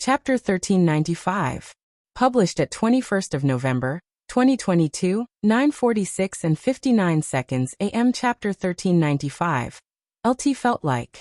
Chapter 1395. Published at 21st of November, 2022, 9:46 and 59 seconds AM. Chapter 1395. LT felt like.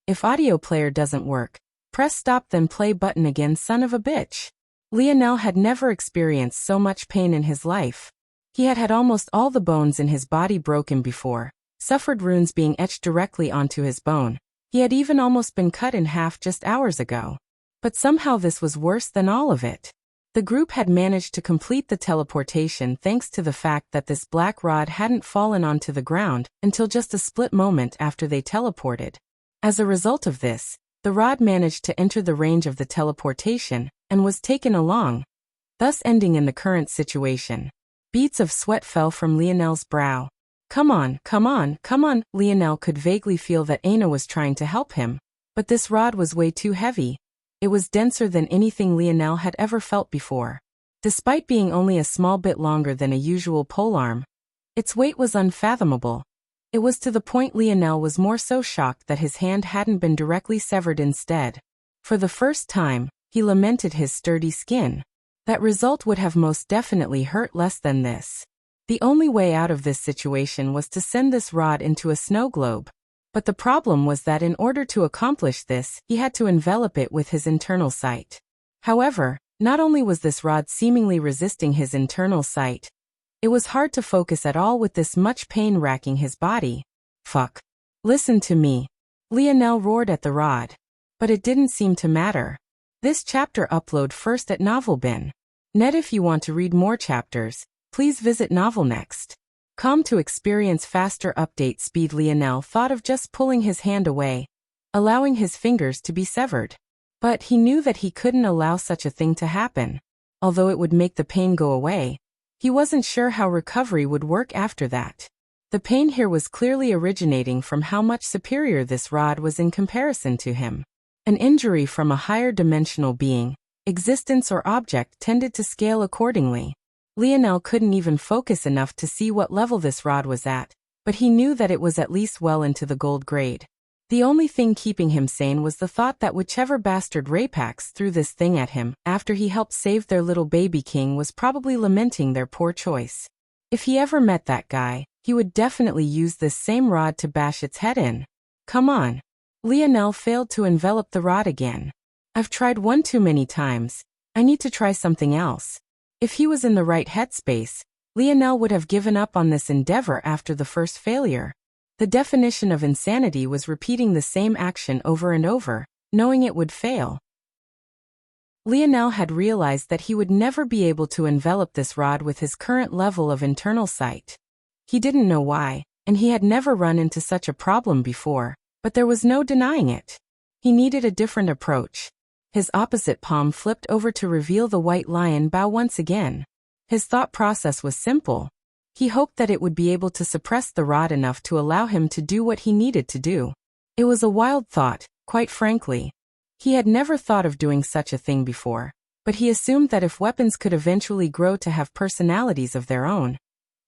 If audio player doesn't work, press stop then play button again, son of a bitch. Lionel had never experienced so much pain in his life. He had had almost all the bones in his body broken before, suffered runes being etched directly onto his bone. He had even almost been cut in half just hours ago. But somehow this was worse than all of it. The group had managed to complete the teleportation thanks to the fact that this black rod hadn't fallen onto the ground until just a split moment after they teleported. As a result of this, the rod managed to enter the range of the teleportation and was taken along, thus ending in the current situation. Beads of sweat fell from Lionel's brow. Come on, come on, come on. Lionel could vaguely feel that Aina was trying to help him, but this rod was way too heavy. It was denser than anything Lionel had ever felt before. Despite being only a small bit longer than a usual polearm, its weight was unfathomable. It was to the point Lionel was more so shocked that his hand hadn't been directly severed instead. For the first time, he lamented his sturdy skin. That result would have most definitely hurt less than this. The only way out of this situation was to send this rod into a snow globe. But the problem was that in order to accomplish this, he had to envelop it with his internal sight. However, not only was this rod seemingly resisting his internal sight, it was hard to focus at all with this much pain racking his body. Fuck. Listen to me. Lionel roared at the rod. But it didn't seem to matter. This chapter upload first at Novelbin. Net. If you want to read more chapters, please visit Novelnext. Com to experience faster update speed. Lionel thought of just pulling his hand away, allowing his fingers to be severed. But he knew that he couldn't allow such a thing to happen. Although it would make the pain go away, he wasn't sure how recovery would work after that. The pain here was clearly originating from how much superior this rod was in comparison to him. An injury from a higher dimensional being, existence or object tended to scale accordingly. Lionel couldn't even focus enough to see what level this rod was at, but he knew that it was at least well into the gold grade. The only thing keeping him sane was the thought that whichever bastard Rapax threw this thing at him after he helped save their little baby king was probably lamenting their poor choice. If he ever met that guy, he would definitely use this same rod to bash its head in. Come on. Lionel failed to envelop the rod again. I've tried one too many times. I need to try something else. If he was in the right headspace, Lionel would have given up on this endeavor after the first failure. The definition of insanity was repeating the same action over and over, knowing it would fail. Lionel had realized that he would never be able to envelop this rod with his current level of internal sight. He didn't know why, and he had never run into such a problem before, but there was no denying it. He needed a different approach. His opposite palm flipped over to reveal the white lion bow once again. His thought process was simple. He hoped that it would be able to suppress the rod enough to allow him to do what he needed to do. It was a wild thought, quite frankly. He had never thought of doing such a thing before, but he assumed that if weapons could eventually grow to have personalities of their own,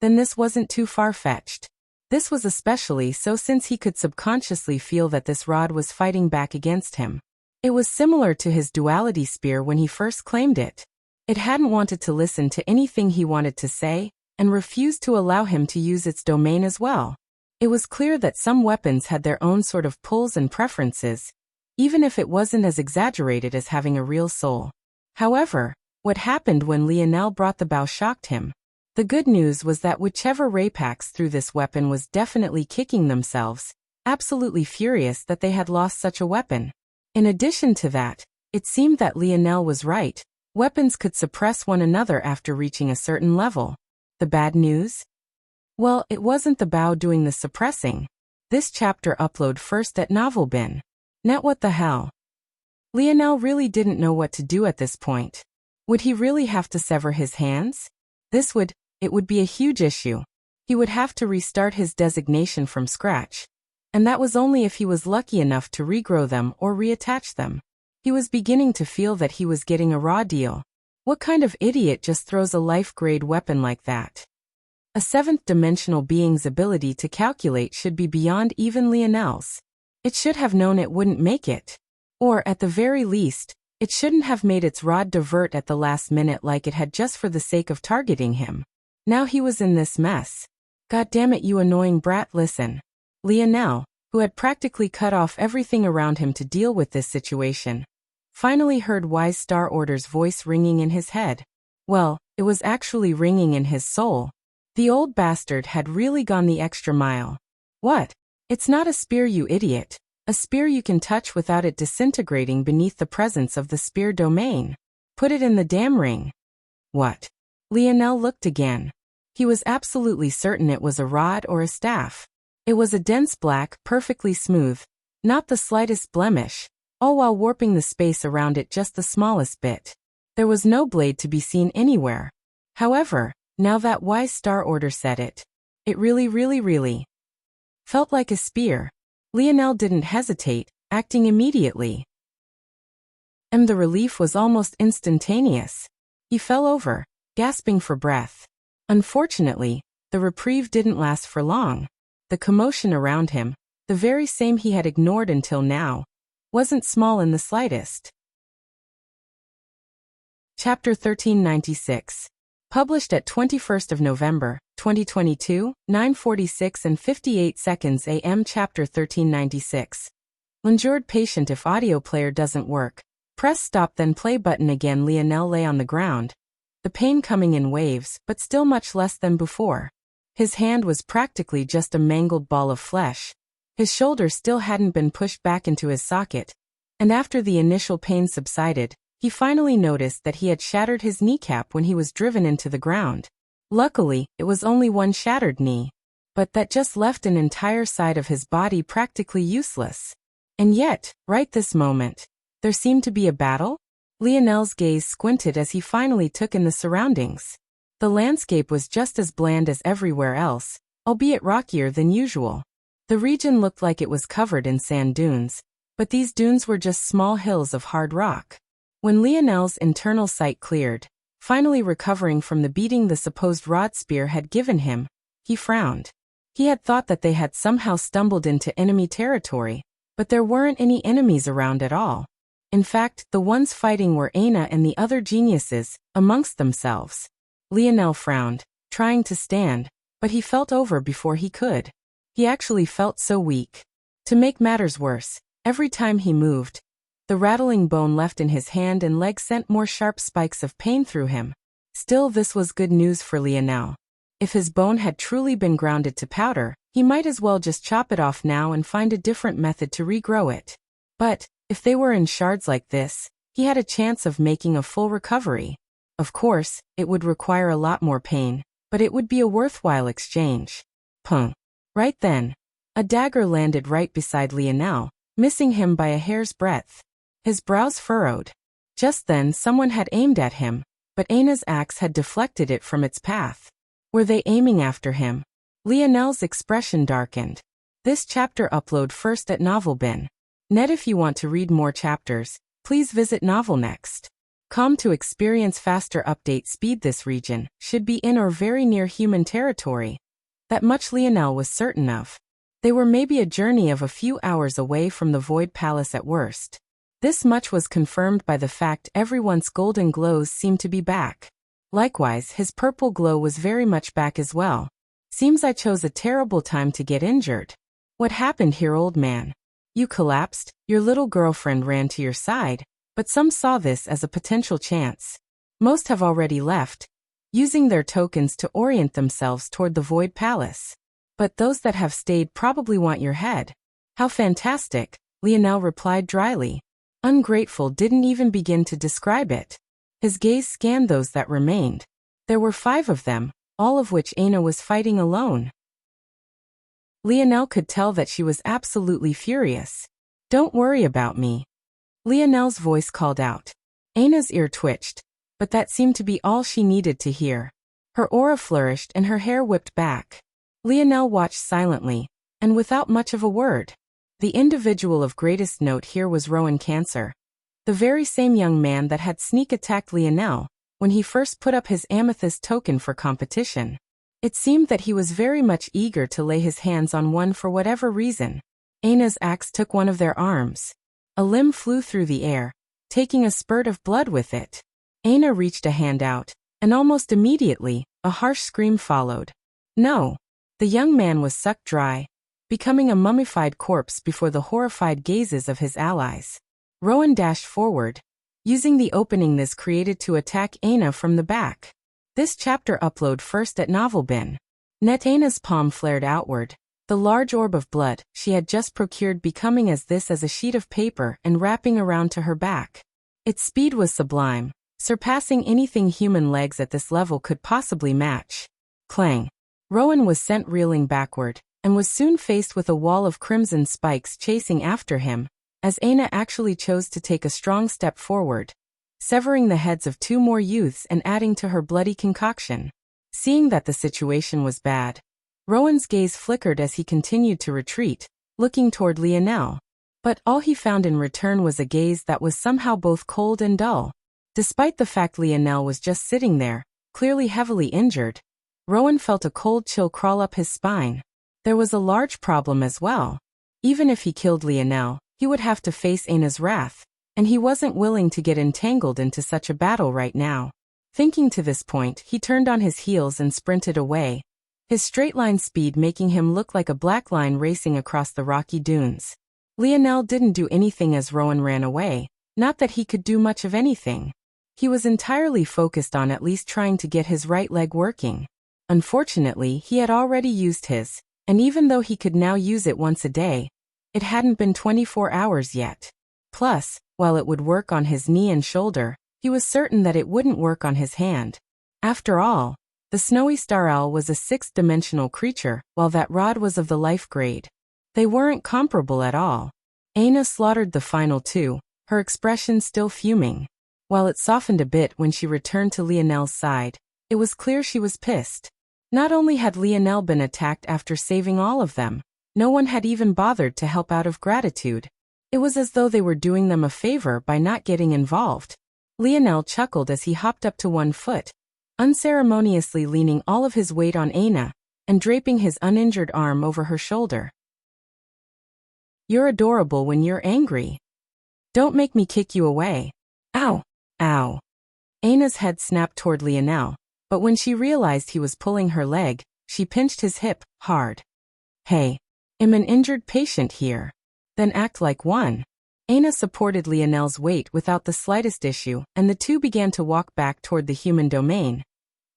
then this wasn't too far-fetched. This was especially so since he could subconsciously feel that this rod was fighting back against him. It was similar to his duality spear when he first claimed it. It hadn't wanted to listen to anything he wanted to say, and refused to allow him to use its domain as well. It was clear that some weapons had their own sort of pulls and preferences, even if it wasn't as exaggerated as having a real soul. However, what happened when Lionel brought the bow shocked him. The good news was that whichever Rapax threw this weapon was definitely kicking themselves, absolutely furious that they had lost such a weapon. In addition to that, it seemed that Lionel was right. Weapons could suppress one another after reaching a certain level. The bad news? Well, it wasn't the bow doing the suppressing. This chapter upload first at Novelbin. Net. What the hell? Lionel really didn't know what to do at this point. Would he really have to sever his hands? It would be a huge issue. He would have to restart his designation from scratch. And that was only if he was lucky enough to regrow them or reattach them. He was beginning to feel that he was getting a raw deal. What kind of idiot just throws a life-grade weapon like that? A seventh-dimensional being's ability to calculate should be beyond even Lionel's. It should have known it wouldn't make it. Or, at the very least, It shouldn't have made its rod divert at the last minute like it had just for the sake of targeting him. Now he was in this mess. God damn it, you annoying brat, listen. Lionel, who had practically cut off everything around him to deal with this situation, finally heard wise Star Order's voice ringing in his head. Well, it was actually ringing in his soul. The old bastard had really gone the extra mile. What? It's not a spear, you idiot. A spear you can touch without it disintegrating beneath the presence of the spear domain. Put it in the damn ring. What? Lionel looked again. He was absolutely certain it was a rod or a staff. It was a dense black, perfectly smooth, not the slightest blemish, all while warping the space around it just the smallest bit. There was no blade to be seen anywhere. However, now that wise Star Order said it, it really felt like a spear. Lionel didn't hesitate, acting immediately. And the relief was almost instantaneous. He fell over, gasping for breath. Unfortunately, the reprieve didn't last for long. The commotion around him, the very same he had ignored until now, wasn't small in the slightest. Chapter 1396. Published at 21st of November, 2022, 9:46 and 58 seconds AM. Chapter 1396. Endured patient. If audio player doesn't work, press stop then play button again. Lionel lay on the ground, the pain coming in waves, but still much less than before. His hand was practically just a mangled ball of flesh. His shoulder still hadn't been pushed back into his socket, and after the initial pain subsided, he finally noticed that he had shattered his kneecap when he was driven into the ground. Luckily, it was only one shattered knee, but that just left an entire side of his body practically useless. And yet, right this moment, there seemed to be a battle? Lionel's gaze squinted as he finally took in the surroundings. The landscape was just as bland as everywhere else, albeit rockier than usual. The region looked like it was covered in sand dunes, but these dunes were just small hills of hard rock. When Lionel's internal sight cleared, finally recovering from the beating the supposed rod spear had given him, he frowned. He had thought that they had somehow stumbled into enemy territory, but there weren't any enemies around at all. In fact, the ones fighting were Aina and the other geniuses, amongst themselves. Lionel frowned, trying to stand, but he felt over before he could. He actually felt so weak. To make matters worse, every time he moved, the rattling bone left in his hand and leg sent more sharp spikes of pain through him. Still, this was good news for Lionel. If his bone had truly been grounded to powder, he might as well just chop it off now and find a different method to regrow it. But, if they were in shards like this, he had a chance of making a full recovery. Of course, it would require a lot more pain, but it would be a worthwhile exchange. Pung. Right then, a dagger landed right beside Lionel, missing him by a hair's breadth. His brows furrowed. Just then someone had aimed at him, but Aina's axe had deflected it from its path. Were they aiming after him? Lionel's expression darkened. This chapter upload first at Novelbin. Net. If you want to read more chapters, please visit Novelnext.com to experience faster update speed. This region should be in or very near human territory. That much Lionel was certain of. They were maybe a journey of a few hours away from the Void Palace at worst. This much was confirmed by the fact everyone's golden glows seemed to be back. Likewise, his purple glow was very much back as well. Seems I chose a terrible time to get injured. What happened here, old man? You collapsed, your little girlfriend ran to your side, but some saw this as a potential chance. Most have already left, using their tokens to orient themselves toward the Void Palace. But those that have stayed probably want your head. How fantastic, Lionel replied dryly. Ungrateful didn't even begin to describe it. His gaze scanned those that remained. There were 5 of them, all of which Aina was fighting alone. Lionel could tell that she was absolutely furious. Don't worry about me. Lionel's voice called out. Aina's ear twitched, but that seemed to be all she needed to hear. Her aura flourished and her hair whipped back. Lionel watched silently, and without much of a word. The individual of greatest note here was Rowan Cancer, the very same young man that had sneak attacked Lionel when he first put up his amethyst token for competition. It seemed that he was very much eager to lay his hands on one for whatever reason. Aina's axe took one of their arms. A limb flew through the air, taking a spurt of blood with it. Aina reached a hand out, and almost immediately, a harsh scream followed. No! The young man was sucked dry, becoming a mummified corpse before the horrified gazes of his allies. Rowan dashed forward, using the opening this created to attack Aina from the back. This chapter upload first at Novelbin. Net. Aina's palm flared outward, the large orb of blood she had just procured becoming as a sheet of paper and wrapping around to her back. Its speed was sublime, surpassing anything human legs at this level could possibly match. Clang! Rowan was sent reeling backward, and was soon faced with a wall of crimson spikes chasing after him, as Aina actually chose to take a strong step forward, severing the heads of 2 more youths and adding to her bloody concoction. Seeing that the situation was bad, Rowan's gaze flickered as he continued to retreat, looking toward Lionel. But all he found in return was a gaze that was somehow both cold and dull. Despite the fact Lionel was just sitting there, clearly heavily injured, Rowan felt a cold chill crawl up his spine. There was a large problem as well. Even if he killed Lionel, he would have to face Aina's wrath, and he wasn't willing to get entangled into such a battle right now. Thinking to this point, he turned on his heels and sprinted away, his straight-line speed making him look like a black line racing across the rocky dunes. Lionel didn't do anything as Rowan ran away, not that he could do much of anything. He was entirely focused on at least trying to get his right leg working. Unfortunately, he had already used his, and even though he could now use it once a day, it hadn't been 24 hours yet. Plus, while it would work on his knee and shoulder, he was certain that it wouldn't work on his hand. After all, the snowy star owl was a 6th-dimensional creature, while that rod was of the life grade. They weren't comparable at all. Aina slaughtered the final 2, her expression still fuming. While it softened a bit when she returned to Lionel's side, it was clear she was pissed. Not only had Lionel been attacked after saving all of them, no one had even bothered to help out of gratitude. It was as though they were doing them a favor by not getting involved. Lionel chuckled as he hopped up to 1 foot, unceremoniously leaning all of his weight on Aina, and draping his uninjured arm over her shoulder. "You're adorable when you're angry. Don't make me kick you away." Ow! Ow! Aina's head snapped toward Lionel, but when she realized he was pulling her leg, she pinched his hip, hard. "Hey, I'm an injured patient here. Then act like one." Aina supported Lionel's weight without the slightest issue, and the 2 began to walk back toward the human domain,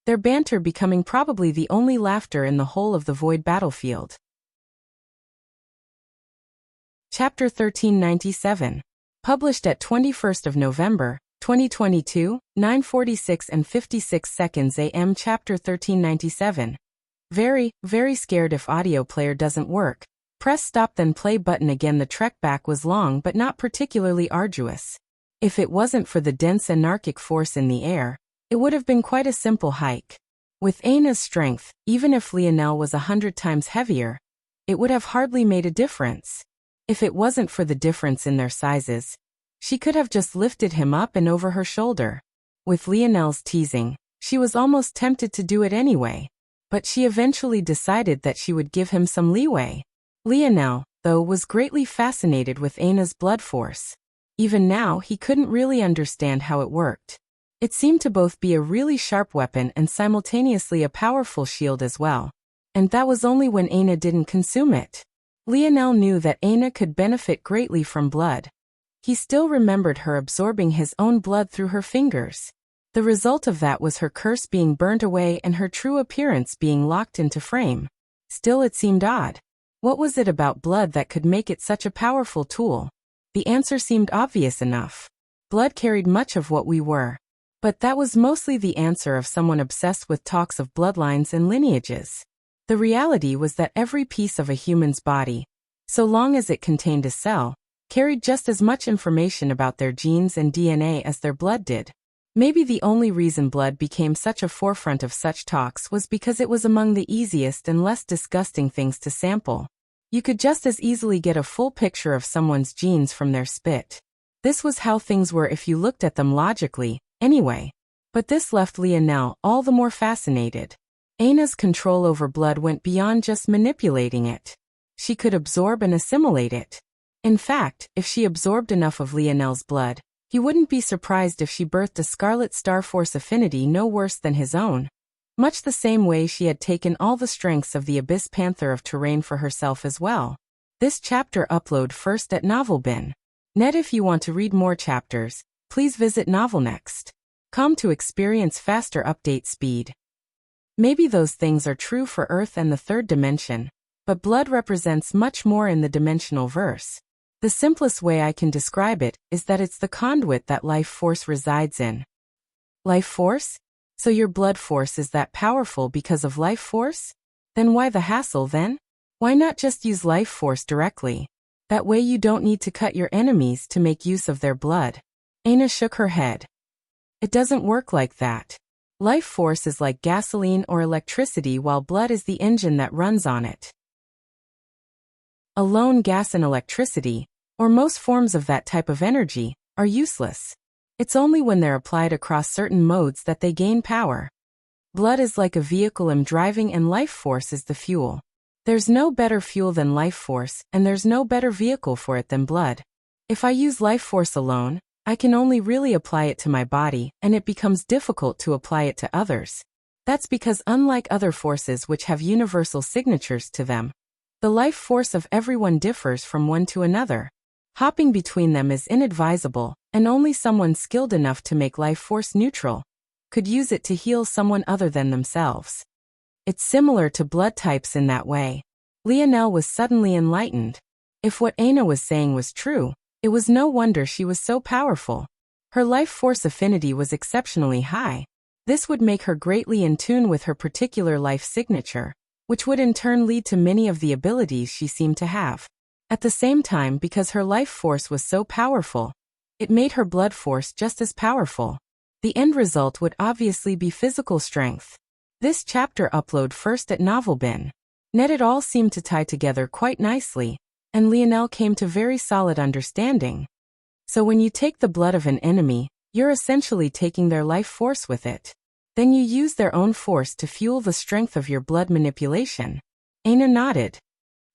their banter becoming probably the only laughter in the whole of the void battlefield. Chapter 1397. Published at 21st of November, 2022, 9:46 and 56 seconds AM. Chapter 1397. Very, very scared if audio player doesn't work. Press stop then play button again. The trek back was long but not particularly arduous. If it wasn't for the dense anarchic force in the air, it would have been quite a simple hike. With Aina's strength, even if Lionel was 100 times heavier, it would have hardly made a difference. If it wasn't for the difference in their sizes, she could have just lifted him up and over her shoulder. With Lionel's teasing, she was almost tempted to do it anyway, but she eventually decided that she would give him some leeway. Lionel, though, was greatly fascinated with Aina's blood force. Even now, he couldn't really understand how it worked. It seemed to both be a really sharp weapon and simultaneously a powerful shield as well. And that was only when Aina didn't consume it. Lionel knew that Aina could benefit greatly from blood. He still remembered her absorbing his own blood through her fingers. The result of that was her curse being burnt away and her true appearance being locked into frame. Still, it seemed odd. What was it about blood that could make it such a powerful tool? The answer seemed obvious enough. Blood carried much of what we were. But that was mostly the answer of someone obsessed with talks of bloodlines and lineages. The reality was that every piece of a human's body, so long as it contained a cell, carried just as much information about their genes and DNA as their blood did. Maybe the only reason blood became such a forefront of such talks was because it was among the easiest and less disgusting things to sample. You could just as easily get a full picture of someone's genes from their spit. This was how things were if you looked at them logically, anyway. But this left Lionel all the more fascinated. Aina's control over blood went beyond just manipulating it. She could absorb and assimilate it. In fact, if she absorbed enough of Lionel's blood, He wouldn't be surprised if she birthed a Scarlet Star Force affinity no worse than his own. Much the same way she had taken all the strengths of the Abyss Panther of Terrain for herself as well. This chapter upload first at NovelBin. Net. If you want to read more chapters, please visit NovelNext.com to experience faster update speed. Maybe those things are true for Earth and the third dimension, but blood represents much more in the dimensional verse. The simplest way I can describe it is that it's the conduit that life force resides in. Life force? So your blood force is that powerful because of life force? Then why the hassle then? Why not just use life force directly? That way you don't need to cut your enemies to make use of their blood. Aina shook her head. It doesn't work like that. Life force is like gasoline or electricity while blood is the engine that runs on it. Alone gas and electricity, or most forms of that type of energy, are useless. It's only when they're applied across certain modes that they gain power. Blood is like a vehicle I'm driving and life force is the fuel. There's no better fuel than life force, and there's no better vehicle for it than blood. If I use life force alone, I can only really apply it to my body, and it becomes difficult to apply it to others. That's because unlike other forces which have universal signatures to them, the life force of everyone differs from one to another. Hopping between them is inadvisable, and only someone skilled enough to make life force neutral could use it to heal someone other than themselves. It's similar to blood types in that way. Lionel was suddenly enlightened. If what Aina was saying was true, it was no wonder she was so powerful. Her life force affinity was exceptionally high. This would make her greatly in tune with her particular life signature, which would in turn lead to many of the abilities she seemed to have. At the same time, because her life force was so powerful, it made her blood force just as powerful. The end result would obviously be physical strength. This chapter upload first at NovelBin. Net. It all seemed to tie together quite nicely, and Lionel came to very solid understanding. So when you take the blood of an enemy, you're essentially taking their life force with it. Then you use their own force to fuel the strength of your blood manipulation. Aina nodded.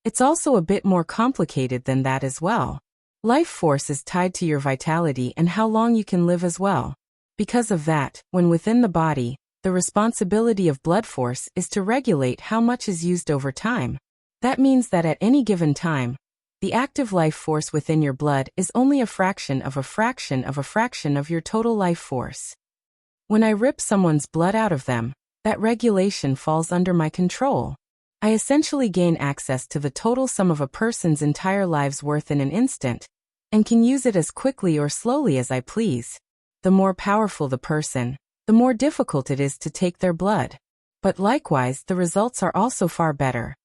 It's also a bit more complicated than that as well. Life force is tied to your vitality and how long you can live as well. Because of that, when within the body, the responsibility of blood force is to regulate how much is used over time. That means that at any given time, the active life force within your blood is only a fraction of a fraction of a fraction of your total life force. When I rip someone's blood out of them, that regulation falls under my control. I essentially gain access to the total sum of a person's entire life's worth in an instant, and can use it as quickly or slowly as I please. The more powerful the person, the more difficult it is to take their blood. But likewise, the results are also far better.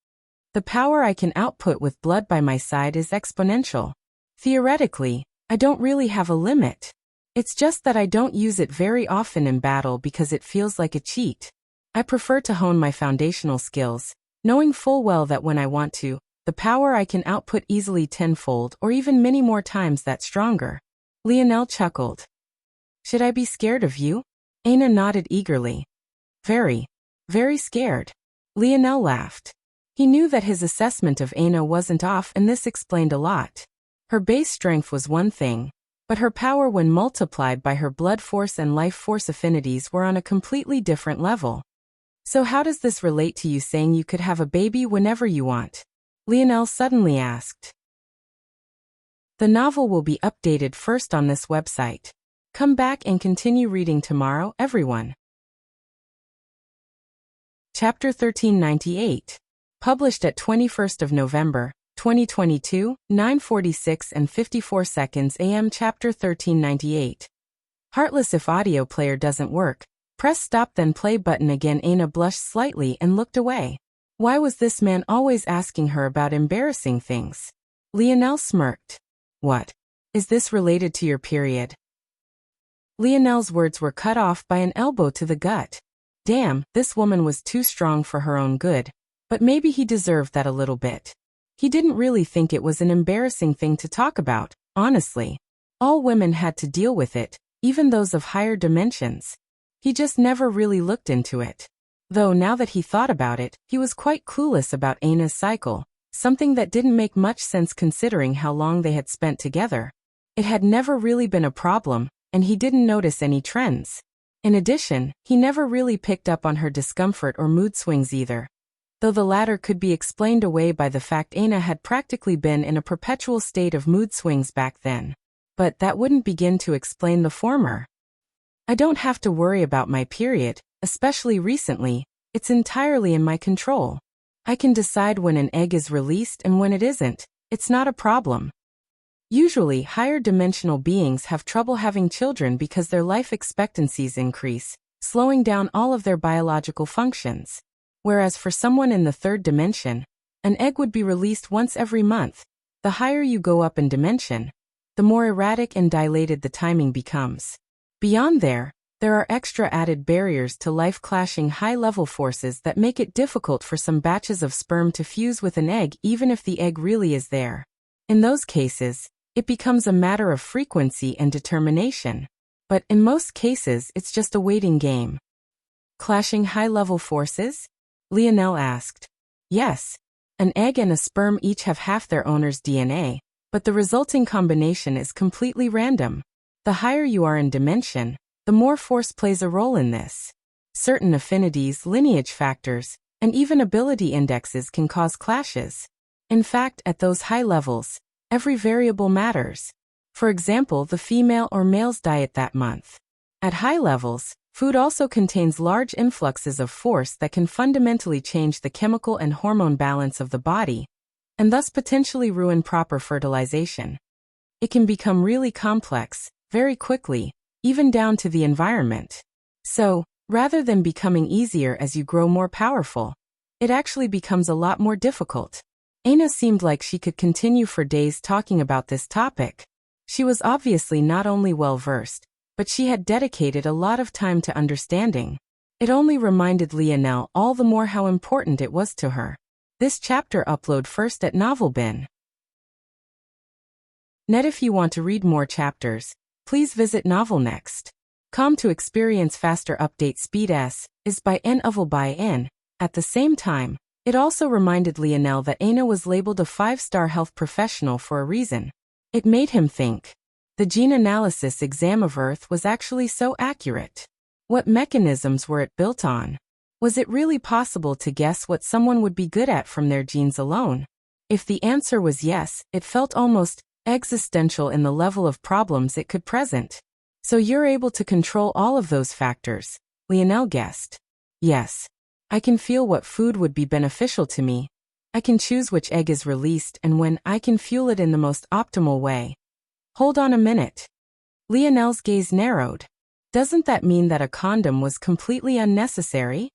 The power I can output with blood by my side is exponential. Theoretically, I don't really have a limit. It's just that I don't use it very often in battle because it feels like a cheat. I prefer to hone my foundational skills, knowing full well that when I want to, the power I can output easily tenfold or even many more times that stronger. Lionel chuckled. Should I be scared of you? Aina nodded eagerly. Very, very scared. Lionel laughed. He knew that his assessment of Aina wasn't off, and this explained a lot. Her base strength was one thing, but her power when multiplied by her blood force and life force affinities were on a completely different level. So how does this relate to you saying you could have a baby whenever you want? Lionel suddenly asked. The novel will be updated first on this website. Come back and continue reading tomorrow, everyone. Chapter 1398. Published at 21st of November, 2022, 9:46 and 54 seconds AM. Chapter 1398. Heartless. If audio player doesn't work, press stop then play button again. Aina blushed slightly and looked away. Why was this man always asking her about embarrassing things? Lionel smirked. What? Is this related to your period? Lionel's words were cut off by an elbow to the gut. Damn, this woman was too strong for her own good, but maybe he deserved that a little bit. He didn't really think it was an embarrassing thing to talk about, honestly. All women had to deal with it, even those of higher dimensions. He just never really looked into it. Though now that he thought about it, he was quite clueless about Aina's cycle, something that didn't make much sense considering how long they had spent together. It had never really been a problem, and he didn't notice any trends. In addition, he never really picked up on her discomfort or mood swings either, though the latter could be explained away by the fact Aina had practically been in a perpetual state of mood swings back then. But that wouldn't begin to explain the former. I don't have to worry about my period, especially recently. It's entirely in my control. I can decide when an egg is released and when it isn't. It's not a problem. Usually, higher dimensional beings have trouble having children because their life expectancies increase, slowing down all of their biological functions. Whereas for someone in the third dimension, an egg would be released once every month. The higher you go up in dimension, the more erratic and dilated the timing becomes. Beyond there are extra added barriers to life-clashing high-level forces that make it difficult for some batches of sperm to fuse with an egg even if the egg really is there. In those cases, it becomes a matter of frequency and determination. But in most cases, it's just a waiting game. Clashing high-level forces? Lionel asked. Yes. An egg and a sperm each have half their owner's DNA, but the resulting combination is completely random. The higher you are in dimension, the more force plays a role in this. Certain affinities, lineage factors, and even ability indexes can cause clashes. In fact, at those high levels, every variable matters. For example, the female or male's diet that month. At high levels, food also contains large influxes of force that can fundamentally change the chemical and hormone balance of the body, and thus potentially ruin proper fertilization. It can become really complex, very quickly, even down to the environment. So, rather than becoming easier as you grow more powerful, it actually becomes a lot more difficult. Aina seemed like she could continue for days talking about this topic. She was obviously not only well-versed, but she had dedicated a lot of time to understanding. It only reminded Lionel all the more how important it was to her. This chapter upload first at Novelbin. Net. If you want to read more chapters, please visit novelnext.com to experience faster update speed. Is by N. Oval by N. At the same time, it also reminded Lionel that Aina was labeled a 5-star health professional for a reason. It made him think. The gene analysis exam of Earth was actually so accurate. What mechanisms were it built on? Was it really possible to guess what someone would be good at from their genes alone? If the answer was yes, it felt almost existential in the level of problems it could present. So you're able to control all of those factors, Lionel guessed. Yes. I can feel what food would be beneficial to me. I can choose which egg is released and when. I can fuel it in the most optimal way. Hold on a minute. Lionel's gaze narrowed. Doesn't that mean that a condom was completely unnecessary?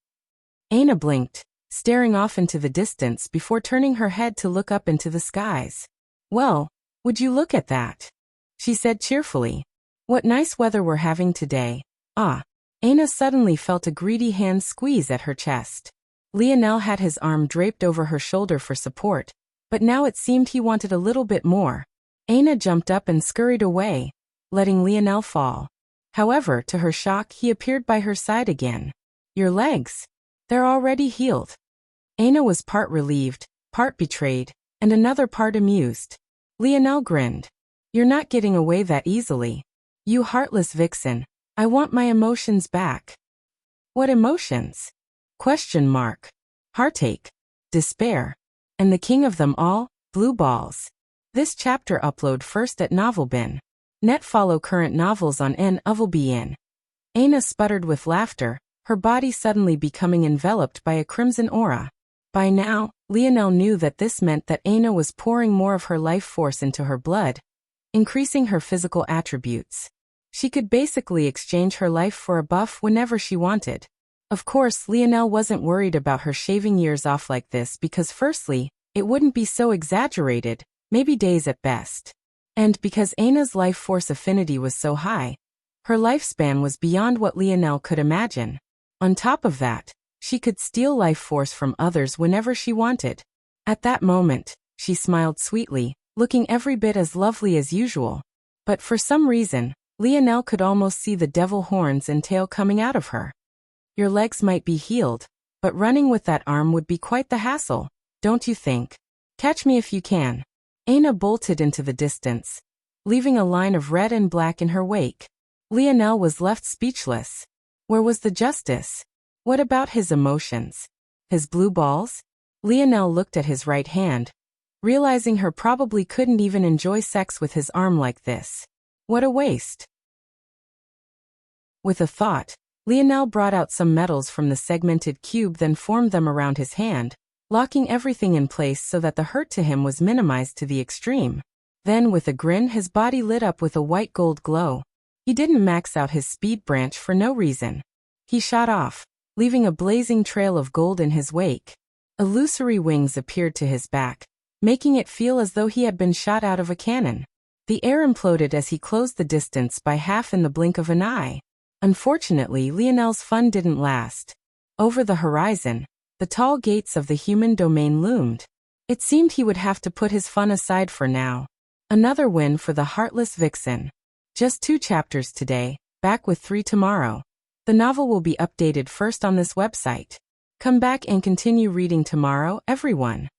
Aina blinked, staring off into the distance before turning her head to look up into the skies. Well, would you look at that? She said cheerfully. What nice weather we're having today. Ah. Aina suddenly felt a greedy hand squeeze at her chest. Lionel had his arm draped over her shoulder for support, but now it seemed he wanted a little bit more. Aina jumped up and scurried away, letting Lionel fall. However, to her shock, he appeared by her side again. Your legs. They're already healed. Aina was part relieved, part betrayed, and another part amused. Lionel grinned. You're not getting away that easily. You heartless vixen. I want my emotions back. What emotions? ? Heartache, despair, and the king of them all, blue balls. This chapter upload first at Novelbin. Net. Follow current novels on Novelbin. Aina sputtered with laughter, her body suddenly becoming enveloped by a crimson aura. By now, Lionel knew that this meant that Aina was pouring more of her life force into her blood, increasing her physical attributes. She could basically exchange her life for a buff whenever she wanted. Of course, Lionel wasn't worried about her shaving years off like this because firstly, it wouldn't be so exaggerated, maybe days at best. And because Aina's life force affinity was so high, her lifespan was beyond what Lionel could imagine. On top of that, she could steal life force from others whenever she wanted. At that moment, she smiled sweetly, looking every bit as lovely as usual. But for some reason, Lionel could almost see the devil horns and tail coming out of her. Your legs might be healed, but running with that arm would be quite the hassle, don't you think? Catch me if you can. Aina bolted into the distance, leaving a line of red and black in her wake. Lionel was left speechless. Where was the justice? What about his emotions? His blue balls? Lionel looked at his right hand, realizing her probably couldn't even enjoy sex with his arm like this. What a waste. With a thought, Lionel brought out some metals from the segmented cube, then formed them around his hand, locking everything in place so that the hurt to him was minimized to the extreme. Then, with a grin, his body lit up with a white gold glow. He didn't max out his speed branch for no reason. He shot off, leaving a blazing trail of gold in his wake. Illusory wings appeared to his back, making it feel as though he had been shot out of a cannon. The air imploded as he closed the distance by half in the blink of an eye. Unfortunately, Lionel's fun didn't last. Over the horizon, the tall gates of the human domain loomed. It seemed he would have to put his fun aside for now. Another win for the heartless vixen. Just 2 chapters today, back with 3 tomorrow. The novel will be updated first on this website. Come back and continue reading tomorrow, everyone.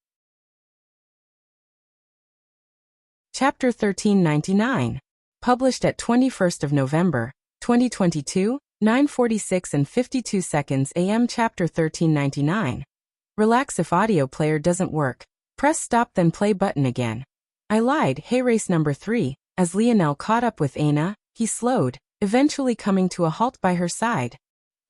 Chapter 1399. Published at 21st of November, 2022, 9:46 and 52 seconds AM. Chapter 1399. Relax. If audio player doesn't work, press stop then play button again. I lied. Hey, race number 3. As Lionel caught up with Aina, he slowed, eventually coming to a halt by her side.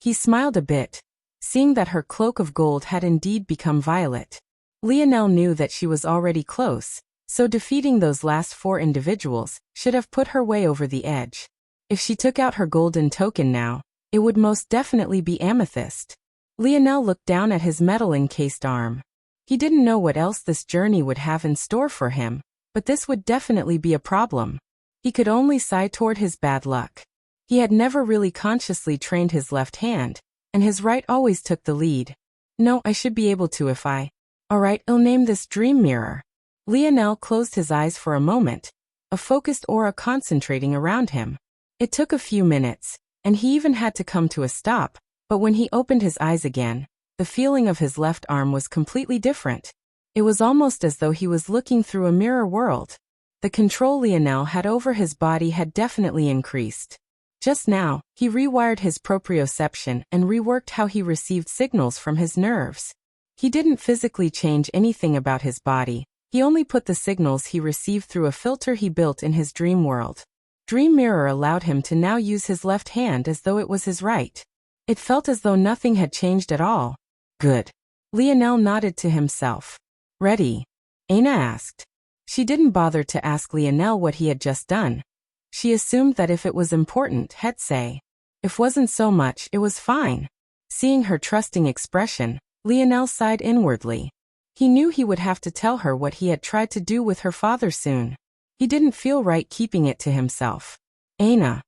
He smiled a bit, seeing that her cloak of gold had indeed become violet. Lionel knew that she was already close, so defeating those last 4 individuals should have put her way over the edge. If she took out her golden token now, it would most definitely be amethyst. Lionel looked down at his metal-encased arm. He didn't know what else this journey would have in store for him, but this would definitely be a problem. He could only sigh toward his bad luck. He had never really consciously trained his left hand, and his right always took the lead. No, I should be able to if I... Alright, I'll name this Dream Mirror. Lionel closed his eyes for a moment, a focused aura concentrating around him. It took a few minutes, and he even had to come to a stop, but when he opened his eyes again, the feeling of his left arm was completely different. It was almost as though he was looking through a mirror world. The control Lionel had over his body had definitely increased. Just now, he rewired his proprioception and reworked how he received signals from his nerves. He didn't physically change anything about his body, he only put the signals he received through a filter he built in his dream world. Dream Mirror allowed him to now use his left hand as though it was his right. It felt as though nothing had changed at all. Good. Lionel nodded to himself. Ready? Aina asked. She didn't bother to ask Lionel what he had just done. She assumed that if it was important, he'd say. If wasn't so much, it was fine. Seeing her trusting expression, Lionel sighed inwardly. He knew he would have to tell her what he had tried to do with her father soon. He didn't feel right keeping it to himself. Aina.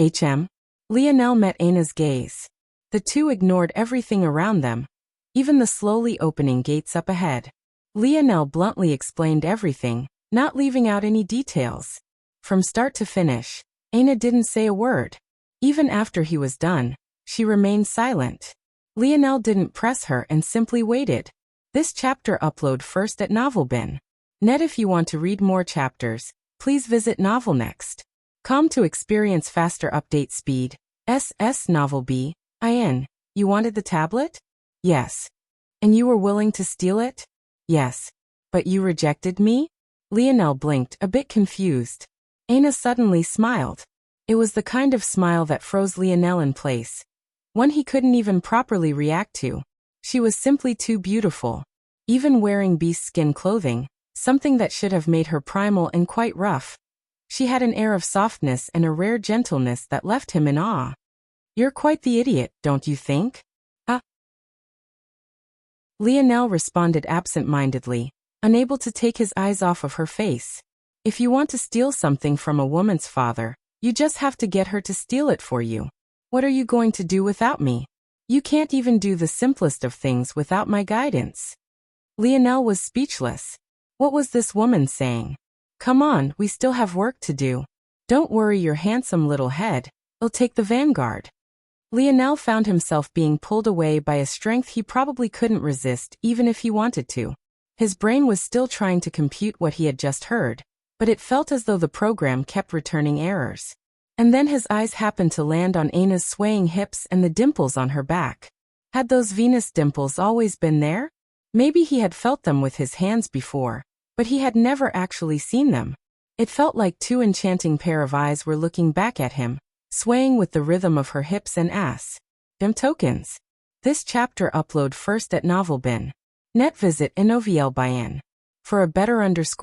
HM? Lionel met Aina's gaze. The two ignored everything around them, even the slowly opening gates up ahead. Lionel bluntly explained everything, not leaving out any details. From start to finish, Aina didn't say a word. Even after he was done, she remained silent. Lionel didn't press her and simply waited. This chapter upload first at Novelbin. Net. If you want to read more chapters, please visit Novelnext.com to experience faster update speed. Novelb. IN. You wanted the tablet? Yes. And you were willing to steal it? Yes. But you rejected me? Lionel blinked, a bit confused. Aina suddenly smiled. It was the kind of smile that froze Lionel in place. One he couldn't even properly react to. She was simply too beautiful. Even wearing beast skin clothing, something that should have made her primal and quite rough. She had an air of softness and a rare gentleness that left him in awe. You're quite the idiot, don't you think? Lionel responded absent-mindedly, unable to take his eyes off of her face. If you want to steal something from a woman's father, you just have to get her to steal it for you. What are you going to do without me? You can't even do the simplest of things without my guidance. Lionel was speechless. What was this woman saying? Come on, we still have work to do. Don't worry your handsome little head, I'll take the vanguard. Lionel found himself being pulled away by a strength he probably couldn't resist even if he wanted to. His brain was still trying to compute what he had just heard. but it felt as though the program kept returning errors. And then his eyes happened to land on Aina's swaying hips and the dimples on her back. Had those Venus dimples always been there? Maybe he had felt them with his hands before, but he had never actually seen them. It felt like two enchanting pair of eyes were looking back at him, swaying with the rhythm of her hips and ass. Them tokens. This chapter upload first at Novelbin. Net visit Inoviel Bayan. For a better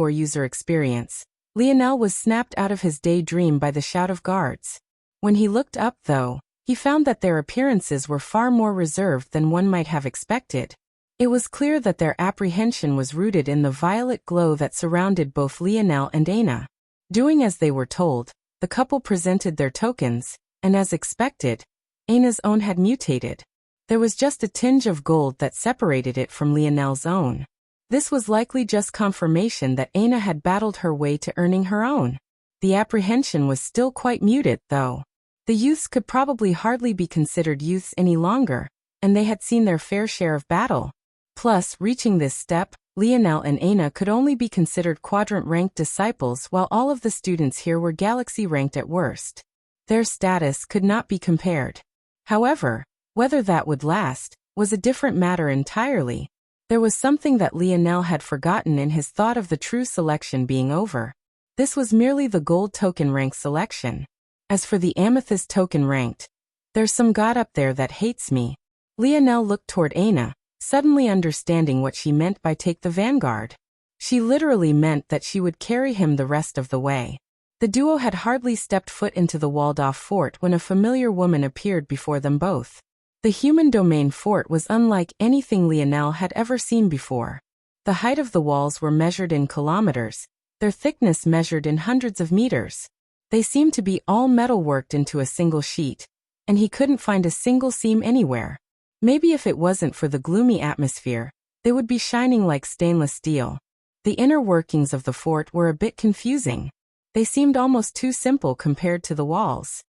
user experience, Lionel was snapped out of his daydream by the shout of guards. When he looked up, though, he found that their appearances were far more reserved than one might have expected. It was clear that their apprehension was rooted in the violet glow that surrounded both Lionel and Aina. Doing as they were told, the couple presented their tokens, and as expected, Aina's own had mutated. There was just a tinge of gold that separated it from Lionel's own. This was likely just confirmation that Aina had battled her way to earning her own. The apprehension was still quite muted, though. The youths could probably hardly be considered youths any longer, and they had seen their fair share of battle. Plus, reaching this step, Lionel and Aina could only be considered quadrant-ranked disciples while all of the students here were galaxy-ranked at worst. Their status could not be compared. However, whether that would last was a different matter entirely. There was something that Lionel had forgotten in his thought of the true selection being over. This was merely the gold token rank selection. As for the amethyst token ranked, there's some god up there that hates me. Lionel looked toward Aina, suddenly understanding what she meant by take the vanguard. She literally meant that she would carry him the rest of the way. The duo had hardly stepped foot into the walled-off fort when a familiar woman appeared before them both. The human domain fort was unlike anything Lionel had ever seen before. The height of the walls were measured in kilometers, their thickness measured in hundreds of meters. They seemed to be all metal worked into a single sheet, and he couldn't find a single seam anywhere. Maybe if it wasn't for the gloomy atmosphere, they would be shining like stainless steel. The inner workings of the fort were a bit confusing. They seemed almost too simple compared to the walls.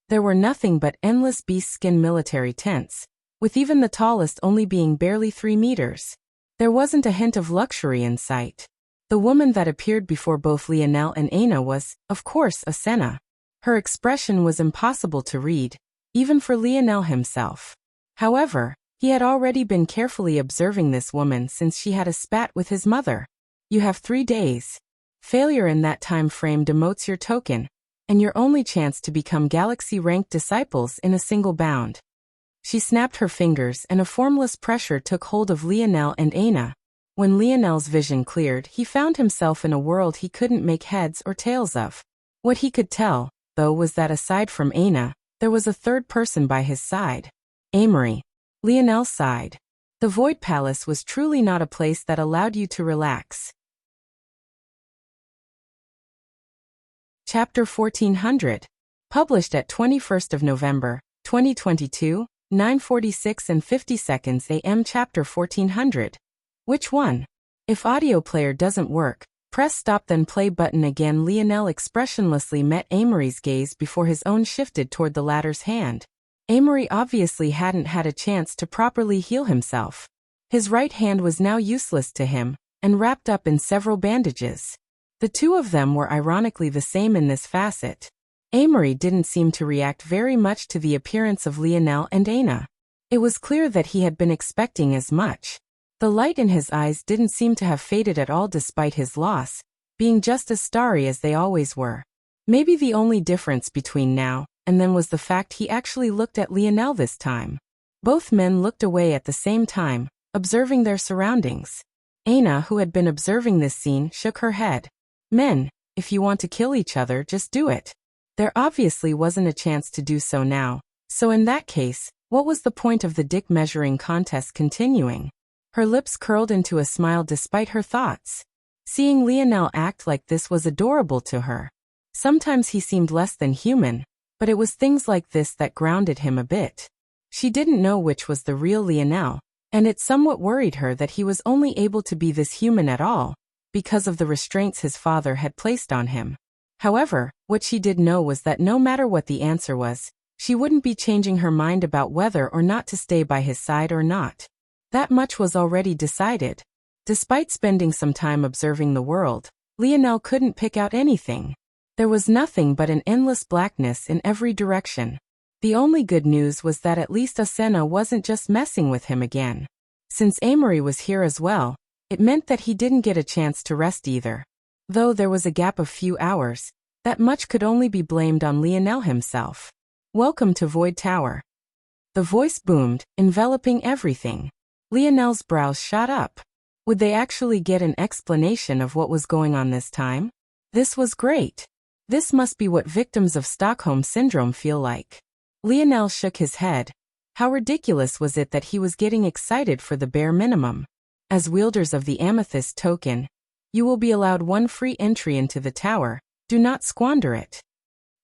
There were nothing but endless beast-skin military tents, with even the tallest only being barely 3 meters. There wasn't a hint of luxury in sight. The woman that appeared before both Lionel and Aina was, of course, Asena. Her expression was impossible to read, even for Lionel himself. However, he had already been carefully observing this woman since she had a spat with his mother. You have 3 days. Failure in that time frame demotes your token, and your only chance to become galaxy-ranked disciples in a single bound. She snapped her fingers and a formless pressure took hold of Lionel and Aina. When Lionel's vision cleared, he found himself in a world he couldn't make heads or tails of. What he could tell, though, was that aside from Aina, there was a third person by his side. Amory. Lionel sighed. The Void Palace was truly not a place that allowed you to relax. Chapter 1400. Published at 21st of November, 2022, 9:46 and 50 seconds AM. Chapter 1400. Which one? If audio player doesn't work, press stop then play button again. Lionel expressionlessly met Amory's gaze before his own shifted toward the latter's hand. Amory obviously hadn't had a chance to properly heal himself. His right hand was now useless to him, and wrapped up in several bandages. The two of them were ironically the same in this facet. Amory didn't seem to react very much to the appearance of Lionel and Aina. It was clear that he had been expecting as much. The light in his eyes didn't seem to have faded at all despite his loss, being just as starry as they always were. Maybe the only difference between now and then was the fact he actually looked at Lionel this time. Both men looked away at the same time, observing their surroundings. Aina, who had been observing this scene, shook her head. Men, if you want to kill each other, just do it. There obviously wasn't a chance to do so now, so in that case, what was the point of the dick measuring contest continuing? Her lips curled into a smile despite her thoughts. Seeing Lionel act like this was adorable to her. Sometimes he seemed less than human, but it was things like this that grounded him a bit. She didn't know which was the real Lionel, and it somewhat worried her that he was only able to be this human at all, because of the restraints his father had placed on him. However, what she did know was that no matter what the answer was, she wouldn't be changing her mind about whether or not to stay by his side or not. That much was already decided. Despite spending some time observing the world, Lionel couldn't pick out anything. There was nothing but an endless blackness in every direction. The only good news was that at least Asena wasn't just messing with him again. Since Amory was here as well, it meant that he didn't get a chance to rest either. Though there was a gap of few hours, that much could only be blamed on Lionel himself. Welcome to Void Tower. The voice boomed, enveloping everything. Lionel's brows shot up. Would they actually get an explanation of what was going on this time? This was great. This must be what victims of Stockholm Syndrome feel like. Lionel shook his head. How ridiculous was it that he was getting excited for the bare minimum? As wielders of the Amethyst token, you will be allowed one free entry into the tower. Do not squander it.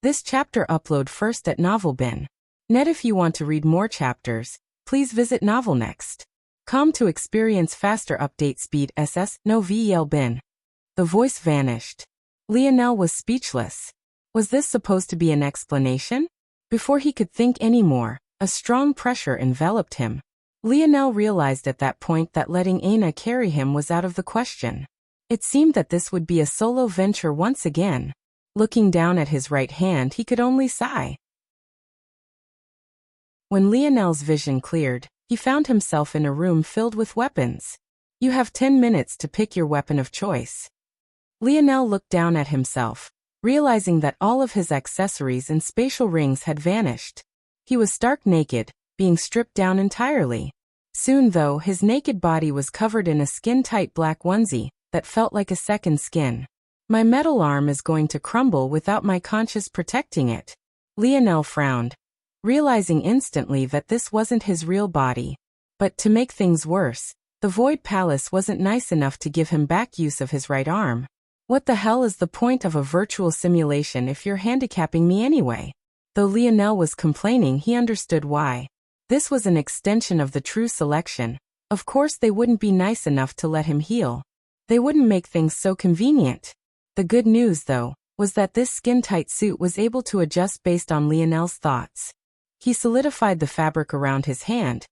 This chapter upload first at Novelbin. Net if you want to read more chapters, please visit Novelnext. Com to experience faster update speed SS no VEL bin. The voice vanished. Lionel was speechless. Was this supposed to be an explanation? Before he could think any more, a strong pressure enveloped him. Lionel realized at that point that letting Aina carry him was out of the question. It seemed that this would be a solo venture once again. Looking down at his right hand, he could only sigh. When Lionel's vision cleared, he found himself in a room filled with weapons. You have 10 minutes to pick your weapon of choice. Lionel looked down at himself, realizing that all of his accessories and spatial rings had vanished. He was stark naked, being stripped down entirely. Soon though, his naked body was covered in a skin-tight black onesie that felt like a second skin. My metal arm is going to crumble without my conscience protecting it. Lionel frowned, realizing instantly that this wasn't his real body. But to make things worse, the Void Palace wasn't nice enough to give him back use of his right arm. What the hell is the point of a virtual simulation if you're handicapping me anyway? Though Lionel was complaining, he understood why. This was an extension of the true selection. Of course they wouldn't be nice enough to let him heal. They wouldn't make things so convenient. The good news, though, was that this skin-tight suit was able to adjust based on Lionel's thoughts. He solidified the fabric around his hand,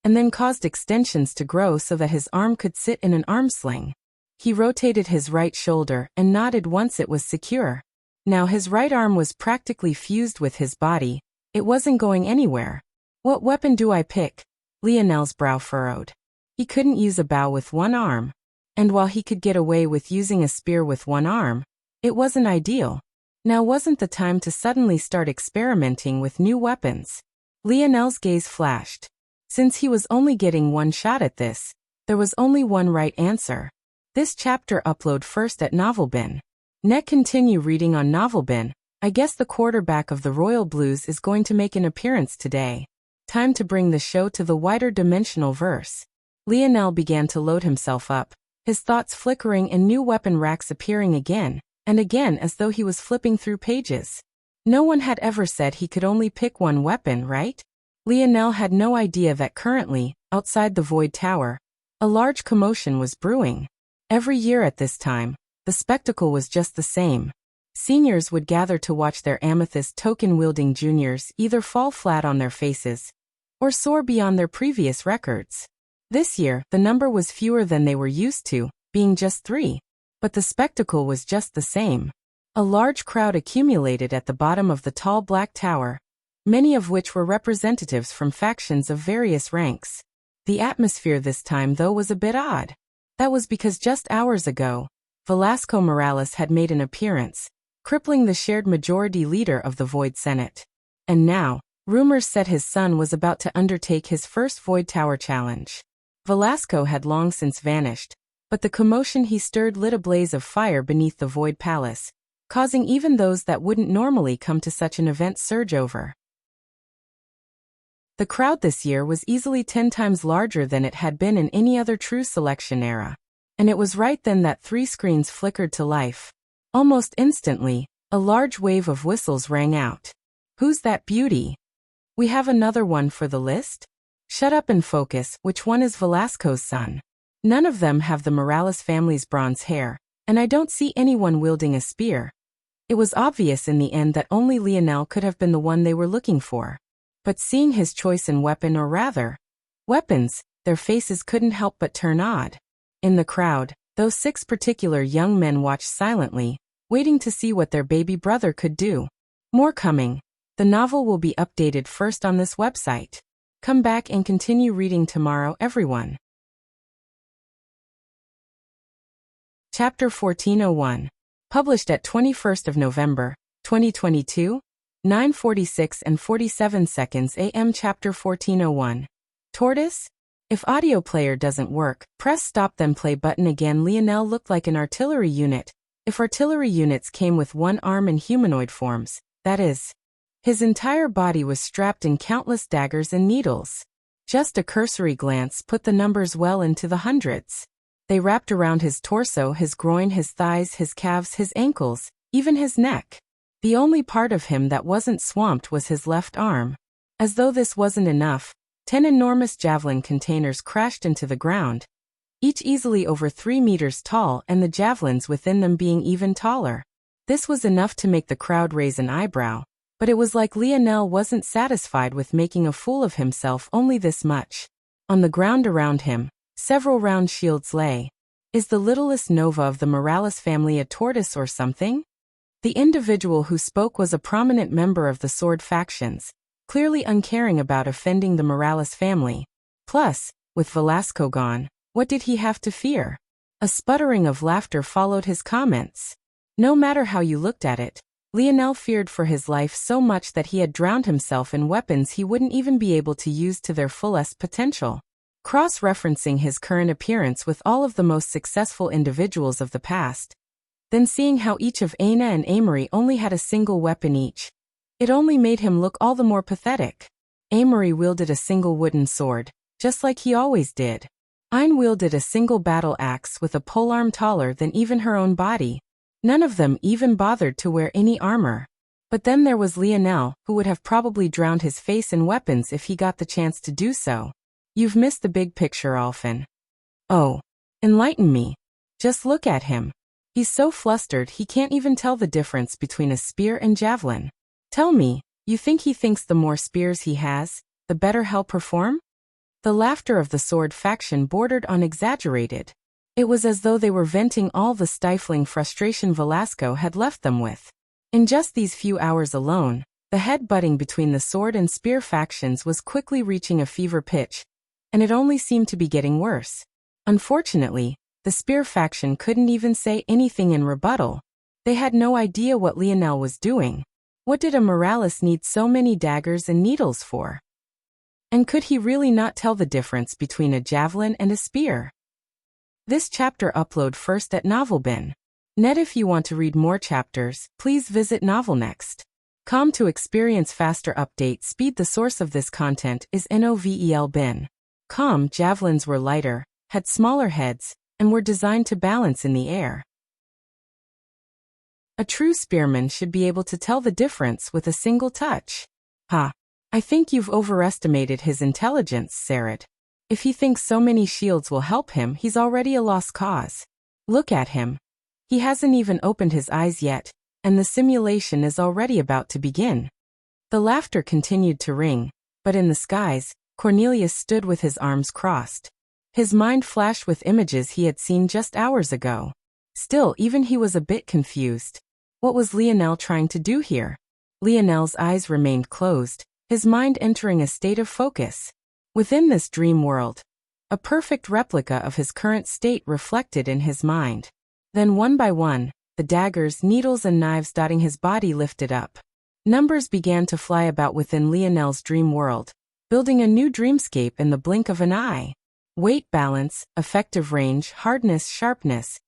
and then caused extensions to grow so that his arm could sit in an arm sling. He rotated his right shoulder and nodded once it was secure. Now his right arm was practically fused with his body. It wasn't going anywhere. What weapon do I pick? Lionel's brow furrowed. He couldn't use a bow with one arm. And while he could get away with using a spear with one arm, it wasn't ideal. Now wasn't the time to suddenly start experimenting with new weapons. Lionel's gaze flashed. Since he was only getting one shot at this, there was only one right answer. This chapter upload first at Novelbin. Net continue reading on Novelbin. I guess the quarterback of the Royal Blues is going to make an appearance today. Time to bring the show to the wider dimensional verse. Lionel began to load himself up, his thoughts flickering and new weapon racks appearing again and again as though he was flipping through pages. No one had ever said he could only pick one weapon, right? Lionel had no idea that currently, outside the Void Tower, a large commotion was brewing. Every year at this time, the spectacle was just the same. Seniors would gather to watch their amethyst token-wielding juniors either fall flat on their faces or soar beyond their previous records. This year, the number was fewer than they were used to, being just 3. But the spectacle was just the same. A large crowd accumulated at the bottom of the tall black tower, many of which were representatives from factions of various ranks. The atmosphere this time, though, was a bit odd. That was because just hours ago, Velasco Morales had made an appearance, crippling the shared majority leader of the Void Senate. And now, rumors said his son was about to undertake his first Void Tower challenge. Velasco had long since vanished, but the commotion he stirred lit a blaze of fire beneath the Void Palace, causing even those that wouldn't normally come to such an event surge over. The crowd this year was easily 10 times larger than it had been in any other true selection era. And it was right then that 3 screens flickered to life. Almost instantly, a large wave of whistles rang out. Who's that beauty? We have another one for the list? Shut up and focus. Which one is Velasco's son? None of them have the Morales family's bronze hair, and I don't see anyone wielding a spear. It was obvious in the end that only Lionel could have been the one they were looking for. But seeing his choice in weapon, or rather, weapons, their faces couldn't help but turn odd. In the crowd, Those 6 particular young men watched silently, waiting to see what their baby brother could do. More coming. The novel will be updated first on this website. Come back and continue reading tomorrow, everyone. Chapter 1401. Published at 21st of November, 2022, 9:46 and 47 seconds AM. Chapter 1401. Tortoise? If audio player doesn't work, press stop then play button again. Lionel looked like an artillery unit. If artillery units came with one arm and humanoid forms, that is. His entire body was strapped in countless daggers and needles. Just a cursory glance put the numbers well into the hundreds. They wrapped around his torso, his groin, his thighs, his calves, his ankles, even his neck. The only part of him that wasn't swamped was his left arm. As though this wasn't enough, 10 enormous javelin containers crashed into the ground, each easily over 3 meters tall and the javelins within them being even taller. This was enough to make the crowd raise an eyebrow, but it was like Lionel wasn't satisfied with making a fool of himself only this much. On the ground around him, several round shields lay. Is the littlest Nova of the Morales family a tortoise or something? The individual who spoke was a prominent member of the sword factions, clearly uncaring about offending the Morales family. Plus, with Velasco gone, what did he have to fear? A sputtering of laughter followed his comments. No matter how you looked at it, Lionel feared for his life so much that he had drowned himself in weapons he wouldn't even be able to use to their fullest potential. Cross-referencing his current appearance with all of the most successful individuals of the past, then seeing how each of Aina and Amory only had a single weapon each, it only made him look all the more pathetic. Amory wielded a single wooden sword, just like he always did. Aine wielded a single battle axe with a polearm taller than even her own body. None of them even bothered to wear any armor. But then there was Lionel, who would have probably drowned his face in weapons if he got the chance to do so. You've missed the big picture, Alphen. Oh. Enlighten me. Just look at him. He's so flustered he can't even tell the difference between a spear and javelin. Tell me, you think he thinks the more spears he has, the better he'll perform? The laughter of the sword faction bordered on exaggerated. It was as though they were venting all the stifling frustration Velasco had left them with. In just these few hours alone, the head-butting between the sword and spear factions was quickly reaching a fever pitch, and it only seemed to be getting worse. Unfortunately, the spear faction couldn't even say anything in rebuttal. They had no idea what Lionel was doing. What did a Morales need so many daggers and needles for? And could he really not tell the difference between a javelin and a spear? This chapter upload first at NovelBin. Net. If you want to read more chapters, please visit NovelNext.com to experience faster update speed. The source of this content is NovelBin.com. Javelins were lighter, had smaller heads, and were designed to balance in the air. A true spearman should be able to tell the difference with a single touch. Ha! I think you've overestimated his intelligence, Sarid. If he thinks so many shields will help him, he's already a lost cause. Look at him. He hasn't even opened his eyes yet, and the simulation is already about to begin. The laughter continued to ring, but in the skies, Cornelius stood with his arms crossed. His mind flashed with images he had seen just hours ago. Still, even he was a bit confused. What was Lionel trying to do here? Lionel's eyes remained closed, his mind entering a state of focus. Within this dream world, a perfect replica of his current state reflected in his mind. Then one by one, the daggers, needles and knives dotting his body lifted up. Numbers began to fly about within Lionel's dream world, building a new dreamscape in the blink of an eye. Weight balance, effective range, hardness, sharpness,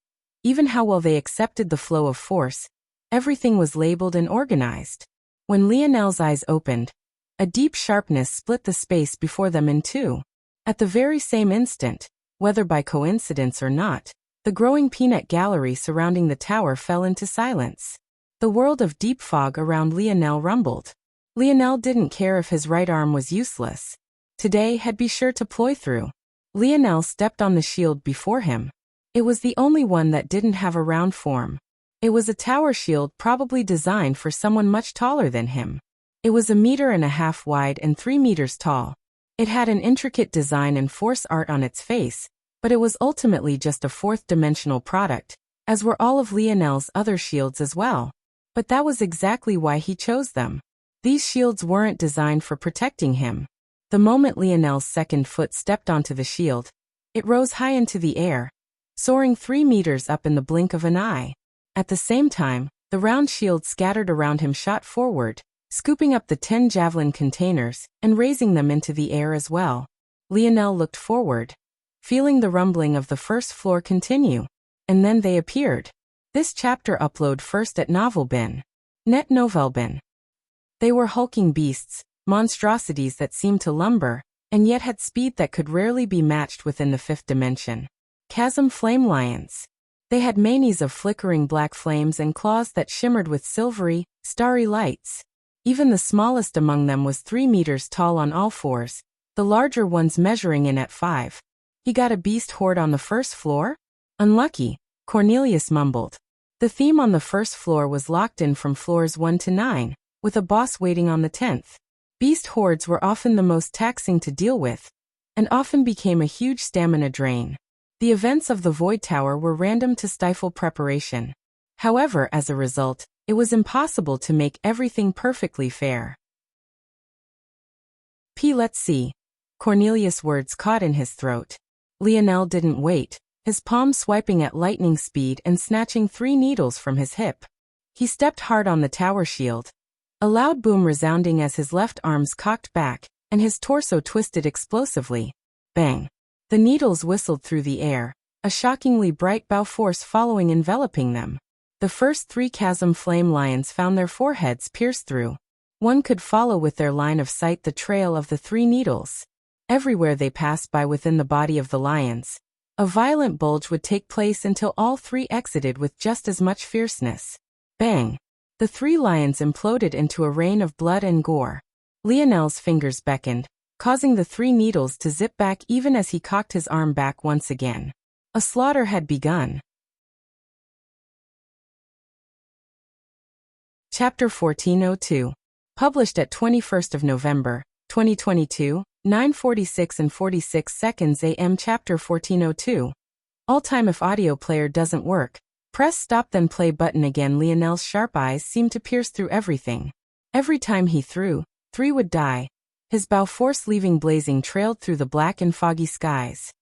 even how well they accepted the flow of force, everything was labeled and organized. When Lionel's eyes opened, a deep sharpness split the space before them in two. At the very same instant, whether by coincidence or not, the growing peanut gallery surrounding the tower fell into silence. The world of deep fog around Lionel rumbled. Lionel didn't care if his right arm was useless. Today had be sure to ploy through. Lionel stepped on the shield before him. It was the only one that didn't have a round form. It was a tower shield probably designed for someone much taller than him. It was 1.5 meters wide and 3 meters tall. It had an intricate design and force art on its face, But it was ultimately just a fourth-dimensional product, as were all of Lionel's other shields as well. But that was exactly why he chose them. These shields weren't designed for protecting him. The moment Lionel's second foot stepped onto the shield, it rose high into the air, soaring 3 meters up in the blink of an eye. At the same time, the round shield scattered around him shot forward, scooping up the 10 javelin containers and raising them into the air as well. Lionel looked forward, feeling the rumbling of the first floor continue. And then they appeared. This chapter upload first at Novelbin. Net Novelbin. They were hulking beasts, monstrosities that seemed to lumber, and yet had speed that could rarely be matched within the fifth dimension. Chasm Flame Lions. They had manes of flickering black flames and claws that shimmered with silvery, starry lights. Even the smallest among them was 3 meters tall on all fours, the larger ones measuring in at 5. He got a beast horde on the first floor? Unlucky, Cornelius mumbled. The theme on the first floor was locked in from floors 1 to 9, with a boss waiting on the 10th. Beast hordes were often the most taxing to deal with, and often became a huge stamina drain. The events of the Void Tower were random to stifle preparation. However, as a result, it was impossible to make everything perfectly fair. Let's see. Cornelius' words caught in his throat. Lionel didn't wait, his palm swiping at lightning speed and snatching 3 needles from his hip. He stepped hard on the tower shield, a loud boom resounding as his left arms cocked back, and his torso twisted explosively. Bang! The needles whistled through the air, a shockingly bright bow force following enveloping them. The first 3 chasm flame lions found their foreheads pierced through. One could follow with their line of sight the trail of the 3 needles. Everywhere they passed by within the body of the lions, a violent bulge would take place until all 3 exited with just as much fierceness. Bang! The 3 lions imploded into a rain of blood and gore. Lionel's fingers beckoned, causing the 3 needles to zip back even as he cocked his arm back once again. A slaughter had begun. Chapter 1402. Published at 21st of November, 2022, 9:46 and 46 seconds AM. Chapter 1402. All time if audio player doesn't work, press stop then play button again. Lionel's sharp eyes seemed to pierce through everything. Every time he threw, 3 would die. His bow force leaving blazing trailed through the black and foggy skies.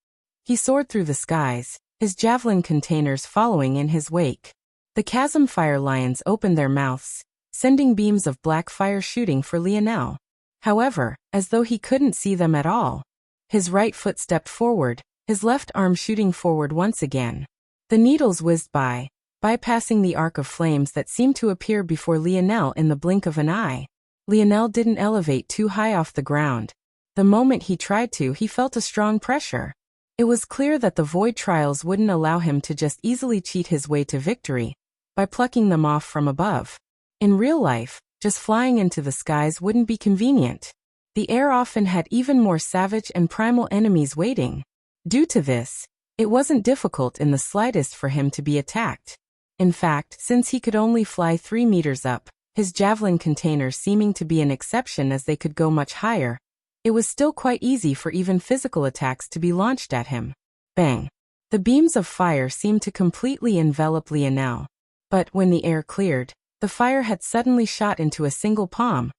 He soared through the skies, his javelin containers following in his wake. The chasm fire lions opened their mouths, sending beams of black fire shooting for Lionel. However, as though he couldn't see them at all, his right foot stepped forward, his left arm shooting forward once again. The needles whizzed by, bypassing the arc of flames that seemed to appear before Lionel in the blink of an eye. Lionel didn't elevate too high off the ground. The moment he tried to, he felt a strong pressure. It was clear that the void trials wouldn't allow him to just easily cheat his way to victory by plucking them off from above. In real life, just flying into the skies wouldn't be convenient. The air often had even more savage and primal enemies waiting. Due to this, it wasn't difficult in the slightest for him to be attacked. In fact, since he could only fly 3 meters up, his javelin containers seeming to be an exception as they could go much higher, it was still quite easy for even physical attacks to be launched at him. Bang! The beams of fire seemed to completely envelop Lionel. But when the air cleared, the fire had suddenly shot into a single palm,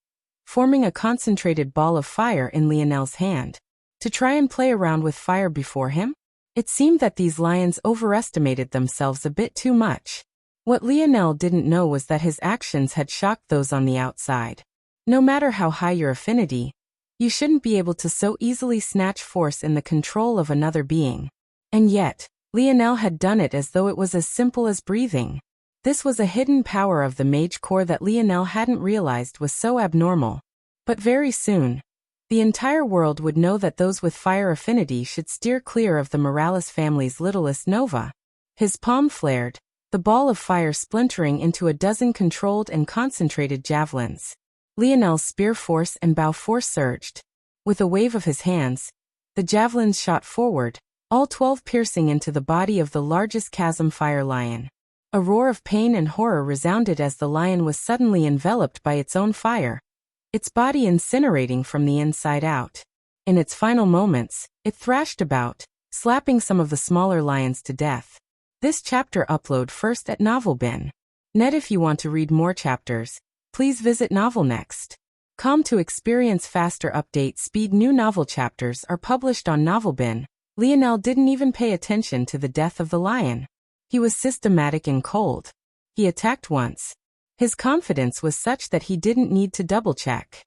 forming a concentrated ball of fire in Lionel's hand. To try and play around with fire before him? It seemed that these lions overestimated themselves a bit too much. What Lionel didn't know was that his actions had shocked those on the outside. No matter how high your affinity, you shouldn't be able to so easily snatch force in the control of another being. And yet, Lionel had done it as though it was as simple as breathing. This was a hidden power of the mage core that Lionel hadn't realized was so abnormal. But very soon, the entire world would know that those with fire affinity should steer clear of the Morales family's littlest nova. His palm flared, the ball of fire splintering into a dozen controlled and concentrated javelins. Lionel's spear force and bow force surged. With a wave of his hands, the javelins shot forward, all 12 piercing into the body of the largest chasm fire lion. A roar of pain and horror resounded as the lion was suddenly enveloped by its own fire, its body incinerating from the inside out. In its final moments, it thrashed about, slapping some of the smaller lions to death. This chapter upload first at Novelbin.net. If you want to read more chapters, please visit Novelnext.com to experience faster update speed. New novel chapters are published on Novelbin. Lionel didn't even pay attention to the death of the lion. He was systematic and cold. He attacked once. His confidence was such that he didn't need to double-check.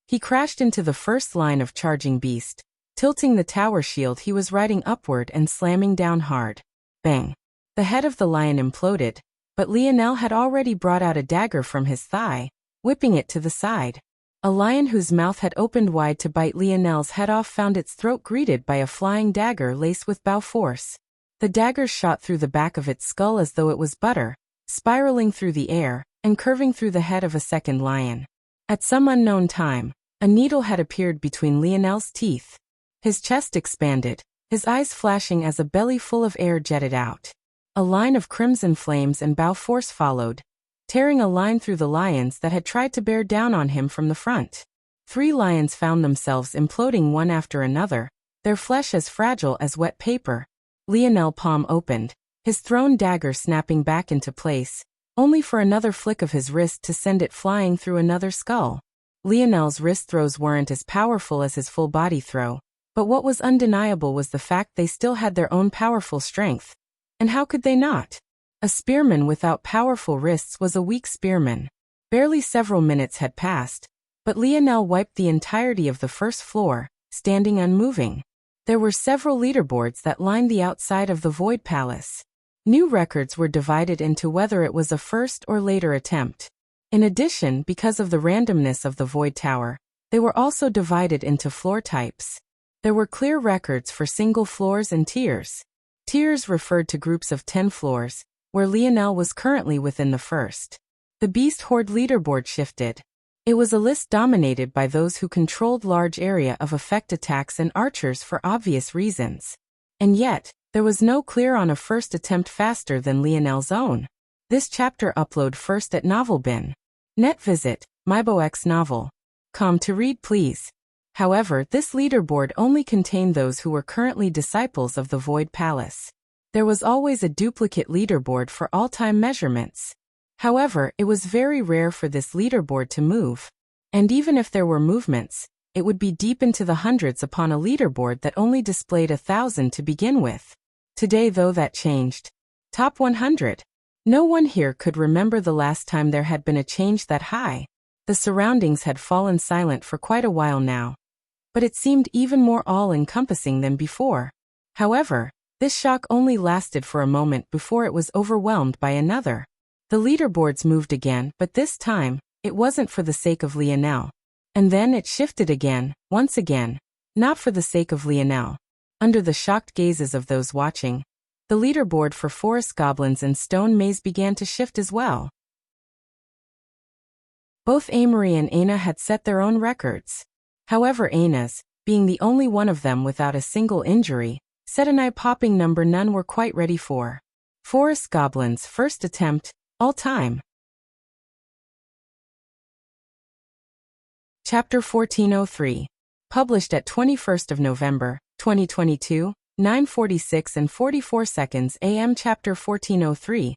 He crashed into the first line of charging beast, tilting the tower shield he was riding upward and slamming down hard. Bang! The head of the lion imploded, but Lionel had already brought out a dagger from his thigh, whipping it to the side. A lion whose mouth had opened wide to bite Lionel's head off found its throat greeted by a flying dagger laced with bow force. The dagger shot through the back of its skull as though it was butter, spiraling through the air, and curving through the head of a second lion. At some unknown time, a needle had appeared between Lionel's teeth. His chest expanded, his eyes flashing as a belly full of air jetted out. A line of crimson flames and bow force followed, tearing a line through the lions that had tried to bear down on him from the front. 3 lions found themselves imploding one after another, their flesh as fragile as wet paper. Lionel's palm opened, his thrown dagger snapping back into place, only for another flick of his wrist to send it flying through another skull. Lionel's wrist throws weren't as powerful as his full body throw, but what was undeniable was the fact they still had their own powerful strength. And how could they not? A spearman without powerful wrists was a weak spearman. Barely several minutes had passed, but Lionel wiped the entirety of the first floor, standing unmoving. There were several leaderboards that lined the outside of the Void Palace. New records were divided into whether it was a first or later attempt. In addition, because of the randomness of the Void Tower, they were also divided into floor types. There were clear records for single floors and tiers. Tiers referred to groups of 10 floors, where Lionel was currently within the first. The Beast Horde leaderboard shifted. It was a list dominated by those who controlled large area of effect attacks and archers for obvious reasons. And yet, there was no clear on a first attempt faster than Lionel's own. This chapter upload first at Novelbin.net. Visit myboxnovel.com to read please. However, this leaderboard only contained those who were currently disciples of the Void Palace. There was always a duplicate leaderboard for all-time measurements. However, it was very rare for this leaderboard to move. And even if there were movements, it would be deep into the hundreds upon a leaderboard that only displayed 1,000 to begin with. Today though that changed. Top 100. No one here could remember the last time there had been a change that high. The surroundings had fallen silent for quite a while now. But it seemed even more all-encompassing than before. However, this shock only lasted for a moment before it was overwhelmed by another. The leaderboards moved again, but this time, it wasn't for the sake of Lionel. And then it shifted again, once again, not for the sake of Lionel. Under the shocked gazes of those watching, the leaderboard for forest goblins and stone maze began to shift as well. Both Amory and Aina had set their own records. However, Aina's, being the only one of them without a single injury, set an eye-popping number none were quite ready for. Forest Goblins' first attempt, all time. Chapter 1403. Published at 21st of November, 2022, 9:46 and 44 seconds AM. Chapter 1403.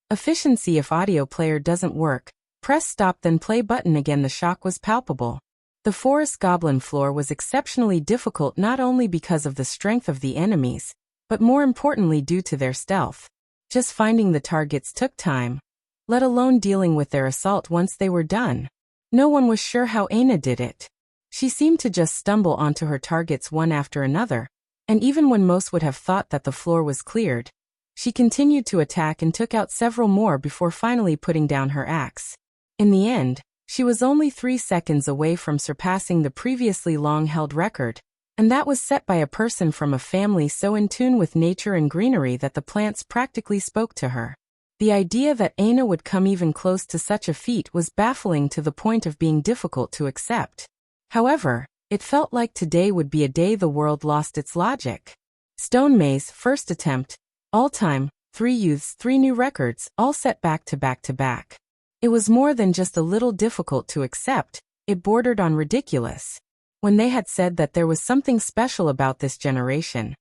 Efficiency. If audio player doesn't work, press stop then play button again. The shock was palpable. The forest goblin floor was exceptionally difficult not only because of the strength of the enemies, but more importantly due to their stealth. Just finding the targets took time, let alone dealing with their assault once they were done. No one was sure how Aina did it. She seemed to just stumble onto her targets one after another, and even when most would have thought that the floor was cleared, she continued to attack and took out several more before finally putting down her axe. In the end, she was only 3 seconds away from surpassing the previously long-held record, and that was set by a person from a family so in tune with nature and greenery that the plants practically spoke to her. The idea that Aina would come even close to such a feat was baffling to the point of being difficult to accept. However, it felt like today would be a day the world lost its logic. Stone Maze, first attempt, all-time, 3 youths, 3 new records, all set back to back to back. It was more than just a little difficult to accept, it bordered on ridiculous. when they had said that there was something special about this generation.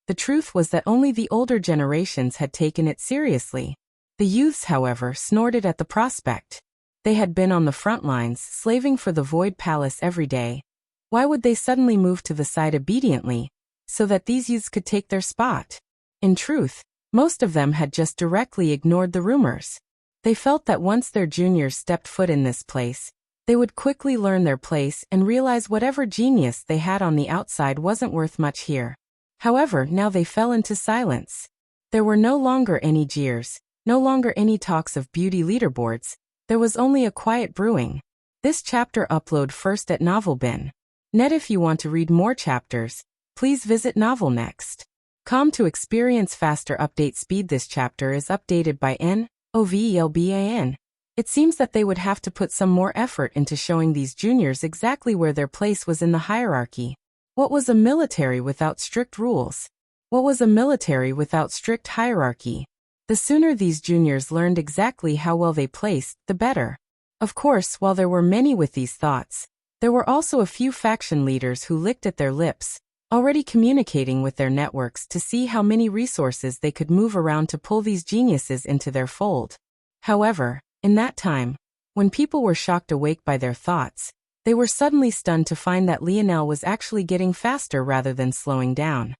The truth was that only the older generations had taken it seriously. The youths, however, snorted at the prospect. They had been on the front lines, slaving for the Void Palace every day. Why would they suddenly move to the side obediently, so that these youths could take their spot? In truth, most of them had just directly ignored the rumors. They felt that once their juniors stepped foot in this place, they would quickly learn their place and realize whatever genius they had on the outside wasn't worth much here. However, now they fell into silence. There were no longer any jeers, no longer any talks of beauty leaderboards. There was only a quiet brewing. This chapter upload first at NovelBin. Net. If you want to read more chapters, please visit novelnext.com to experience faster update speed. This chapter is updated by NOVELBAN. It seems that they would have to put some more effort into showing these juniors exactly where their place was in the hierarchy. What was a military without strict rules? What was a military without strict hierarchy? The sooner these juniors learned exactly how well they placed, the better. Of course, while there were many with these thoughts, there were also a few faction leaders who licked at their lips, already communicating with their networks to see how many resources they could move around to pull these geniuses into their fold. However, in that time, when people were shocked awake by their thoughts, they were suddenly stunned to find that Lionel was actually getting faster rather than slowing down.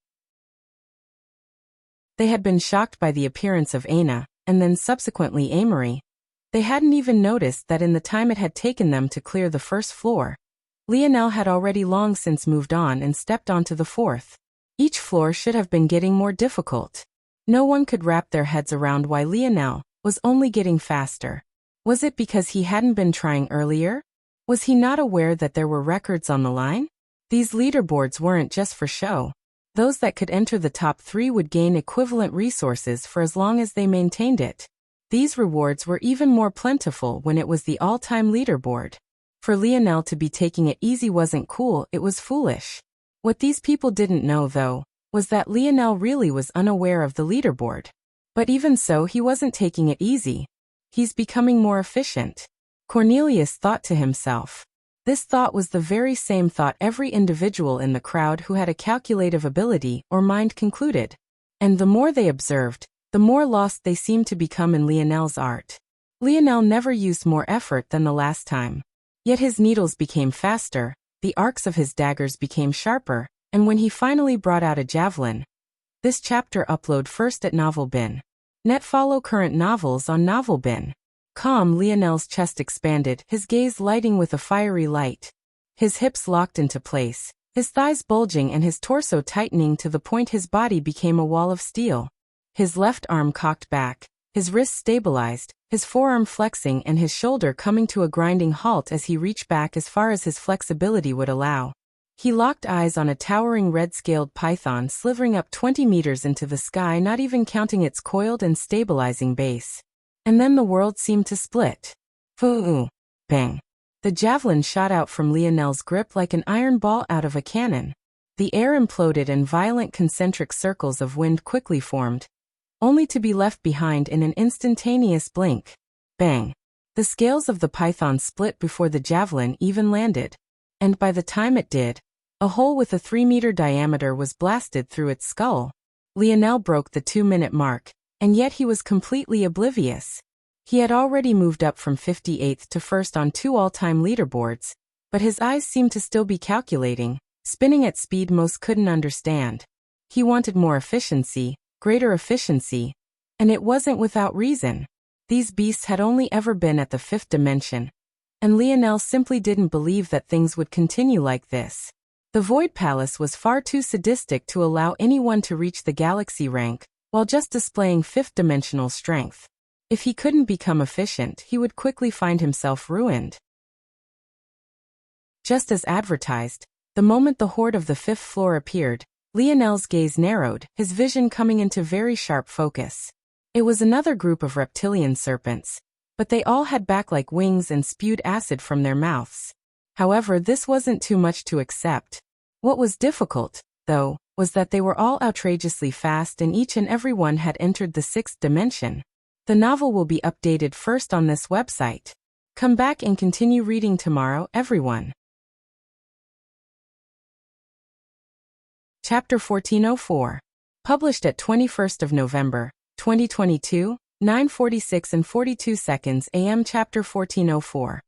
They had been shocked by the appearance of Aina, and then subsequently Amory. They hadn't even noticed that in the time it had taken them to clear the first floor, Lionel had already long since moved on and stepped onto the fourth. Each floor should have been getting more difficult. No one could wrap their heads around why Lionel was only getting faster. Was it because he hadn't been trying earlier? Was he not aware that there were records on the line? These leaderboards weren't just for show. Those that could enter the top 3 would gain equivalent resources for as long as they maintained it. These rewards were even more plentiful when it was the all-time leaderboard. For Lionel to be taking it easy wasn't cool, it was foolish. What these people didn't know, though, was that Lionel really was unaware of the leaderboard. But even so, he wasn't taking it easy. He's becoming more efficient. Cornelius thought to himself. This thought was the very same thought every individual in the crowd who had a calculative ability or mind concluded. And the more they observed, the more lost they seemed to become in Lionel's art. Lionel never used more effort than the last time. Yet his needles became faster, the arcs of his daggers became sharper, and when he finally brought out a javelin. This chapter upload first at NovelBin. Net. Follow current novels on NovelBin. Lionel's chest expanded, his gaze lighting with a fiery light. His hips locked into place, his thighs bulging and his torso tightening to the point his body became a wall of steel. His left arm cocked back, his wrist stabilized, his forearm flexing and his shoulder coming to a grinding halt as he reached back as far as his flexibility would allow. He locked eyes on a towering red-scaled python slithering up 20 meters into the sky, not even counting its coiled and stabilizing base. And then the world seemed to split. Bang. The javelin shot out from Lionel's grip like an iron ball out of a cannon. The air imploded and violent concentric circles of wind quickly formed, only to be left behind in an instantaneous blink. Bang. The scales of the python split before the javelin even landed. And by the time it did, a hole with a 3-meter diameter was blasted through its skull. Lionel broke the 2-minute mark, and yet he was completely oblivious. He had already moved up from 58th to 1st on 2 all-time leaderboards, but his eyes seemed to still be calculating, spinning at speed most couldn't understand. He wanted more efficiency, greater efficiency, and it wasn't without reason. These beasts had only ever been at the 5th dimension, and Lionel simply didn't believe that things would continue like this. The Void Palace was far too sadistic to allow anyone to reach the galaxy rank, while just displaying 5th-dimensional strength. If he couldn't become efficient, he would quickly find himself ruined. Just as advertised, the moment the horde of the 5th floor appeared, Lionel's gaze narrowed, his vision coming into very sharp focus. It was another group of reptilian serpents, but they all had bat-like wings and spewed acid from their mouths. However, this wasn't too much to accept. What was difficult, though, was that they were all outrageously fast and each and every one had entered the 6th dimension. The novel will be updated first on this website. Come back and continue reading tomorrow, everyone. Chapter 1404. Published at 21st of November, 2022, 9:46 and 42 seconds AM. Chapter 1404.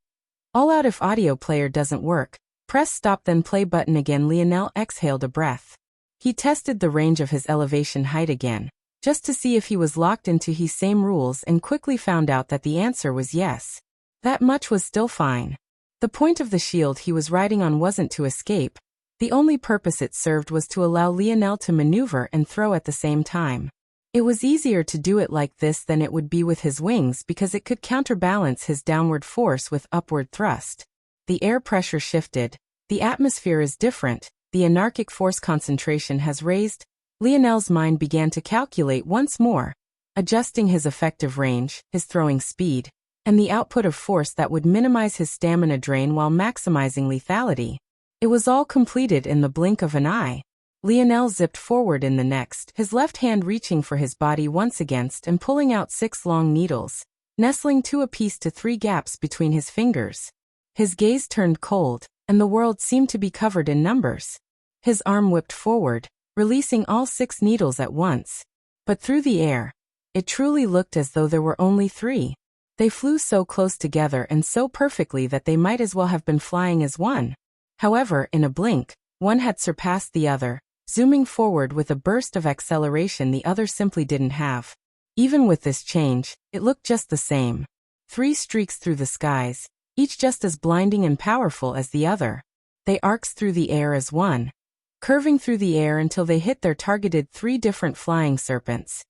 All out. If audio player doesn't work, press stop then play button again. Lionel exhaled a breath. He tested the range of his elevation height again, just to see if he was locked into his same rules, and quickly found out that the answer was yes. That much was still fine. The point of the shield he was riding on wasn't to escape. The only purpose it served was to allow Lionel to maneuver and throw at the same time. It was easier to do it like this than it would be with his wings, because it could counterbalance his downward force with upward thrust. The air pressure shifted. The atmosphere is different. The anarchic force concentration has raised. Lionel's mind began to calculate once more, adjusting his effective range, his throwing speed, and the output of force that would minimize his stamina drain while maximizing lethality. It was all completed in the blink of an eye. Lionel zipped forward in the next, his left hand reaching for his body once against and pulling out 6 long needles, nestling 2 apiece to 3 gaps between his fingers. His gaze turned cold, and the world seemed to be covered in numbers. His arm whipped forward, releasing all 6 needles at once. But through the air, it truly looked as though there were only 3. They flew so close together and so perfectly that they might as well have been flying as one. However, in a blink, one had surpassed the other, zooming forward with a burst of acceleration the other simply didn't have. Even with this change, it looked just the same. 3 streaks through the skies, each just as blinding and powerful as the other. They arced through the air as one, curving through the air until they hit their targeted 3 different flying serpents,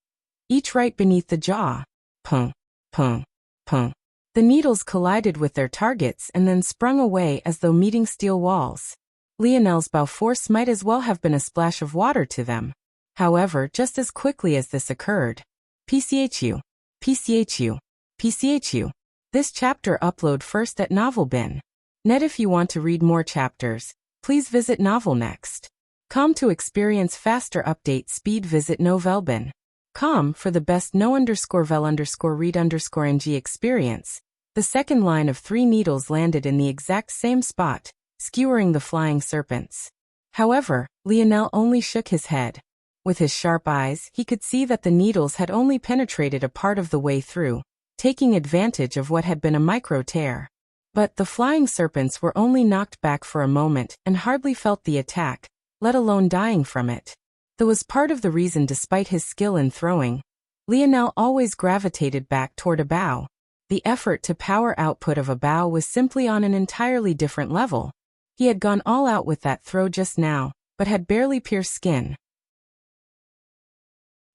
each right beneath the jaw. Pung, pung, pung. The needles collided with their targets and then sprung away as though meeting steel walls. Lionel's bow force might as well have been a splash of water to them. However, just as quickly as this occurred, PCHU, PCHU, PCHU. This chapter upload first at NovelBin. Net. If you want to read more chapters, please visit novelnext.com to experience faster update speed. Visit novelbin.com for the best no_vel_read_ng experience. The second line of 3 needles landed in the exact same spot, skewering the flying serpents. However, Lionel only shook his head. With his sharp eyes, he could see that the needles had only penetrated a part of the way through, taking advantage of what had been a micro tear. But the flying serpents were only knocked back for a moment and hardly felt the attack, let alone dying from it. That was part of the reason, despite his skill in throwing, Lionel always gravitated back toward a bow. The effort to power output of a bow was simply on an entirely different level. He had gone all out with that throw just now, but had barely pierced skin.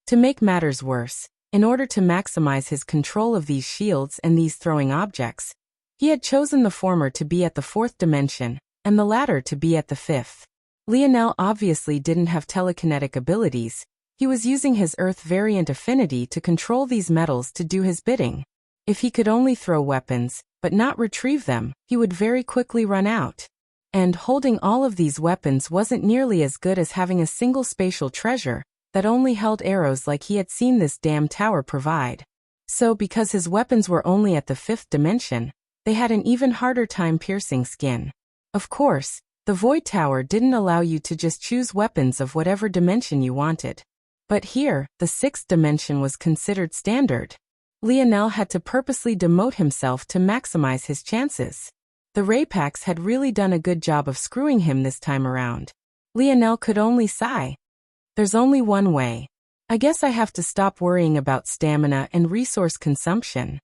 To make matters worse, in order to maximize his control of these shields and these throwing objects, he had chosen the former to be at the 4th dimension, and the latter to be at the 5th. Lionel obviously didn't have telekinetic abilities. He was using his Earth variant affinity to control these metals to do his bidding. If he could only throw weapons, but not retrieve them, he would very quickly run out. And holding all of these weapons wasn't nearly as good as having a single spatial treasure that only held arrows like he had seen this damn tower provide. So because his weapons were only at the 5th dimension, they had an even harder time piercing skin. Of course, the Void Tower didn't allow you to just choose weapons of whatever dimension you wanted. But here, the 6th dimension was considered standard. Lionel had to purposely demote himself to maximize his chances. The Raypacks had really done a good job of screwing him this time around. Lionel could only sigh. There's only one way. I guess I have to stop worrying about stamina and resource consumption.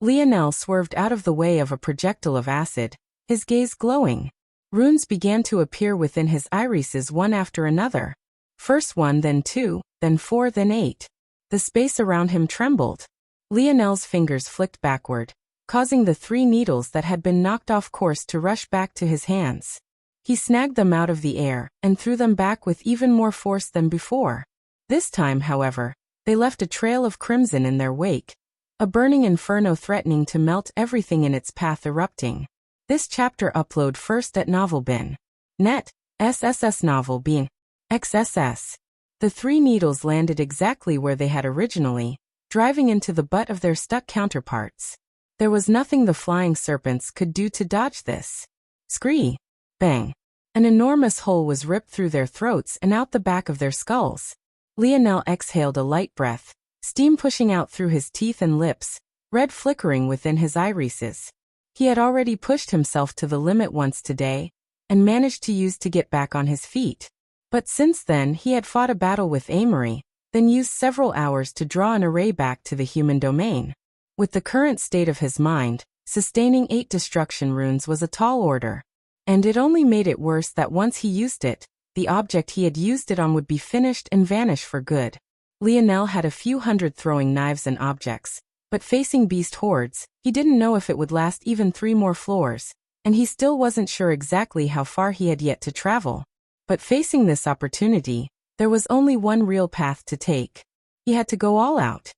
Lionel swerved out of the way of a projectile of acid, his gaze glowing. Runes began to appear within his irises one after another. First 1, then 2, then 4, then 8. The space around him trembled. Lionel's fingers flicked backward, causing the 3 needles that had been knocked off course to rush back to his hands. He snagged them out of the air and threw them back with even more force than before. This time, however, they left a trail of crimson in their wake, a burning inferno threatening to melt everything in its path, erupting. This chapter upload first at NovelBin. Net. SSS NovelBin. XSS. The 3 needles landed exactly where they had originally, driving into the butt of their stuck counterparts. There was nothing the flying serpents could do to dodge this. Scree. Bang. An enormous hole was ripped through their throats and out the back of their skulls. Lionel exhaled a light breath, steam pushing out through his teeth and lips, red flickering within his irises. He had already pushed himself to the limit once today, and managed to get back on his feet. But since then he had fought a battle with Amory, then used several hours to draw an array back to the human domain. With the current state of his mind, sustaining 8 destruction runes was a tall order. And it only made it worse that once he used it, the object he had used it on would be finished and vanish for good. Lionel had a few hundred throwing knives and objects, but facing beast hordes, he didn't know if it would last even 3 more floors, and he still wasn't sure exactly how far he had yet to travel. But facing this opportunity, there was only one real path to take. He had to go all out.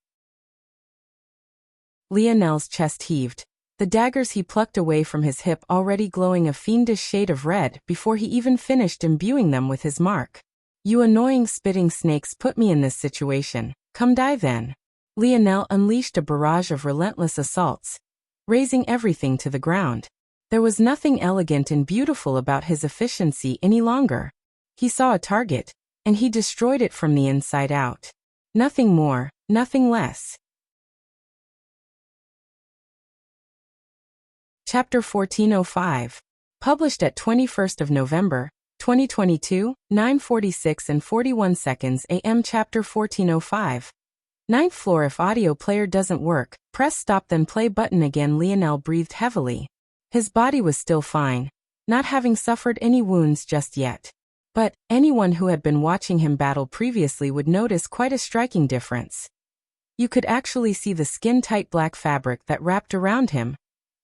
Lionel's chest heaved, the daggers he plucked away from his hip already glowing a fiendish shade of red before he even finished imbuing them with his mark. "You annoying spitting snakes put me in this situation, come die then." Lionel unleashed a barrage of relentless assaults, razing everything to the ground. There was nothing elegant and beautiful about his efficiency any longer. He saw a target, and he destroyed it from the inside out. Nothing more, nothing less. Chapter 1405. Published at 21st of November, 2022, 9:46 and 41 seconds AM. Chapter 1405. 9th floor. If audio player doesn't work, press stop then play button again. Lionel breathed heavily. His body was still fine, not having suffered any wounds just yet. But anyone who had been watching him battle previously would notice quite a striking difference. You could actually see the skin-tight black fabric that wrapped around him,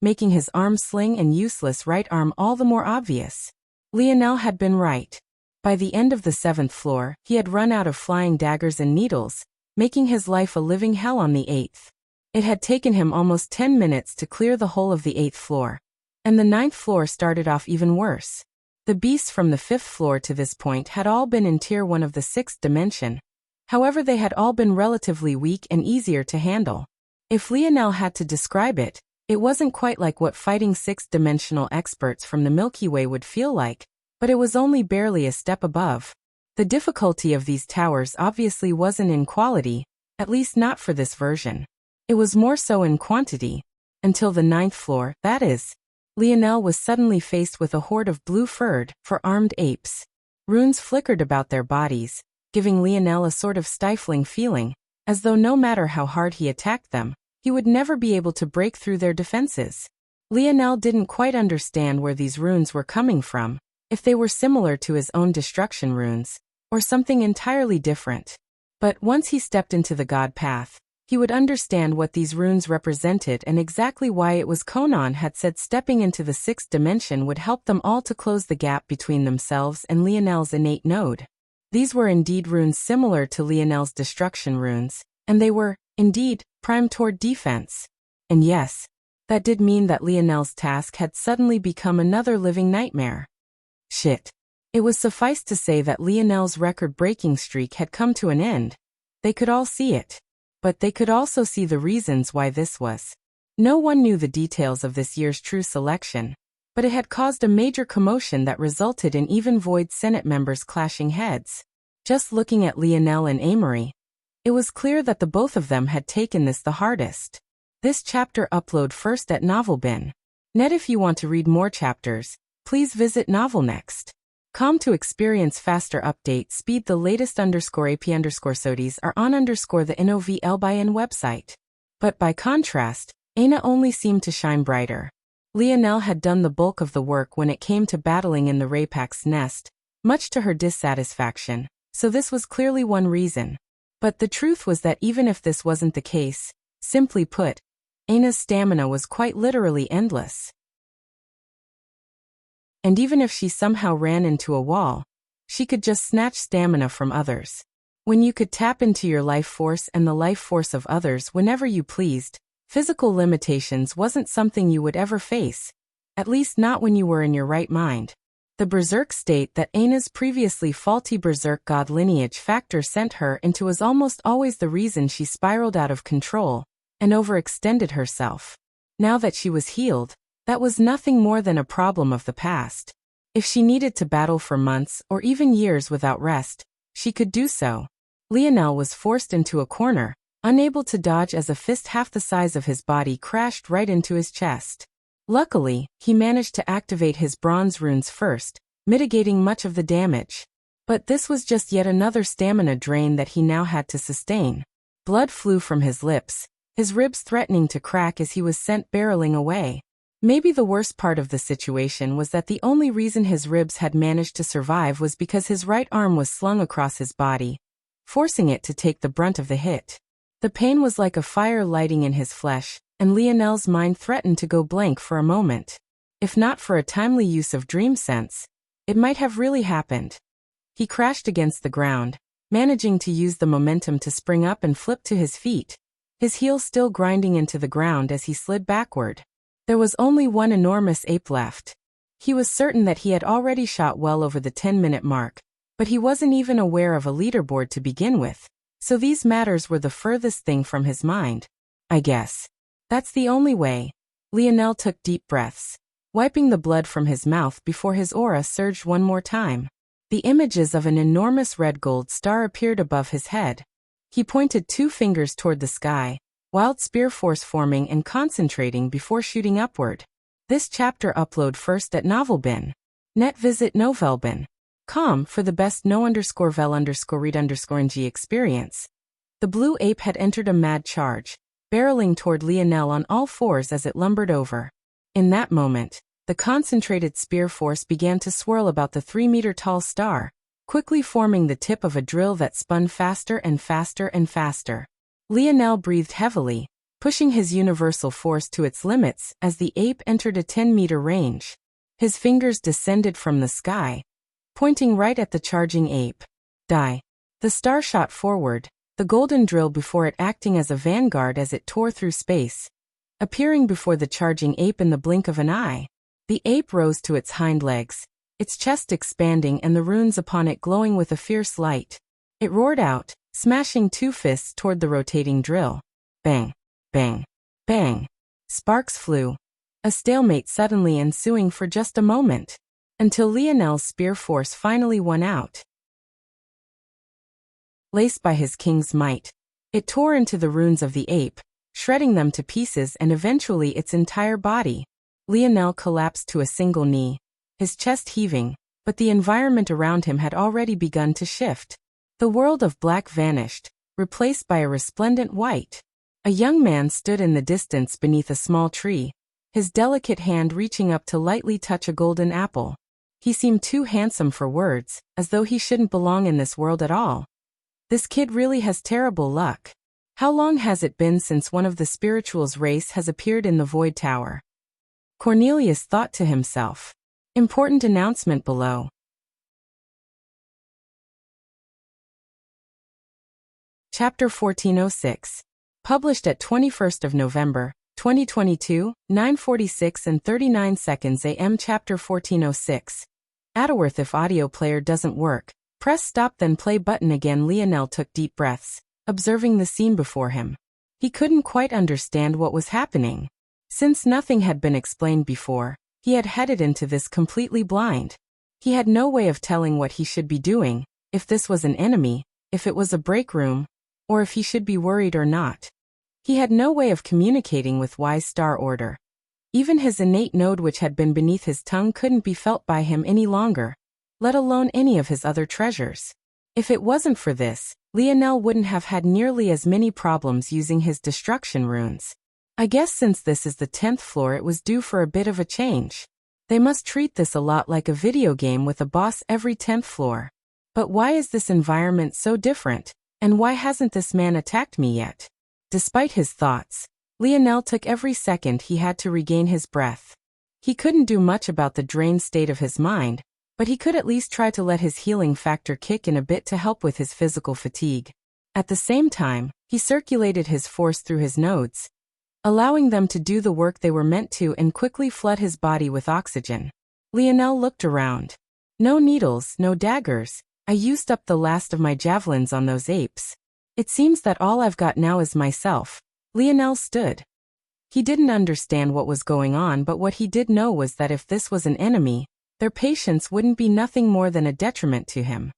making his arm sling and useless right arm all the more obvious. Lionel had been right. By the end of the 7th floor, he had run out of flying daggers and needles, making his life a living hell on the 8th. It had taken him almost 10 minutes to clear the whole of the 8th floor. And the 9th floor started off even worse. The beasts from the 5th floor to this point had all been in Tier 1 of the 6th dimension. However, they had all been relatively weak and easier to handle. If Lionel had to describe it, it wasn't quite like what fighting 6th-dimensional experts from the Milky Way would feel like, but it was only barely a step above. The difficulty of these towers obviously wasn't in quality, at least not for this version. It was more so in quantity. Until the 9th floor, that is. Lionel was suddenly faced with a horde of blue-furred, fur-armed apes. Runes flickered about their bodies, giving Lionel a sort of stifling feeling, as though no matter how hard he attacked them, he would never be able to break through their defenses. Lionel didn't quite understand where these runes were coming from, if they were similar to his own destruction runes, or something entirely different. But once he stepped into the God path, he would understand what these runes represented and exactly why it was Conan had said stepping into the 6th dimension would help them all to close the gap between themselves and Lionel's innate node. These were indeed runes similar to Lionel's destruction runes, and they were, indeed, primed toward defense. And yes, that did mean that Lionel's task had suddenly become another living nightmare. Shit. It was suffice to say that Lionel's record-breaking streak had come to an end. They could all see it. But they could also see the reasons why this was. No one knew the details of this year's true selection, but it had caused a major commotion that resulted in even Void Senate members clashing heads. Just looking at Lionel and Amory, it was clear that the both of them had taken this the hardest. This chapter upload first at NovelBin. Net. If you want to read more chapters, please visit NovelNext.com to experience faster update speed. The latest _AP_SODIes are on the NOVLBIN website. But by contrast, Aina only seemed to shine brighter. Lionel had done the bulk of the work when it came to battling in the Raypack's nest, much to her dissatisfaction, so this was clearly one reason. But the truth was that even if this wasn't the case, simply put, Aina's stamina was quite literally endless. And even if she somehow ran into a wall, she could just snatch stamina from others. When you could tap into your life force and the life force of others whenever you pleased, physical limitations wasn't something you would ever face, at least not when you were in your right mind. The berserk state that Aina's previously faulty berserk god lineage factor sent her into was almost always the reason she spiraled out of control and overextended herself. Now that she was healed, that was nothing more than a problem of the past. If she needed to battle for months or even years without rest, she could do so. Lionel was forced into a corner, unable to dodge as a fist half the size of his body crashed right into his chest. Luckily, he managed to activate his bronze runes first, mitigating much of the damage. But this was just yet another stamina drain that he now had to sustain. Blood flew from his lips, his ribs threatening to crack as he was sent barreling away. Maybe the worst part of the situation was that the only reason his ribs had managed to survive was because his right arm was slung across his body, forcing it to take the brunt of the hit. The pain was like a fire lighting in his flesh, and Lionel's mind threatened to go blank for a moment. If not for a timely use of dream sense, it might have really happened. He crashed against the ground, managing to use the momentum to spring up and flip to his feet, his heels still grinding into the ground as he slid backward. There was only one enormous ape left. He was certain that he had already shot well over the 10-minute mark, but he wasn't even aware of a leaderboard to begin with, so these matters were the furthest thing from his mind. I guess that's the only way. Lionel took deep breaths, wiping the blood from his mouth before his aura surged one more time. The images of an enormous red gold star appeared above his head. He pointed 2 fingers toward the sky, wild spear force forming and concentrating before shooting upward. This chapter upload first at Novelbin. Net visit novelbin.com for the best no_vel_read_ng experience. The blue ape had entered a mad charge, barreling toward Lionel on all fours as it lumbered over. In that moment, the concentrated spear force began to swirl about the 3-meter-tall star, quickly forming the tip of a drill that spun faster and faster and faster. Lionel breathed heavily, pushing his universal force to its limits as the ape entered a 10-meter range. His fingers descended from the sky, pointing right at the charging ape. Die. The star shot forward, the golden drill before it acting as a vanguard as it tore through space, appearing before the charging ape in the blink of an eye. The ape rose to its hind legs, its chest expanding and the runes upon it glowing with a fierce light. It roared out, smashing 2 fists toward the rotating drill. Bang, bang, bang. Sparks flew, a stalemate suddenly ensuing for just a moment, until Lionel's spear force finally won out. Laced by his king's might, it tore into the runes of the ape, shredding them to pieces and eventually its entire body. Lionel collapsed to a single knee, his chest heaving, but the environment around him had already begun to shift. The world of black vanished, replaced by a resplendent white. A young man stood in the distance beneath a small tree, his delicate hand reaching up to lightly touch a golden apple. He seemed too handsome for words, as though he shouldn't belong in this world at all. This kid really has terrible luck. How long has it been since one of the spirituals' race has appeared in the Void Tower? Cornelius thought to himself. Important announcement below. Chapter 1406. Published at 21st of November, 2022, 9:46 and 39 seconds AM. Chapter 1406. Adworth. If audio player doesn't work, press stop then play button again. Lionel took deep breaths, observing the scene before him. He couldn't quite understand what was happening. Since nothing had been explained before, he had headed into this completely blind. He had no way of telling what he should be doing, if this was an enemy, if it was a break room, or if he should be worried or not. He had no way of communicating with Wise Star Order. Even his innate node which had been beneath his tongue couldn't be felt by him any longer, let alone any of his other treasures. If it wasn't for this, Lionel wouldn't have had nearly as many problems using his destruction runes. I guess since this is the 10th floor it was due for a bit of a change. They must treat this a lot like a video game with a boss every 10th floor. But why is this environment so different, and why hasn't this man attacked me yet? Despite his thoughts, Lionel took every second he had to regain his breath. He couldn't do much about the drained state of his mind, but he could at least try to let his healing factor kick in a bit to help with his physical fatigue. At the same time, he circulated his force through his nodes, allowing them to do the work they were meant to and quickly flood his body with oxygen. Lionel looked around. No needles, no daggers. I used up the last of my javelins on those apes. It seems that all I've got now is myself. Lionel stood. He didn't understand what was going on, but what he did know was that if this was an enemy, their patience wouldn't be nothing more than a detriment to him.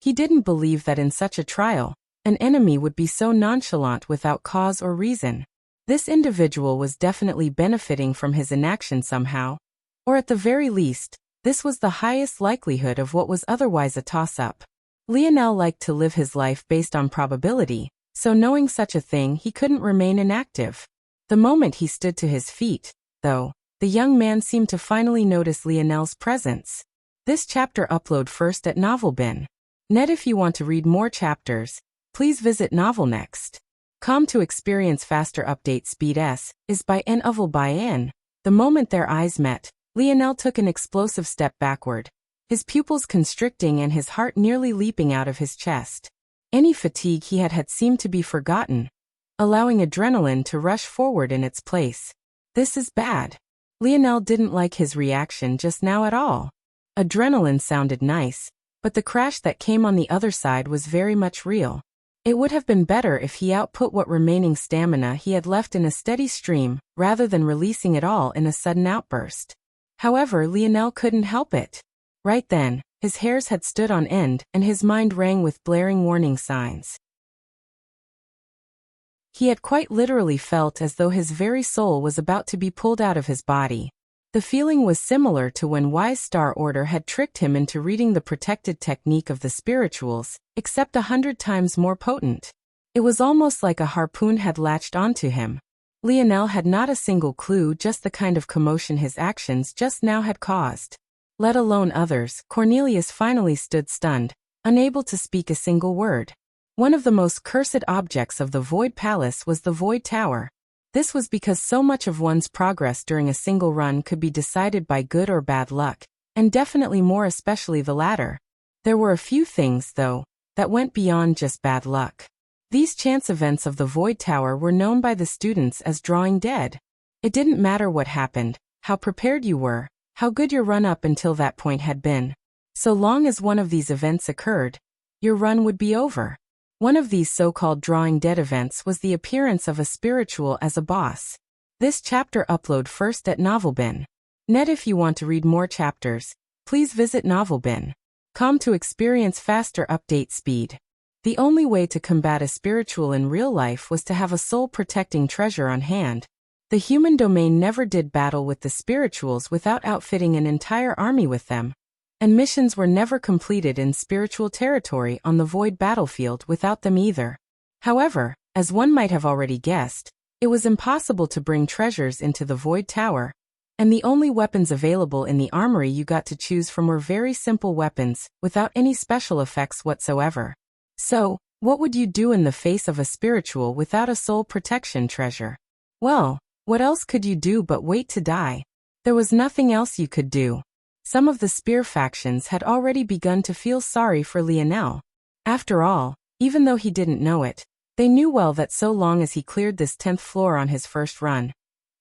He didn't believe that in such a trial, an enemy would be so nonchalant without cause or reason. This individual was definitely benefiting from his inaction somehow, or at the very least, this was the highest likelihood of what was otherwise a toss-up. Lionel liked to live his life based on probability, so knowing such a thing he couldn't remain inactive. The moment he stood to his feet, though, the young man seemed to finally notice Lionel's presence. This chapter upload first at Novelbin. Net if you want to read more chapters, please visit Novelnext. Com to experience faster update speed S is by N Oval by N. The moment their eyes met, Lionel took an explosive step backward, his pupils constricting and his heart nearly leaping out of his chest. Any fatigue he had seemed to be forgotten, allowing adrenaline to rush forward in its place. This is bad. Lionel didn't like his reaction just now at all. Adrenaline sounded nice, but the crash that came on the other side was very much real. It would have been better if he output what remaining stamina he had left in a steady stream, rather than releasing it all in a sudden outburst. However, Lionel couldn't help it. Right then, his hairs had stood on end and his mind rang with blaring warning signs. He had quite literally felt as though his very soul was about to be pulled out of his body. The feeling was similar to when Wise Star Order had tricked him into reading the protected technique of the spirituals, except 100 times more potent. It was almost like a harpoon had latched onto him. Lionel had not a single clue just the kind of commotion his actions just now had caused. Let alone others. Cornelius finally stood stunned, unable to speak a single word. One of the most cursed objects of the Void Palace was the Void Tower. This was because so much of one's progress during a single run could be decided by good or bad luck, and definitely more especially the latter. There were a few things, though, that went beyond just bad luck. These chance events of the Void Tower were known by the students as drawing dead. It didn't matter what happened, how prepared you were, how good your run up until that point had been. So long as one of these events occurred, your run would be over. One of these so-called drawing dead events was the appearance of a spiritual as a boss. This chapter upload first at Novelbin. Net if you want to read more chapters, please visit Novelbin. Com to experience faster update speed. The only way to combat a spiritual in real life was to have a soul-protecting treasure on hand. The human domain never did battle with the spirituals without outfitting an entire army with them. And missions were never completed in spiritual territory on the Void battlefield without them either. However, as one might have already guessed, it was impossible to bring treasures into the Void Tower, and the only weapons available in the armory you got to choose from were very simple weapons, without any special effects whatsoever. So, what would you do in the face of a spiritual without a soul protection treasure? Well, what else could you do but wait to die? There was nothing else you could do. Some of the spear factions had already begun to feel sorry for Lionel. After all, even though he didn't know it, they knew well that so long as he cleared this 10th floor on his first run,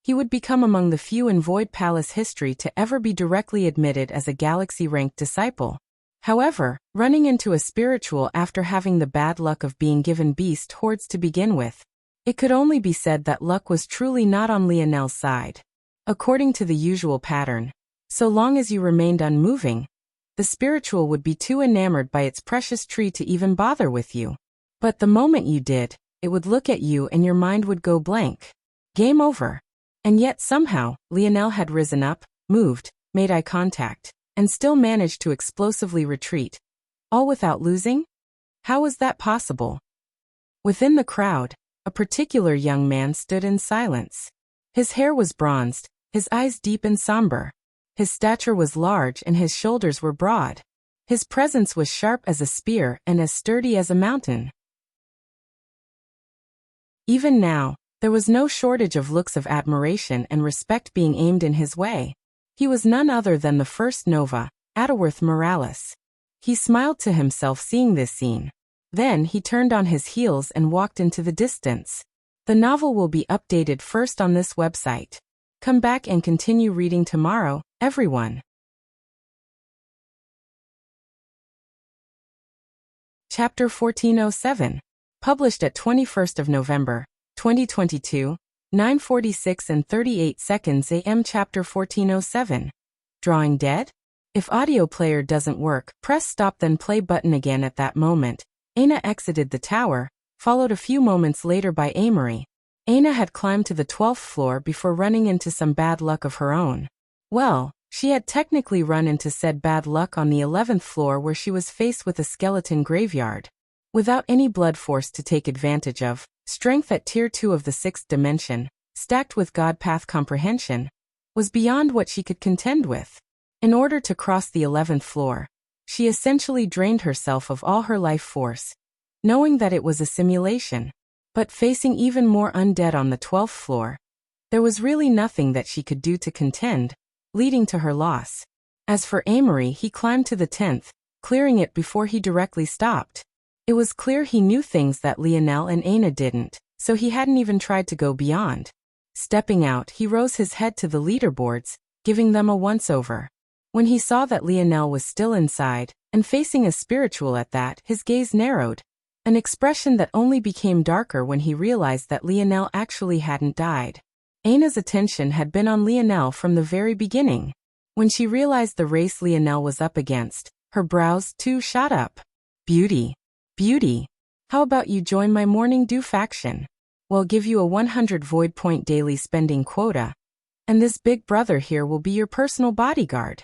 he would become among the few in Void Palace history to ever be directly admitted as a galaxy-ranked disciple. However, running into a spiritual after having the bad luck of being given beast hordes to begin with, it could only be said that luck was truly not on Lionel's side. According to the usual pattern, so long as you remained unmoving, the spiritual would be too enamored by its precious tree to even bother with you. But the moment you did, it would look at you and your mind would go blank. Game over. And yet somehow, Lionel had risen up, moved, made eye contact, and still managed to explosively retreat. All without losing? How was that possible? Within the crowd, a particular young man stood in silence. His hair was bronzed, his eyes deep and somber. His stature was large and his shoulders were broad. His presence was sharp as a spear and as sturdy as a mountain. Even now, there was no shortage of looks of admiration and respect being aimed in his way. He was none other than the first Nova, Adderworth Morales. He smiled to himself seeing this scene. Then he turned on his heels and walked into the distance. The novel will be updated first on this website. Come back and continue reading tomorrow, everyone. Chapter 1407. Published at 21st of November, 2022, 9:46 and 38 seconds AM. Chapter 1407. Drawing dead? If audio player doesn't work, press stop then play button again at that moment. Aina exited the tower, followed a few moments later by Amory. Aina had climbed to the 12th floor before running into some bad luck of her own. Well, she had technically run into said bad luck on the 11th floor where she was faced with a skeleton graveyard. Without any blood force to take advantage of, strength at tier 2 of the 6th dimension, stacked with God path comprehension, was beyond what she could contend with. In order to cross the 11th floor, she essentially drained herself of all her life force, knowing that it was a simulation. But facing even more undead on the 12th floor, there was really nothing that she could do to contend, leading to her loss. As for Amory, he climbed to the 10th, clearing it before he directly stopped. It was clear he knew things that Lionel and Aina didn't, so he hadn't even tried to go beyond. Stepping out, he rose his head to the leaderboards, giving them a once-over. When he saw that Lionel was still inside, and facing a spiritual at that, his gaze narrowed, an expression that only became darker when he realized that Lionel actually hadn't died. Aina's attention had been on Lionel from the very beginning. When she realized the race Lionel was up against, her brows too shot up. Beauty. Beauty. How about you join my Morning Dew faction? We'll give you a 100 void point daily spending quota, and this big brother here will be your personal bodyguard.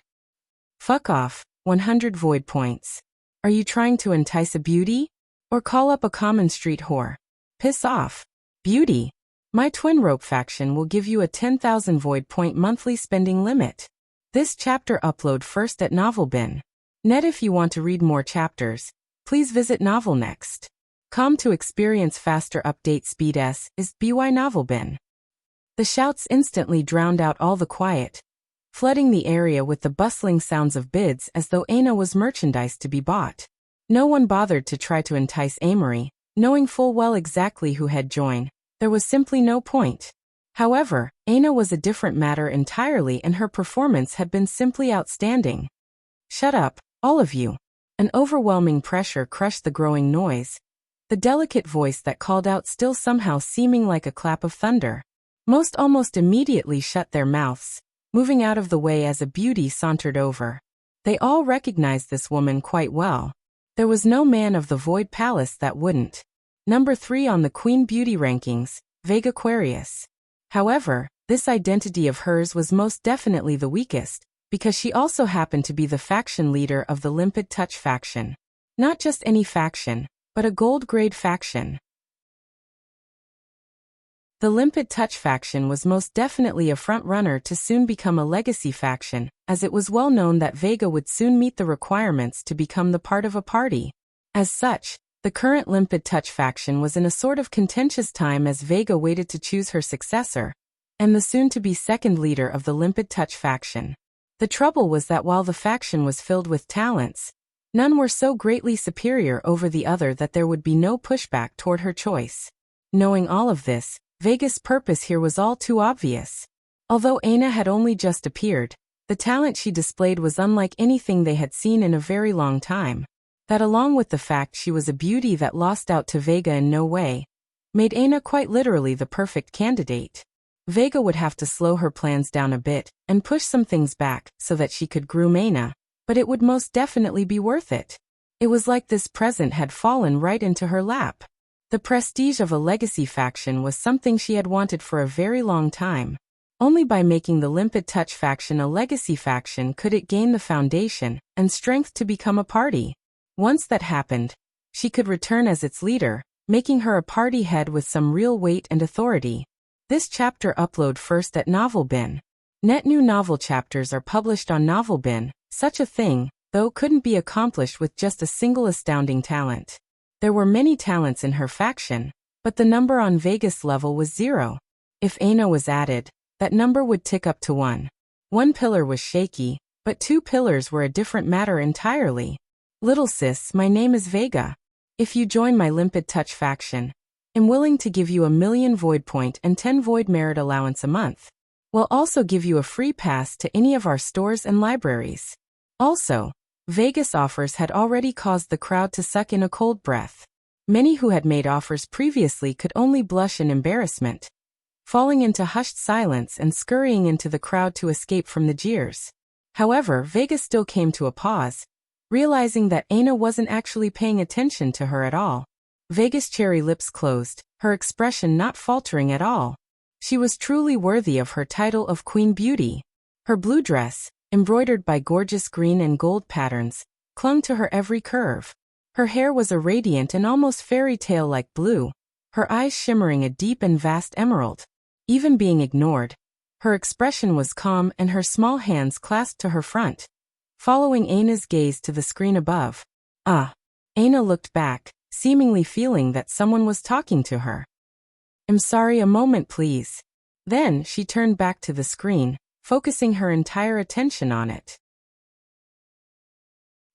Fuck off, 100 void points. Are you trying to entice a beauty? Or call up a common street whore? Piss off. Beauty. My twin rope faction will give you a 10,000 void point monthly spending limit. This chapter upload first at NovelBin.net. If you want to read more chapters, please visit NovelNext.com to experience faster update speed. Is by NovelBin. The shouts instantly drowned out all the quiet, flooding the area with the bustling sounds of bids as though Aina was merchandise to be bought. No one bothered to try to entice Amory, knowing full well exactly who had joined. There was simply no point. However, Aina was a different matter entirely, and her performance had been simply outstanding. Shut up, all of you. An overwhelming pressure crushed the growing noise, the delicate voice that called out still somehow seeming like a clap of thunder. Most almost immediately shut their mouths, moving out of the way as a beauty sauntered over. They all recognized this woman quite well. There was no man of the Void Palace that wouldn't. Number 3 on the Queen Beauty rankings, Vega Aquarius. However, this identity of hers was most definitely the weakest, because she also happened to be the faction leader of the Limpid Touch faction. Not just any faction, but a gold-grade faction. The Limpid Touch faction was most definitely a front-runner to soon become a legacy faction, as it was well known that Vega would soon meet the requirements to become the part of a party. As such, the current Limpid Touch faction was in a sort of contentious time as Vega waited to choose her successor, and the soon-to-be second leader of the Limpid Touch faction. The trouble was that while the faction was filled with talents, none were so greatly superior over the other that there would be no pushback toward her choice. Knowing all of this, Vega's purpose here was all too obvious. Although Aina had only just appeared, the talent she displayed was unlike anything they had seen in a very long time. That, along with the fact she was a beauty that lost out to Vega in no way, made Aina quite literally the perfect candidate. Vega would have to slow her plans down a bit and push some things back so that she could groom Aina, but it would most definitely be worth it. It was like this present had fallen right into her lap. The prestige of a legacy faction was something she had wanted for a very long time. Only by making the Limpid Touch faction a legacy faction could it gain the foundation and strength to become a party. Once that happened, she could return as its leader, making her a party head with some real weight and authority. This chapter upload first at NovelBin.net. New novel chapters are published on NovelBin. Such a thing, though, couldn't be accomplished with just a single astounding talent. There were many talents in her faction, but the number on Vegas level was 0. If Aina was added, that number would tick up to 1. One pillar was shaky, but 2 pillars were a different matter entirely. Little sis, my name is Vega. If you join my Limpid Touch faction, I'm willing to give you 1,000,000 void point and 10 void merit allowance a month. We'll also give you a free pass to any of our stores and libraries. Also, Vegas offers had already caused the crowd to suck in a cold breath. Many who had made offers previously could only blush in embarrassment, falling into hushed silence and scurrying into the crowd to escape from the jeers. However, Vega still came to a pause, realizing that Aina wasn't actually paying attention to her at all. Vega's cherry lips closed, her expression not faltering at all. She was truly worthy of her title of Queen Beauty. Her blue dress, embroidered by gorgeous green and gold patterns, clung to her every curve. Her hair was a radiant and almost fairy tale-like blue, her eyes shimmering a deep and vast emerald. Even being ignored, her expression was calm and her small hands clasped to her front, following Aina's gaze to the screen above. Ah! Aina looked back, seemingly feeling that someone was talking to her. "I'm sorry, a moment please." Then she turned back to the screen, focusing her entire attention on it.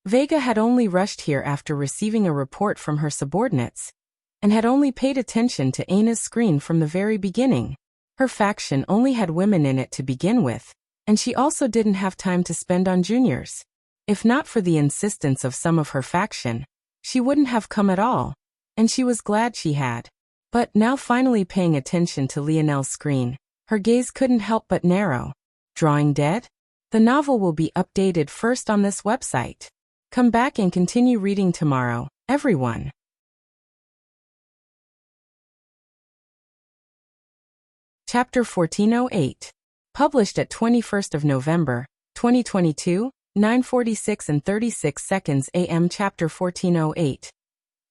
Vega had only rushed here after receiving a report from her subordinates, and had only paid attention to Aina's screen from the very beginning. Her faction only had women in it to begin with, and she also didn't have time to spend on juniors. If not for the insistence of some of her faction, she wouldn't have come at all, and she was glad she had. But now finally paying attention to Lionel's screen, her gaze couldn't help but narrow. Drawing Dead? The novel will be updated first on this website. Come back and continue reading tomorrow, everyone. Chapter 1408. Published at 21st of November, 2022, 9:46 and 36 seconds AM. Chapter 1408.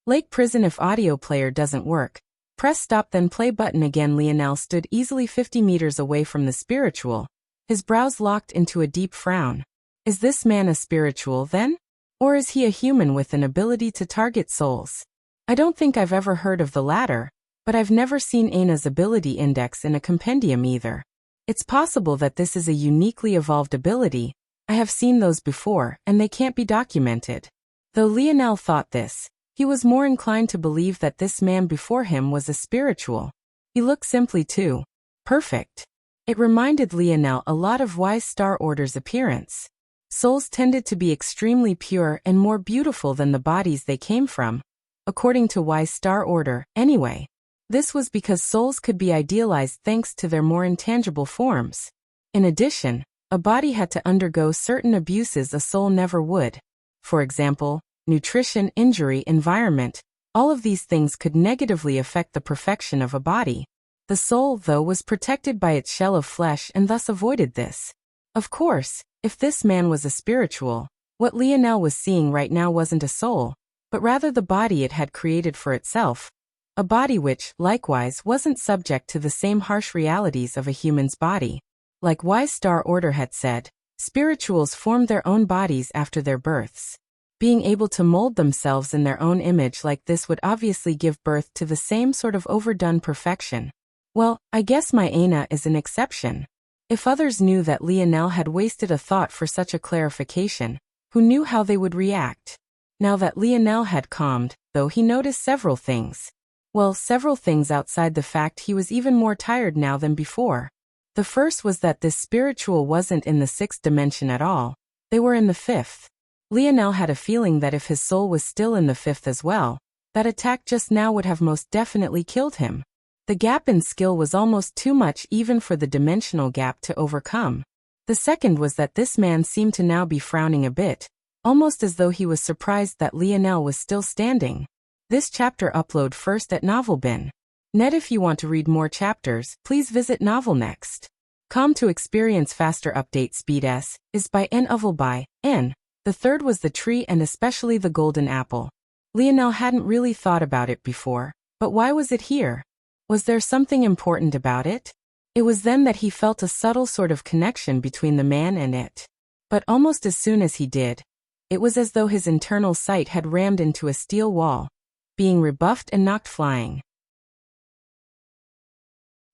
Lake Prison. If audio player doesn't work, press stop then play button again. Lionel stood easily 50 meters away from the spiritual, his brows locked into a deep frown. Is this man a spiritual then? Or is he a human with an ability to target souls? I don't think I've ever heard of the latter, but I've never seen Aina's ability index in a compendium either. It's possible that this is a uniquely evolved ability. I have seen those before, and they can't be documented. Though Lionel thought this, he was more inclined to believe that this man before him was a spiritual. He looked simply too perfect. It reminded Lionel a lot of Wise Star Order's appearance. Souls tended to be extremely pure and more beautiful than the bodies they came from, according to Wise Star Order, anyway. This was because souls could be idealized thanks to their more intangible forms. In addition, a body had to undergo certain abuses a soul never would. For example, nutrition, injury, environment, all of these things could negatively affect the perfection of a body. The soul, though, was protected by its shell of flesh and thus avoided this. Of course, if this man was a spiritual, what Lionel was seeing right now wasn't a soul, but rather the body it had created for itself. A body which, likewise, wasn't subject to the same harsh realities of a human's body. Like Wise Star Order had said, spirituals formed their own bodies after their births. Being able to mold themselves in their own image like this would obviously give birth to the same sort of overdone perfection. Well, I guess my Aina is an exception. If others knew that Lionel had wasted a thought for such a clarification, who knew how they would react? Now that Lionel had calmed, though, he noticed several things. Well, several things outside the fact he was even more tired now than before. The first was that this spiritual wasn't in the 6th dimension at all. They were in the 5th. Lionel had a feeling that if his soul was still in the 5th as well, that attack just now would have most definitely killed him. The gap in skill was almost too much even for the dimensional gap to overcome. The second was that this man seemed to now be frowning a bit, almost as though he was surprised that Lionel was still standing. This chapter upload first at NovelBin. Net. If you want to read more chapters, please visit NovelNext.com to experience faster update speed. S is by N. Oval by N. The third was the tree and especially the golden apple. Lionel hadn't really thought about it before, but why was it here? Was there something important about it? It was then that he felt a subtle sort of connection between the man and it. But almost as soon as he did, it was as though his internal sight had rammed into a steel wall, being rebuffed and knocked flying.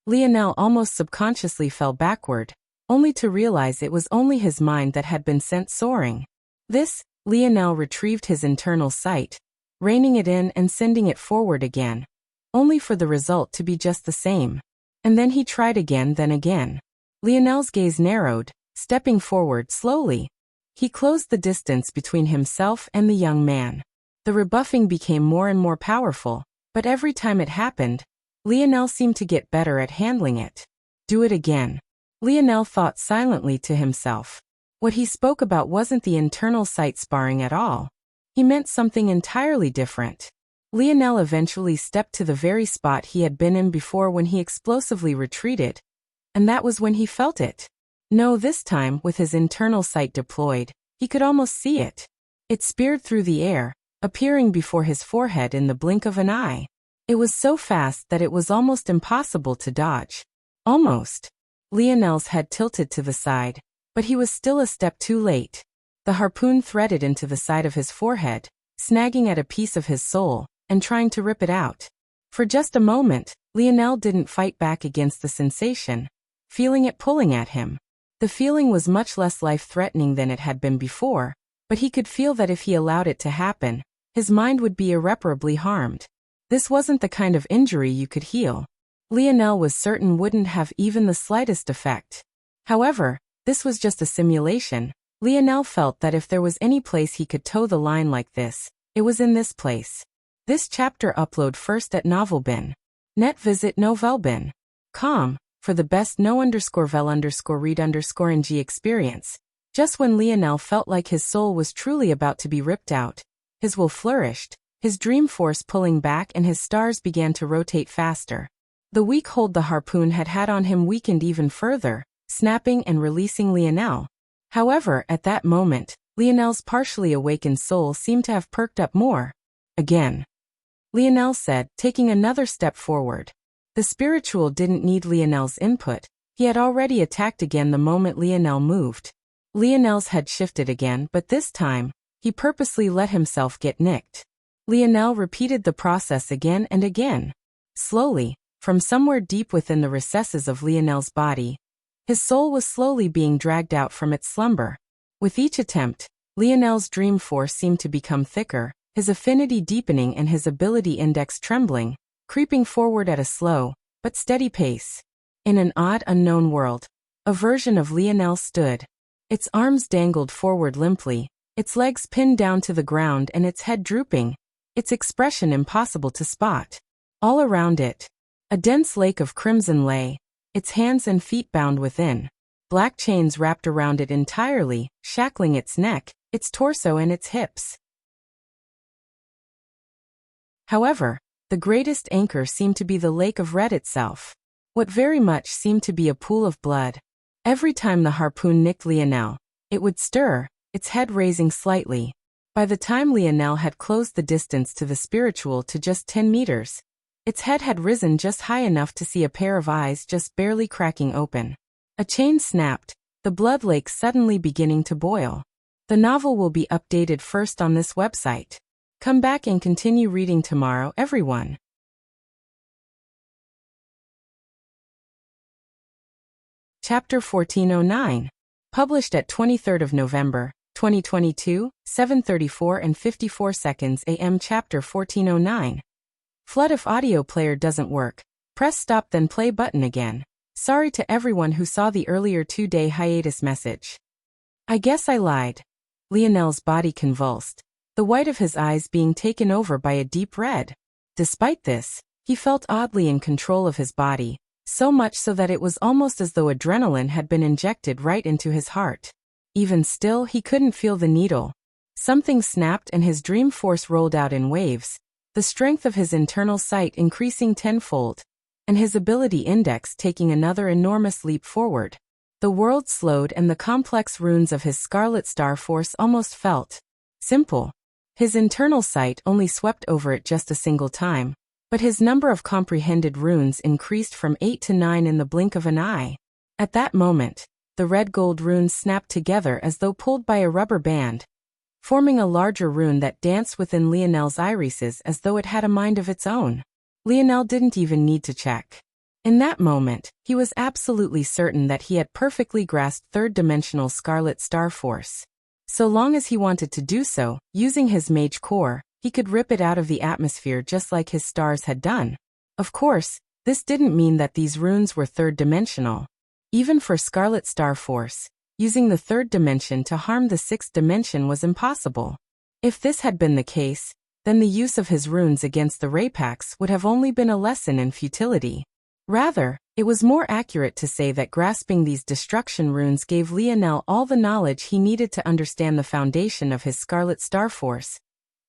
Lionel almost subconsciously fell backward, only to realize it was only his mind that had been sent soaring. Lionel retrieved his internal sight, reining it in and sending it forward again, only for the result to be just the same. And then he tried again, then again. Lionel's gaze narrowed, stepping forward slowly. He closed the distance between himself and the young man. The rebuffing became more and more powerful, but every time it happened, Lionel seemed to get better at handling it. Do it again. Lionel thought silently to himself. What he spoke about wasn't the internal sight sparring at all. He meant something entirely different. Lionel eventually stepped to the very spot he had been in before when he explosively retreated, and that was when he felt it. No, this time, with his internal sight deployed, he could almost see it. It speared through the air, appearing before his forehead in the blink of an eye. It was so fast that it was almost impossible to dodge. Almost. Lionel's head tilted to the side, but he was still a step too late. The harpoon threaded into the side of his forehead, snagging at a piece of his soul, and trying to rip it out. For just a moment, Lionel didn't fight back against the sensation, feeling it pulling at him. The feeling was much less life-threatening than it had been before, but he could feel that if he allowed it to happen, his mind would be irreparably harmed. This wasn't the kind of injury you could heal. Lionel was certain wouldn't have even the slightest effect. However, this was just a simulation. Lionel felt that if there was any place he could toe the line like this, it was in this place. This chapter upload first at Novelbin. Net visit novelbin.com for the best no_vel_read_ng experience. Just when Lionel felt like his soul was truly about to be ripped out, his will flourished, his dream force pulling back and his stars began to rotate faster. The weak hold the harpoon had on him weakened even further, snapping and releasing Lionel. However, at that moment, Lionel's partially awakened soul seemed to have perked up more. Again. Lionel said, taking another step forward. The spiritual didn't need Lionel's input. He had already attacked again the moment Lionel moved. Lionel's head shifted again, but this time, he purposely let himself get nicked. Lionel repeated the process again and again. Slowly, from somewhere deep within the recesses of Lionel's body, his soul was slowly being dragged out from its slumber. With each attempt, Lionel's dream force seemed to become thicker, his affinity deepening and his ability index trembling, creeping forward at a slow, but steady pace. In an odd, unknown world, a version of Lionel stood. Its arms dangled forward limply, its legs pinned down to the ground and its head drooping, its expression impossible to spot. All around it, a dense lake of crimson lay, its hands and feet bound within. Black chains wrapped around it entirely, shackling its neck, its torso and its hips. However, the greatest anchor seemed to be the lake of red itself. What very much seemed to be a pool of blood. Every time the harpoon nicked Lionel, it would stir, its head raising slightly. By the time Lionel had closed the distance to the spiritual to just 10 meters, its head had risen just high enough to see a pair of eyes just barely cracking open. A chain snapped, the blood lake suddenly beginning to boil. The novel will be updated first on this website. Come back and continue reading tomorrow, everyone. Chapter 1409. Published at 23rd of November, 2022, 7:34 and 54 seconds AM. Chapter 1409. Flood. If audio player doesn't work, press stop then play button again. Sorry to everyone who saw the earlier 2-day hiatus message. I guess I lied. Lionel's body convulsed, the white of his eyes being taken over by a deep red. Despite this, he felt oddly in control of his body, so much so that it was almost as though adrenaline had been injected right into his heart. Even still, he couldn't feel the needle. Something snapped and his dream force rolled out in waves, the strength of his internal sight increasing tenfold, and his ability index taking another enormous leap forward. The world slowed and the complex runes of his Scarlet Star Force almost felt simple. His internal sight only swept over it just a single time, but his number of comprehended runes increased from 8 to 9 in the blink of an eye. At that moment, the red-gold runes snapped together as though pulled by a rubber band, forming a larger rune that danced within Lionel's irises as though it had a mind of its own. Lionel didn't even need to check. In that moment, he was absolutely certain that he had perfectly grasped third-dimensional Scarlet Star Force. So long as he wanted to do so, using his mage core, he could rip it out of the atmosphere just like his stars had done. Of course, this didn't mean that these runes were third-dimensional. Even for Scarlet Star Force, using the third dimension to harm the sixth dimension was impossible. If this had been the case, then the use of his runes against the Rapax would have only been a lesson in futility. Rather, It was more accurate to say that grasping these destruction runes gave Lionel all the knowledge he needed to understand the foundation of his Scarlet Star Force,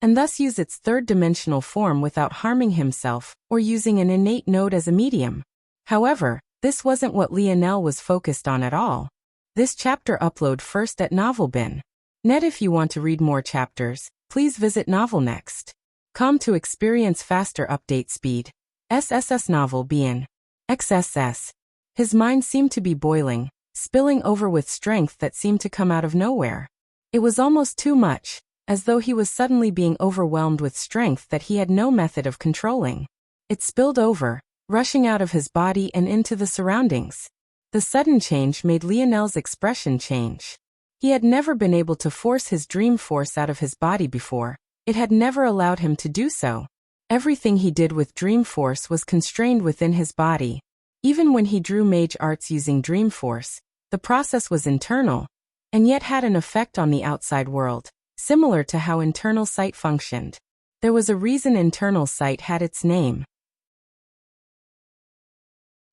and thus use its third-dimensional form without harming himself or using an innate node as a medium. However, this wasn't what Lionel was focused on at all. This chapter upload first at NovelBin.net. If you want to read more chapters, please visit NovelNext.com to experience faster update speed. SSS NovelBin. XSS. His mind seemed to be boiling, spilling over with strength that seemed to come out of nowhere. It was almost too much, as though he was suddenly being overwhelmed with strength that he had no method of controlling. It spilled over, rushing out of his body and into the surroundings. The sudden change made Lionel's expression change. He had never been able to force his dream force out of his body before. It had never allowed him to do so. Everything he did with Dream Force was constrained within his body. Even when he drew mage arts using Dream Force, the process was internal, and yet had an effect on the outside world, similar to how internal sight functioned. There was a reason internal sight had its name.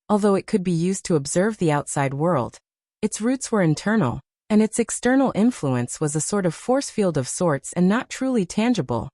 Although it could be used to observe the outside world, its roots were internal, and its external influence was a sort of force field of sorts and not truly tangible.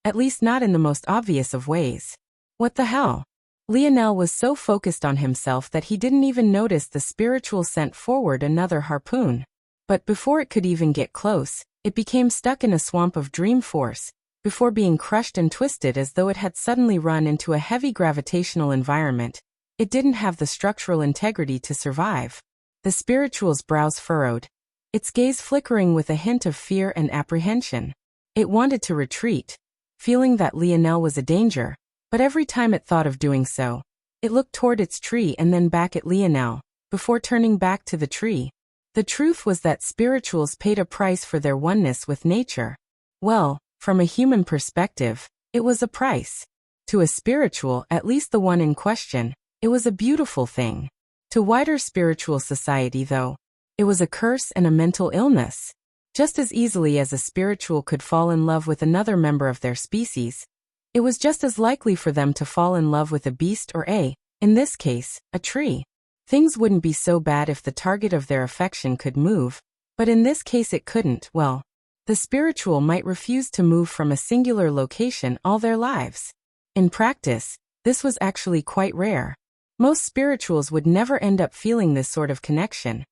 At least not in the most obvious of ways. What the hell? Lionel was so focused on himself that he didn't even notice the spiritual sent forward another harpoon. But before it could even get close, it became stuck in a swamp of dream force, before being crushed and twisted as though it had suddenly run into a heavy gravitational environment. It didn't have the structural integrity to survive. The spiritual's brows furrowed, its gaze flickering with a hint of fear and apprehension. It wanted to retreat, feeling that Lionel was a danger, but every time it thought of doing so, it looked toward its tree and then back at Lionel, before turning back to the tree. The truth was that spirituals paid a price for their oneness with nature. Well, from a human perspective, it was a price. To a spiritual, at least the one in question, it was a beautiful thing. To wider spiritual society, though, it was a curse and a mental illness. Just as easily as a spiritual could fall in love with another member of their species, it was just as likely for them to fall in love with a beast or in this case, a tree. Things wouldn't be so bad if the target of their affection could move, but in this case it couldn't. Well, the spiritual might refuse to move from a singular location all their lives. In practice, this was actually quite rare. Most spirituals would never end up feeling this sort of connection.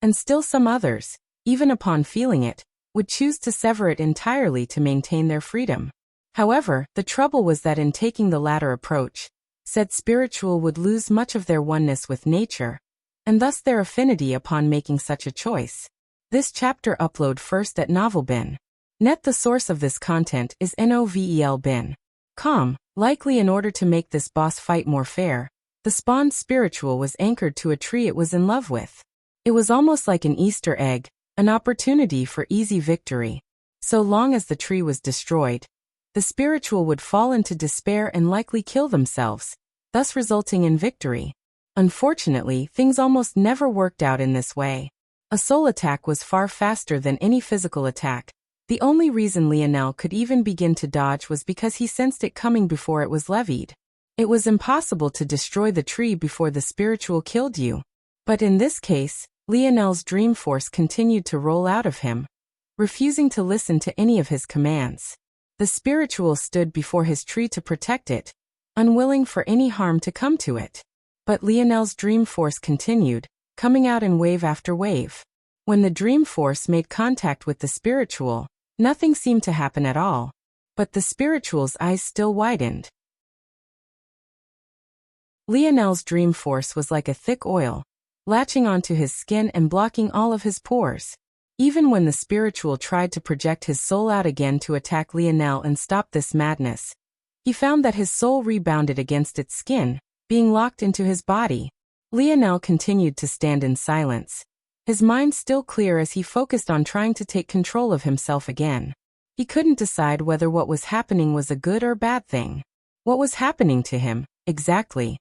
And still some others, even upon feeling it, would choose to sever it entirely to maintain their freedom. However, the trouble was that in taking the latter approach, said spiritual would lose much of their oneness with nature, and thus their affinity upon making such a choice. This chapter upload first at NovelBin.net. The source of this content is NovelBin.com. Likely in order to make this boss fight more fair, the spawned spiritual was anchored to a tree it was in love with. It was almost like an Easter egg, an opportunity for easy victory. So long as the tree was destroyed, the spiritual would fall into despair and likely kill themselves, thus resulting in victory. Unfortunately, things almost never worked out in this way. A soul attack was far faster than any physical attack. The only reason Lionel could even begin to dodge was because he sensed it coming before it was levied. It was impossible to destroy the tree before the spiritual killed you. But in this case, Lionel's dream force continued to roll out of him, refusing to listen to any of his commands. The spiritual stood before his tree to protect it, unwilling for any harm to come to it. But Lionel's dream force continued, coming out in wave after wave. When the dream force made contact with the spiritual, nothing seemed to happen at all. But the spiritual's eyes still widened. Lionel's dream force was like a thick oil, latching onto his skin and blocking all of his pores. Even when the spiritual tried to project his soul out again to attack Lionel and stop this madness, he found that his soul rebounded against its skin, being locked into his body. Lionel continued to stand in silence, his mind still clear as he focused on trying to take control of himself again. He couldn't decide whether what was happening was a good or bad thing. What was happening to him, exactly?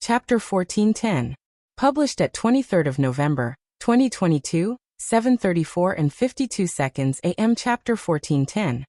Chapter 1410. Published at 23rd of November, 2022, 7:34 and 52 seconds AM. Chapter 1410.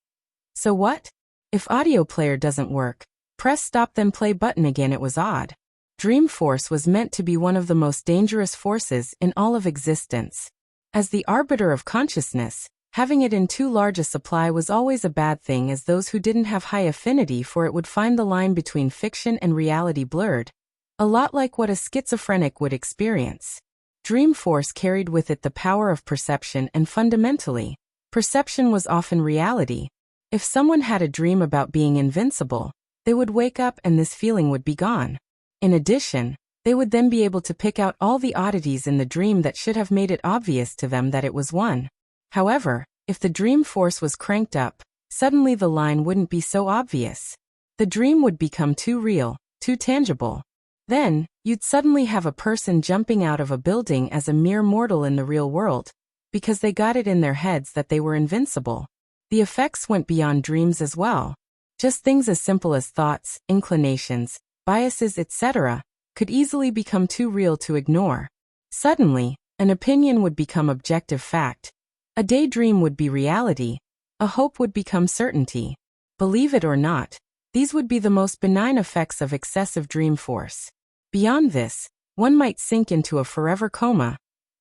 So what? If audio player doesn't work, press stop then play button again. It was odd. Dream force was meant to be one of the most dangerous forces in all of existence. As the arbiter of consciousness, having it in too large a supply was always a bad thing, as those who didn't have high affinity for it would find the line between fiction and reality blurred, a lot like what a schizophrenic would experience. Dream force carried with it the power of perception, and fundamentally, perception was often reality. If someone had a dream about being invincible, they would wake up and this feeling would be gone. In addition, they would then be able to pick out all the oddities in the dream that should have made it obvious to them that it was one. However, if the dream force was cranked up, suddenly the line wouldn't be so obvious. The dream would become too real, too tangible. Then, you'd suddenly have a person jumping out of a building as a mere mortal in the real world, because they got it in their heads that they were invincible. The effects went beyond dreams as well. Just things as simple as thoughts, inclinations, biases, etc., could easily become too real to ignore. Suddenly, an opinion would become objective fact. A daydream would be reality. A hope would become certainty. Believe it or not, these would be the most benign effects of excessive dream force. Beyond this, one might sink into a forever coma,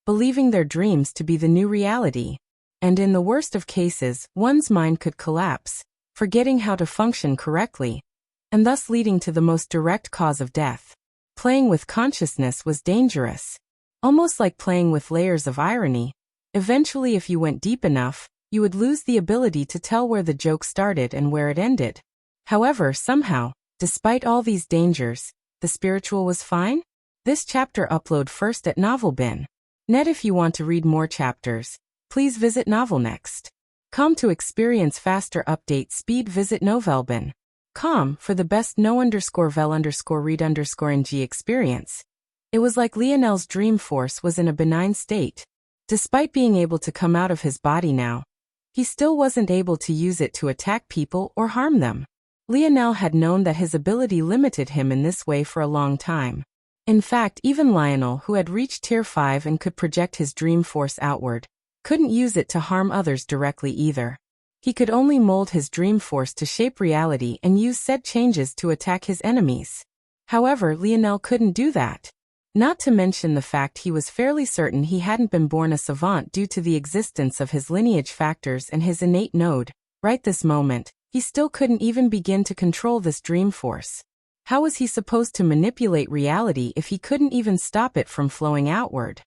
believing their dreams to be the new reality. And in the worst of cases, one's mind could collapse, forgetting how to function correctly, and thus leading to the most direct cause of death. Playing with consciousness was dangerous. Almost like playing with layers of irony. Eventually, if you went deep enough, you would lose the ability to tell where the joke started and where it ended. However, somehow, despite all these dangers, the spiritual was fine? This chapter upload first at novelbin.net. If you want to read more chapters, please visit novelnext.com to experience faster update speed. Visit novelbin.com for the best no_vel_read_ng experience. It was like Lionel's dream force was in a benign state. Despite being able to come out of his body now, he still wasn't able to use it to attack people or harm them. Lionel had known that his ability limited him in this way for a long time. In fact, even Lionel, who had reached Tier 5 and could project his dream force outward, couldn't use it to harm others directly either. He could only mold his dream force to shape reality and use said changes to attack his enemies. However, Lionel couldn't do that. Not to mention the fact he was fairly certain he hadn't been born a savant due to the existence of his lineage factors and his innate node. Right this moment, he still couldn't even begin to control this dream force. How was he supposed to manipulate reality if he couldn't even stop it from flowing outward?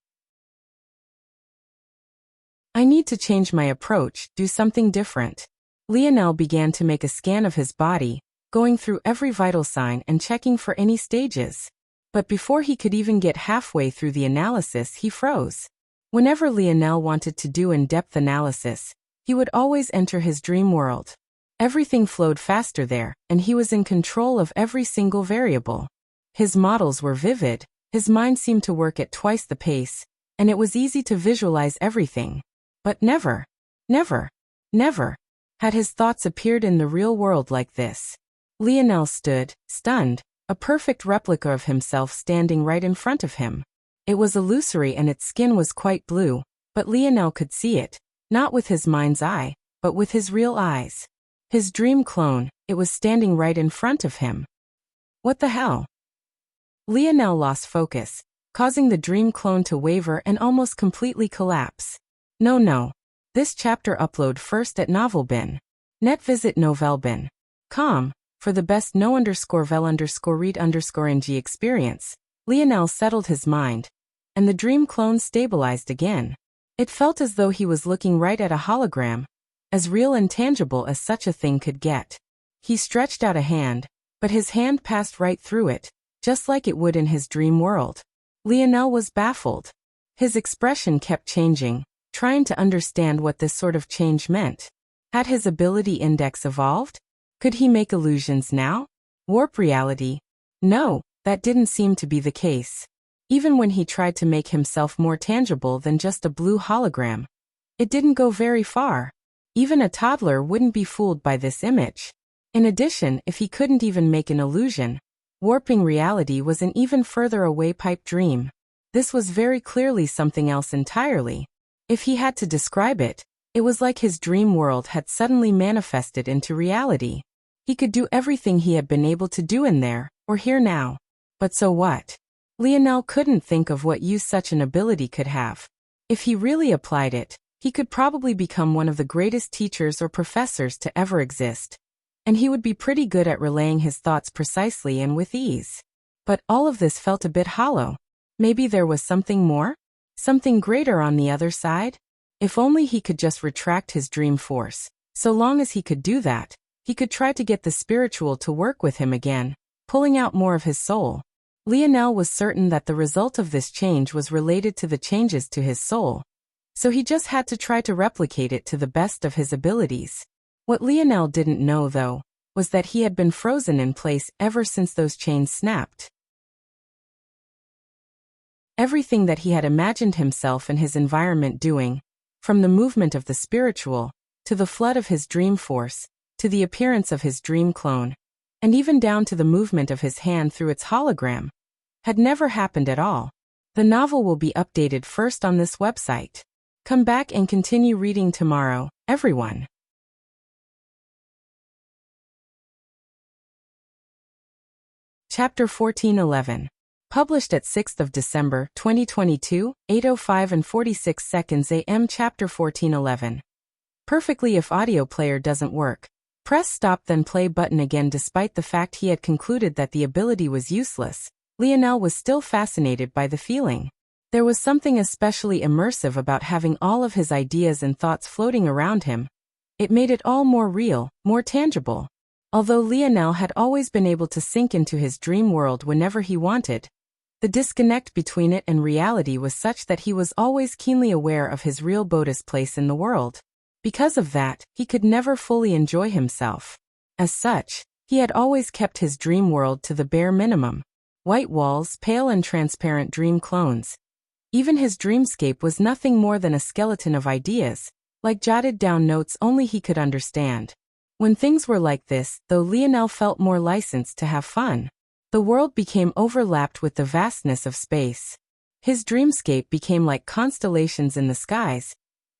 I need to change my approach, do something different. Lionel began to make a scan of his body, going through every vital sign and checking for any stages. But before he could even get halfway through the analysis, he froze. Whenever Lionel wanted to do in-depth analysis, he would always enter his dream world. Everything flowed faster there, and he was in control of every single variable. His models were vivid, his mind seemed to work at twice the pace, and it was easy to visualize everything. But never had his thoughts appeared in the real world like this. Lionel stood, stunned, a perfect replica of himself standing right in front of him. It was illusory and its skin was quite blue, but Lionel could see it, not with his mind's eye, but with his real eyes. His dream clone, it was standing right in front of him. What the hell? Lionel lost focus, causing the dream clone to waver and almost completely collapse. No. This chapter upload first at novelbin.net. Visit novelbin.com for the best no_vel_read_ng experience. Lionel settled his mind, and the dream clone stabilized again. It felt as though he was looking right at a hologram, as real and tangible as such a thing could get. He stretched out a hand, but his hand passed right through it, just like it would in his dream world. Lionel was baffled. His expression kept changing, trying to understand what this sort of change meant. Had his ability index evolved? Could he make illusions now? Warp reality? No, that didn't seem to be the case. Even when he tried to make himself more tangible than just a blue hologram, it didn't go very far. Even a toddler wouldn't be fooled by this image. In addition, if he couldn't even make an illusion, warping reality was an even further away pipe dream. This was very clearly something else entirely. If he had to describe it, it was like his dream world had suddenly manifested into reality. He could do everything he had been able to do in there, or here now. But so what? Lionel couldn't think of what use such an ability could have. If he really applied it, he could probably become one of the greatest teachers or professors to ever exist. And he would be pretty good at relaying his thoughts precisely and with ease. But all of this felt a bit hollow. Maybe there was something more? Something greater on the other side? If only he could just retract his dream force. So long as he could do that, he could try to get the spiritual to work with him again, pulling out more of his soul. Lionel was certain that the result of this change was related to the changes to his soul. So he just had to try to replicate it to the best of his abilities. What Lionel didn't know, though, was that he had been frozen in place ever since those chains snapped. Everything that he had imagined himself and his environment doing, from the movement of the spiritual, to the flood of his dream force, to the appearance of his dream clone, and even down to the movement of his hand through its hologram, had never happened at all. The novel will be updated first on this website. Come back and continue reading tomorrow, everyone. Chapter 1411. Published at 6th of December, 2022, 8:05 and 46 seconds AM. Chapter 1411. Perfectly if audio player doesn't work. Press stop then play button again. Despite the fact he had concluded that the ability was useless, Lionel was still fascinated by the feeling. There was something especially immersive about having all of his ideas and thoughts floating around him. It made it all more real, more tangible. Although Lionel had always been able to sink into his dream world whenever he wanted, the disconnect between it and reality was such that he was always keenly aware of his real Boda's place in the world. Because of that, he could never fully enjoy himself. As such, he had always kept his dream world to the bare minimum. White walls, pale and transparent dream clones. Even his dreamscape was nothing more than a skeleton of ideas, like jotted down notes only he could understand. When things were like this, though, Lionel felt more licensed to have fun. The world became overlapped with the vastness of space. His dreamscape became like constellations in the skies,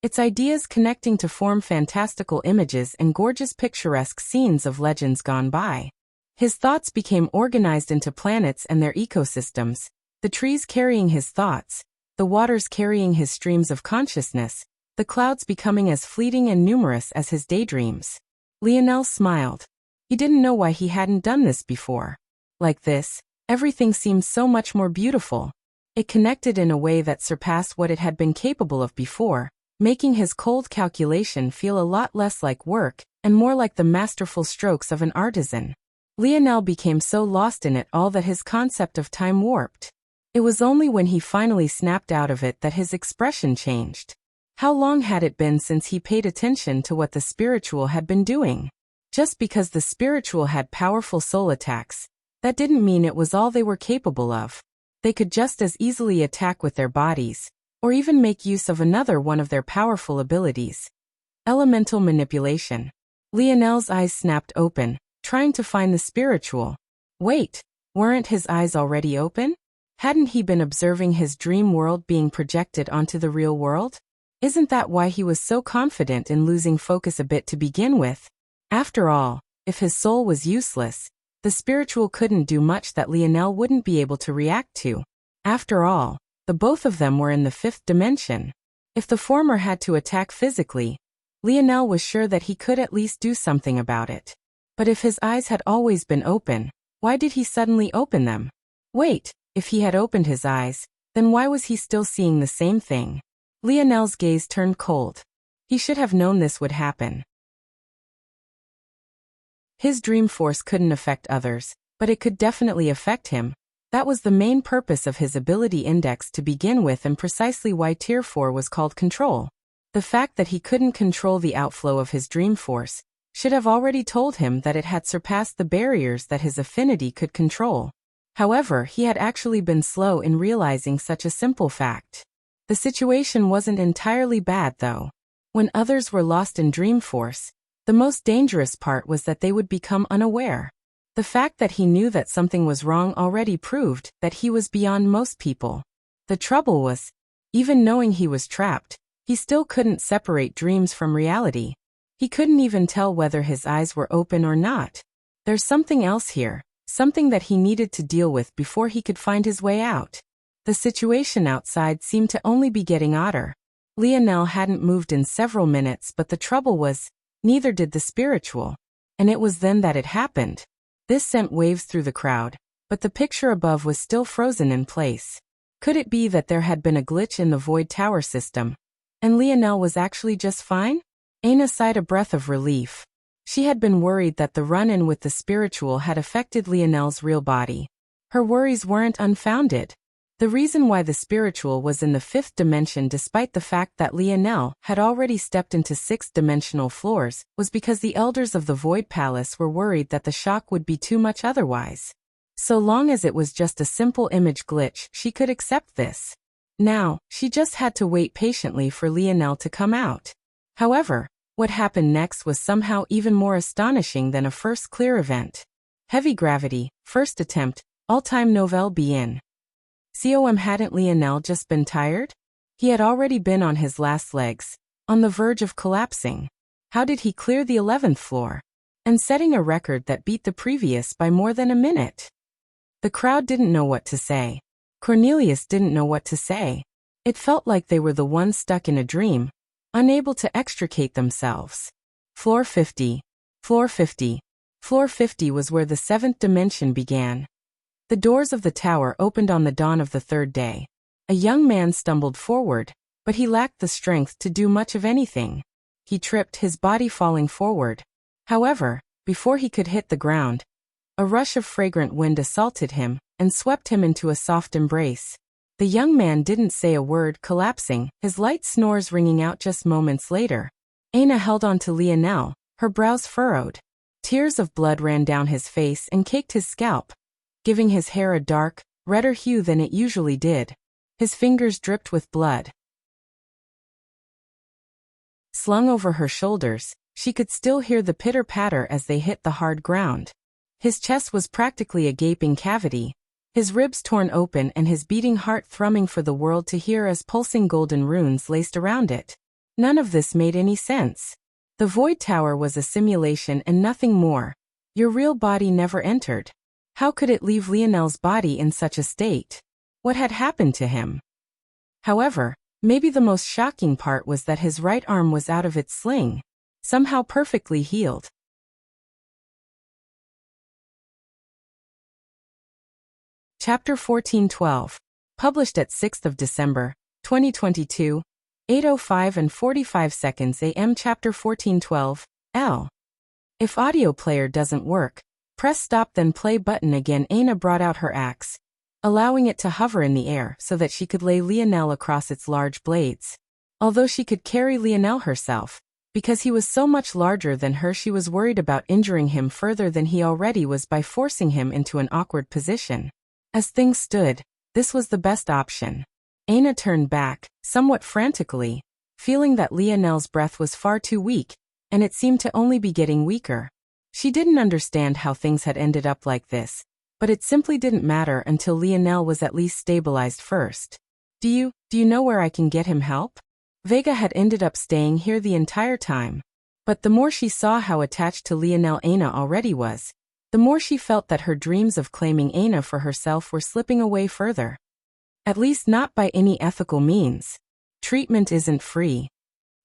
its ideas connecting to form fantastical images and gorgeous picturesque scenes of legends gone by. His thoughts became organized into planets and their ecosystems, the trees carrying his thoughts, the waters carrying his streams of consciousness, the clouds becoming as fleeting and numerous as his daydreams. Lionel smiled. He didn't know why he hadn't done this before. Like this, everything seemed so much more beautiful. It connected in a way that surpassed what it had been capable of before, making his cold calculation feel a lot less like work and more like the masterful strokes of an artisan. Lionel became so lost in it all that his concept of time warped. It was only when he finally snapped out of it that his expression changed. How long had it been since he paid attention to what the spiritual had been doing? Just because the spiritual had powerful soul attacks, that didn't mean it was all they were capable of. They could just as easily attack with their bodies, or even make use of another one of their powerful abilities. Elemental manipulation. Lionel's eyes snapped open, trying to find the spiritual. Wait, weren't his eyes already open? Hadn't he been observing his dream world being projected onto the real world? Isn't that why he was so confident in losing focus a bit to begin with? After all, if his soul was useless, the spiritual couldn't do much that Lionel wouldn't be able to react to. After all, the both of them were in the fifth dimension. If the former had to attack physically, Lionel was sure that he could at least do something about it. But if his eyes had always been open, why did he suddenly open them? Wait, if he had opened his eyes, then why was he still seeing the same thing? Lionel's gaze turned cold. He should have known this would happen. His dream force couldn't affect others, but it could definitely affect him. That was the main purpose of his ability index to begin with, and precisely why Tier 4 was called Control. The fact that he couldn't control the outflow of his dream force should have already told him that it had surpassed the barriers that his affinity could control. However, he had actually been slow in realizing such a simple fact. The situation wasn't entirely bad, though. When others were lost in dream force, the most dangerous part was that they would become unaware. The fact that he knew that something was wrong already proved that he was beyond most people. The trouble was, even knowing he was trapped, he still couldn't separate dreams from reality. He couldn't even tell whether his eyes were open or not. There's something else here, something that he needed to deal with before he could find his way out. The situation outside seemed to only be getting odder. Lionel hadn't moved in several minutes, but the trouble was, neither did the spiritual. And it was then that it happened. This sent waves through the crowd, but the picture above was still frozen in place. Could it be that there had been a glitch in the Void Tower system, and Lionel was actually just fine? Aina sighed a breath of relief. She had been worried that the run-in with the spiritual had affected Lionel's real body. Her worries weren't unfounded. The reason why the spiritual was in the 5th dimension despite the fact that Lionel had already stepped into 6th-dimensional floors was because the elders of the Void Palace were worried that the shock would be too much otherwise. So long as it was just a simple image glitch, she could accept this. Now, she just had to wait patiently for Lionel to come out. However, what happened next was somehow even more astonishing than a first clear event. Heavy gravity, first attempt, all-time nouvelle bien. Hadn't Lionel just been tired? He had already been on his last legs, on the verge of collapsing. How did he clear the 11th floor? And setting a record that beat the previous by more than a minute. The crowd didn't know what to say. Cornelius didn't know what to say. It felt like they were the ones stuck in a dream, unable to extricate themselves. Floor 50. Floor 50. Floor 50 was where the 7th dimension began. The doors of the tower opened on the dawn of the 3rd day. A young man stumbled forward, but he lacked the strength to do much of anything. He tripped, his body falling forward. However, before he could hit the ground, a rush of fragrant wind assaulted him and swept him into a soft embrace. The young man didn't say a word, collapsing, his light snores ringing out just moments later. Aina held on to Lionel, her brows furrowed. Tears of blood ran down his face and caked his scalp, giving his hair a dark, redder hue than it usually did. His fingers dripped with blood. Slung over her shoulders, she could still hear the pitter-patter as they hit the hard ground. His chest was practically a gaping cavity, his ribs torn open and his beating heart thrumming for the world to hear as pulsing golden runes laced around it. None of this made any sense. The Void Tower was a simulation and nothing more. Your real body never entered. How could it leave Lionel's body in such a state? What had happened to him? However, maybe the most shocking part was that his right arm was out of its sling, somehow perfectly healed. Chapter 1412. Published at 6th of December, 2022, 8:05 and 45 seconds AM. Chapter 1412, L. If audio player doesn't work, press stop then play button again. Aina brought out her axe, allowing it to hover in the air so that she could lay Lionel across its large blades. Although she could carry Lionel herself, because he was so much larger than her, she was worried about injuring him further than he already was by forcing him into an awkward position. As things stood, this was the best option. Aina turned back, somewhat frantically, feeling that Lionel's breath was far too weak, and it seemed to only be getting weaker. She didn't understand how things had ended up like this, but it simply didn't matter until Lionel was at least stabilized first. Do you know where I can get him help? Vega had ended up staying here the entire time. But the more she saw how attached to Lionel Aina already was, the more she felt that her dreams of claiming Aina for herself were slipping away further. At least not by any ethical means. Treatment isn't free.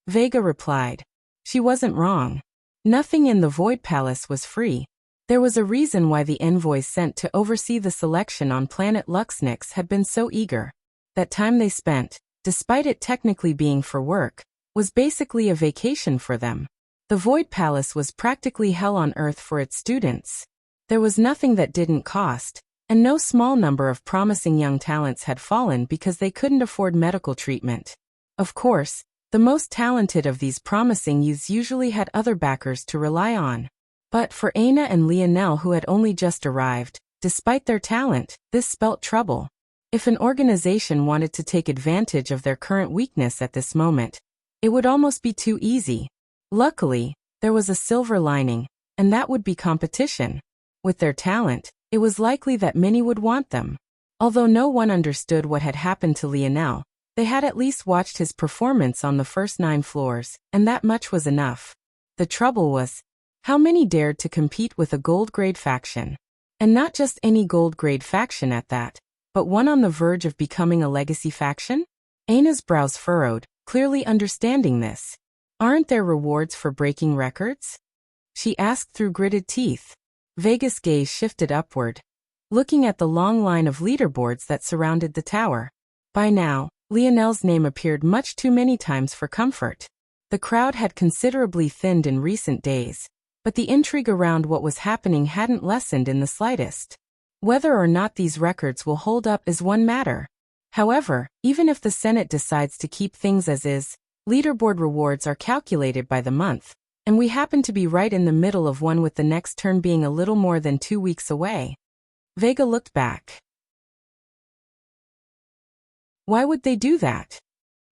Vega replied. She wasn't wrong. Nothing in the Void Palace was free. There was a reason why the envoys sent to oversee the selection on planet Luxnix had been so eager. That time they spent, despite it technically being for work, was basically a vacation for them. The Void Palace was practically hell on earth for its students. There was nothing that didn't cost, and no small number of promising young talents had fallen because they couldn't afford medical treatment. Of course, the most talented of these promising youths usually had other backers to rely on. But for Aina and Lionel, who had only just arrived, despite their talent, this spelt trouble. If an organization wanted to take advantage of their current weakness at this moment, it would almost be too easy. Luckily, there was a silver lining, and that would be competition. With their talent, it was likely that many would want them. Although no one understood what had happened to Lionel, they had at least watched his performance on the first 9 floors, and that much was enough. The trouble was, How many dared to compete with a gold-grade faction? And not just any gold-grade faction at that, but one on the verge of becoming a legacy faction? Aina's brows furrowed, clearly understanding this. Aren't there rewards for breaking records? She asked through gritted teeth. Vega's gaze shifted upward, looking at the long line of leaderboards that surrounded the tower. By now, Lionel's name appeared much too many times for comfort. The crowd had considerably thinned in recent days, but the intrigue around what was happening hadn't lessened in the slightest. Whether or not these records will hold up is one matter. However, even if the Senate decides to keep things as is, leaderboard rewards are calculated by the month, and we happen to be right in the middle of one, with the next turn being a little more than 2 weeks away. Vega looked back. Why would they do that?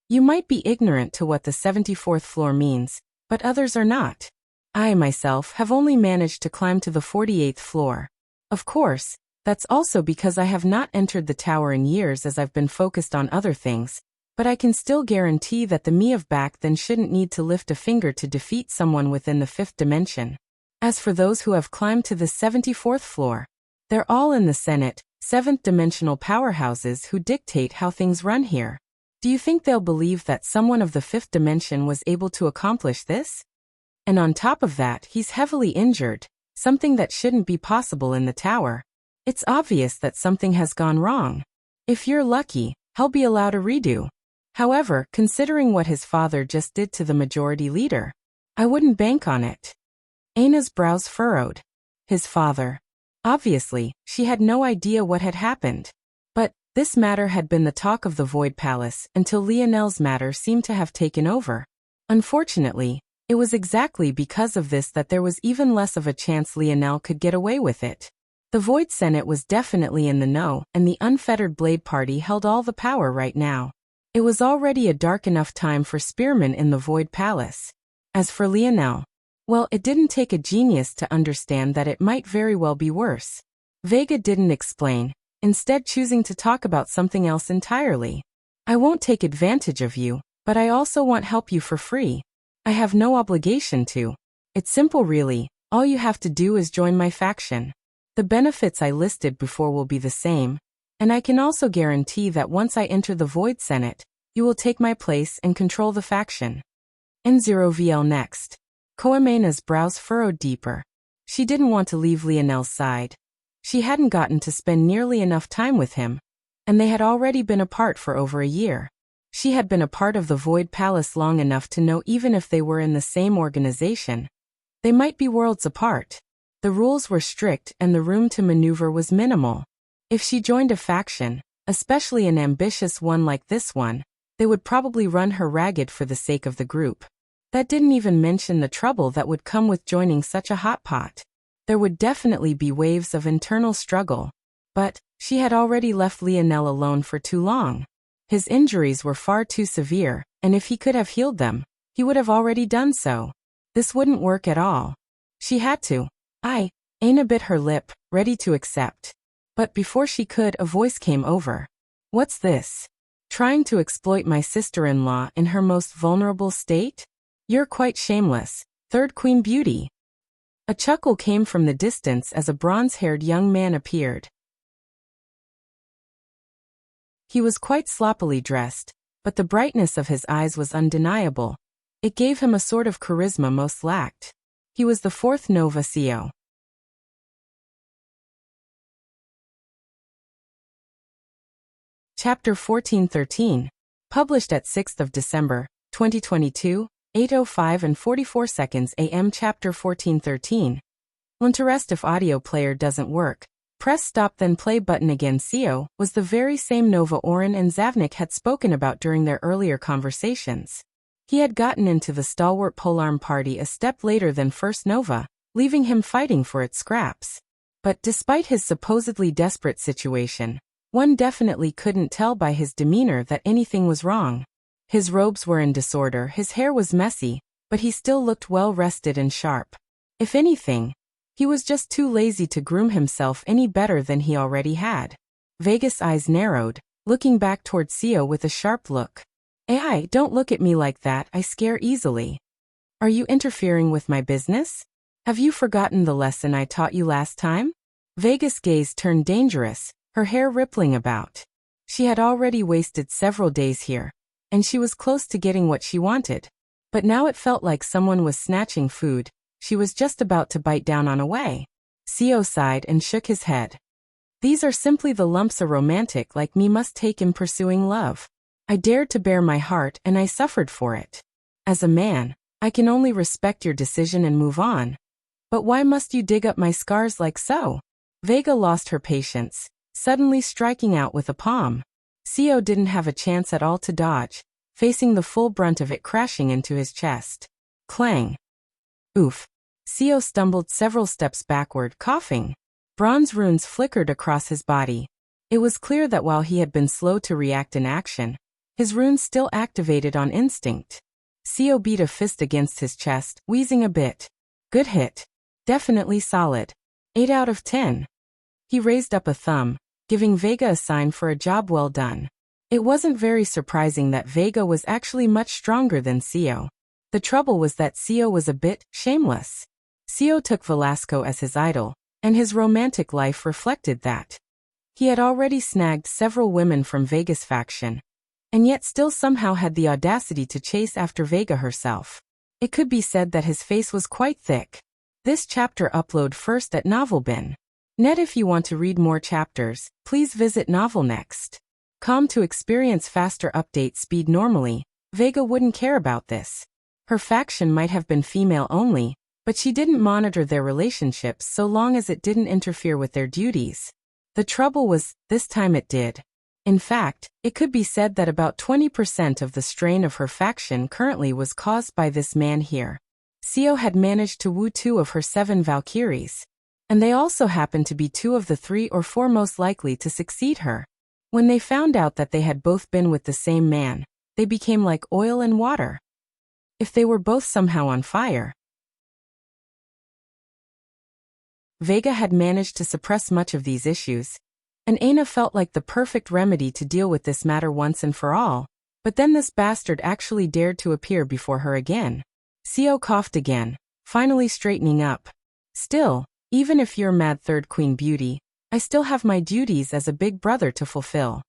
You might be ignorant to what the 74th floor means, but others are not. I myself have only managed to climb to the 48th floor. Of course, that's also because I have not entered the tower in years, as I've been focused on other things, but I can still guarantee that the me of back then shouldn't need to lift a finger to defeat someone within the 5th dimension. As for those who have climbed to the 74th floor, they're all in the Senate, 7th dimensional powerhouses who dictate how things run here. Do you think they'll believe that someone of the 5th dimension was able to accomplish this? And on top of that, he's heavily injured, something that shouldn't be possible in the tower. It's obvious that something has gone wrong. If you're lucky, he'll be allowed a redo. However, considering what his father just did to the majority leader, I wouldn't bank on it. Aina's brows furrowed. His father. Obviously, she had no idea what had happened. But this matter had been the talk of the Void Palace until Lionel's matter seemed to have taken over. Unfortunately, it was exactly because of this that there was even less of a chance Lionel could get away with it. The Void Senate was definitely in the know, and the Unfettered Blade Party held all the power right now. It was already a dark enough time for spearmen in the Void Palace. As for Lionel, well, it didn't take a genius to understand that it might very well be worse. Vega didn't explain, instead choosing to talk about something else entirely. I won't take advantage of you, but I also won't help you for free. I have no obligation to. It's simple really, all you have to do is join my faction. The benefits I listed before will be the same, and I can also guarantee that once I enter the Void Senate, you will take my place and control the faction. N0VL next. Koimena's brows furrowed deeper. She didn't want to leave Lionel's side. She hadn't gotten to spend nearly enough time with him, and they had already been apart for over a year. She had been a part of the Void Palace long enough to know even if they were in the same organization, they might be worlds apart. The rules were strict and the room to maneuver was minimal. If she joined a faction, especially an ambitious one like this one, they would probably run her ragged for the sake of the group. That didn't even mention the trouble that would come with joining such a hot pot. There would definitely be waves of internal struggle. But she had already left Lionel alone for too long. His injuries were far too severe, and if he could have healed them, he would have already done so. This wouldn't work at all. She had to. Aina bit her lip, ready to accept. But before she could, a voice came over. What's this? Trying to exploit my sister-in-law in her most vulnerable state? You're quite shameless, Third Queen Beauty. A chuckle came from the distance as a bronze-haired young man appeared. He was quite sloppily dressed, but the brightness of his eyes was undeniable. It gave him a sort of charisma most lacked. He was the 4th Nova CEO. Chapter 1413. Published at 6th of December, 2022, 8:05 and 44 seconds AM. Chapter 1413. Interest if audio player doesn't work. Press stop then play button again. CEO was the very same Nova Oren and Zavnik had spoken about during their earlier conversations. He had gotten into the stalwart Polarm party a step later than First Nova, leaving him fighting for its scraps. But despite his supposedly desperate situation, one definitely couldn't tell by his demeanor that anything was wrong. His robes were in disorder, his hair was messy, but he still looked well rested and sharp. If anything, he was just too lazy to groom himself any better than he already had. Vega's eyes narrowed, looking back toward CEO with a sharp look. "Ai, don't look at me like that, I scare easily. Are you interfering with my business? Have you forgotten the lesson I taught you last time? Vega's gaze turned dangerous, her hair rippling about. She had already wasted several days here, and she was close to getting what she wanted. But now it felt like someone was snatching food she was just about to bite down on away. Seo sighed and shook his head. These are simply the lumps a romantic like me must take in pursuing love. I dared to bare my heart and I suffered for it. As a man, I can only respect your decision and move on. But why must you dig up my scars like so? Vega lost her patience, suddenly striking out with a palm. Seo didn't have a chance at all to dodge, facing the full brunt of it crashing into his chest. Clang. Oof. Seo stumbled several steps backward, coughing. Bronze runes flickered across his body. It was clear that while he had been slow to react in action, his runes still activated on instinct. Seo beat a fist against his chest, wheezing a bit. Good hit. Definitely solid. 8 out of 10. He raised up a thumb, giving Vega a sign for a job well done. It wasn't very surprising that Vega was actually much stronger than Seo. The trouble was that Seo was a bit shameless. Seo took Velasco as his idol, and his romantic life reflected that. He had already snagged several women from Vega's faction, and yet still somehow had the audacity to chase after Vega herself. It could be said that his face was quite thick. This chapter upload first at Novelbin. Net. If you want to read more chapters, please visit Novelnext.com to experience faster update speed. Normally, Vega wouldn't care about this. Her faction might have been female only, but she didn't monitor their relationships so long as it didn't interfere with their duties. The trouble was, this time it did. In fact, it could be said that about 20% of the strain of her faction currently was caused by this man here. Seo had managed to woo 2 of her 7 Valkyries, and they also happened to be 2 of the 3 or 4 most likely to succeed her. When they found out that they had both been with the same man, they became like oil and water. If they were both somehow on fire. Vega had managed to suppress much of these issues, and Aina felt like the perfect remedy to deal with this matter once and for all, but then this bastard actually dared to appear before her again. Seo coughed again, finally straightening up. Still, even if you're mad third queen beauty, I still have my duties as a big brother to fulfill.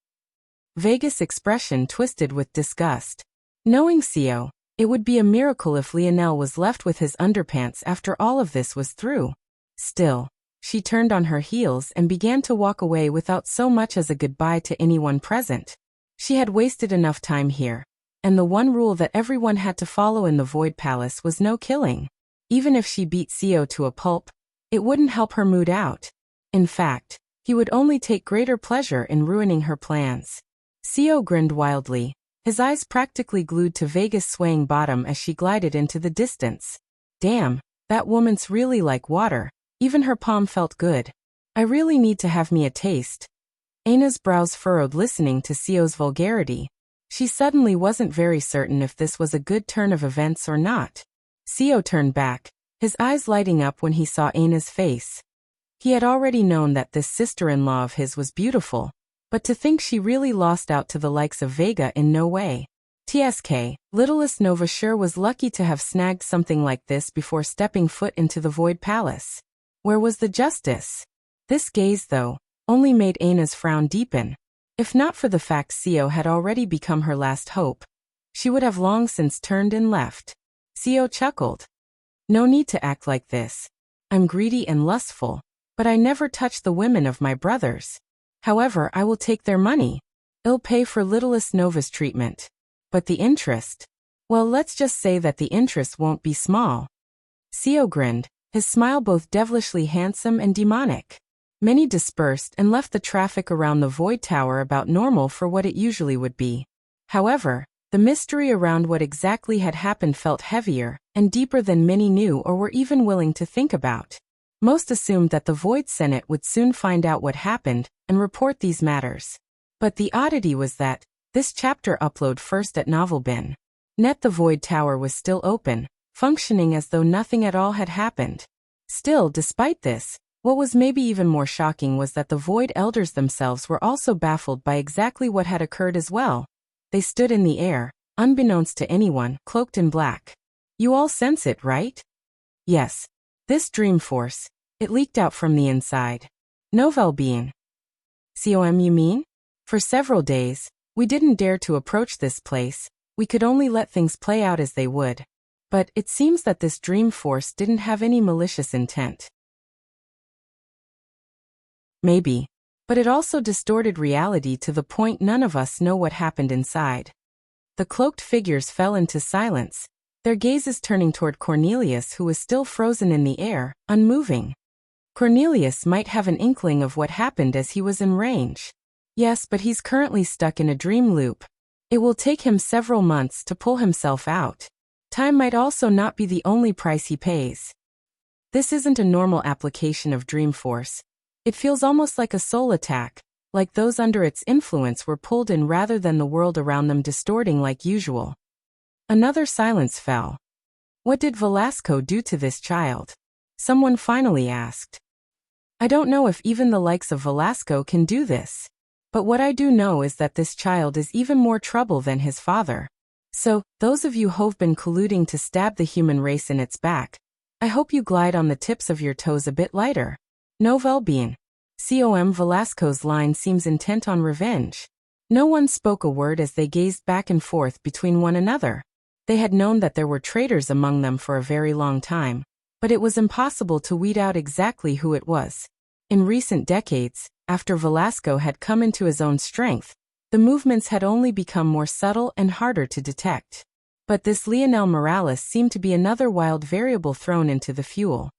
Vega's expression twisted with disgust. Knowing Seo, it would be a miracle if Lionel was left with his underpants after all of this was through. Still, she turned on her heels and began to walk away without so much as a goodbye to anyone present. She had wasted enough time here, and the one rule that everyone had to follow in the Void Palace was no killing. Even if she beat Seo to a pulp, it wouldn't help her mood out. In fact, he would only take greater pleasure in ruining her plans. Seo grinned wildly, his eyes practically glued to Vega's swaying bottom as she glided into the distance. Damn, that woman's really like water. Even her palm felt good. I really need to have me a taste. Aina's brows furrowed listening to Seo's vulgarity. She suddenly wasn't very certain if this was a good turn of events or not. Seo turned back, his eyes lighting up when he saw Aina's face. He had already known that this sister-in-law of his was beautiful, but to think she really lost out to the likes of Vega in no way. TSK, littlest Nova sure was lucky to have snagged something like this before stepping foot into the Void Palace. Where was the justice? This gaze, though, only made Aina's frown deepen. If not for the fact Seo had already become her last hope, she would have long since turned and left. Seo chuckled. No need to act like this. I'm greedy and lustful, but I never touch the women of my brothers. However, I will take their money. I'll pay for littlest Nova's treatment. But the interest? Well, let's just say that the interest won't be small. Seo grinned, his smile both devilishly handsome and demonic. Many dispersed and left the traffic around the Void Tower about normal for what it usually would be. However, the mystery around what exactly had happened felt heavier and deeper than many knew or were even willing to think about. Most assumed that the Void Senate would soon find out what happened and report these matters. But the oddity was that this chapter upload first at Novelbin. Net. The Void Tower was still open, functioning as though nothing at all had happened. Still, despite this, what was maybe even more shocking was that the Void Elders themselves were also baffled by exactly what had occurred as well. They stood in the air, unbeknownst to anyone, cloaked in black. You all sense it, right? Yes. This dream force, it leaked out from the inside. Novel being. Com you mean? For several days, we didn't dare to approach this place, we could only let things play out as they would. But it seems that this dream force didn't have any malicious intent. Maybe. But it also distorted reality to the point none of us know what happened inside. The cloaked figures fell into silence, their gazes turning toward Cornelius, who was still frozen in the air, unmoving. Cornelius might have an inkling of what happened as he was in range. Yes, but he's currently stuck in a dream loop. It will take him several months to pull himself out. Time might also not be the only price he pays. This isn't a normal application of dream force. It feels almost like a soul attack, like those under its influence were pulled in rather than the world around them distorting like usual. Another silence fell. What did Velasco do to this child? Someone finally asked. I don't know if even the likes of Velasco can do this. But what I do know is that this child is even more trouble than his father. So, those of you who've been colluding to stab the human race in its back, I hope you glide on the tips of your toes a bit lighter. Novel bien. Velasco's line seems intent on revenge. No one spoke a word as they gazed back and forth between one another. They had known that there were traitors among them for a very long time, but it was impossible to weed out exactly who it was. In recent decades, after Velasco had come into his own strength, the movements had only become more subtle and harder to detect. But this Leonel Morales seemed to be another wild variable thrown into the fuel.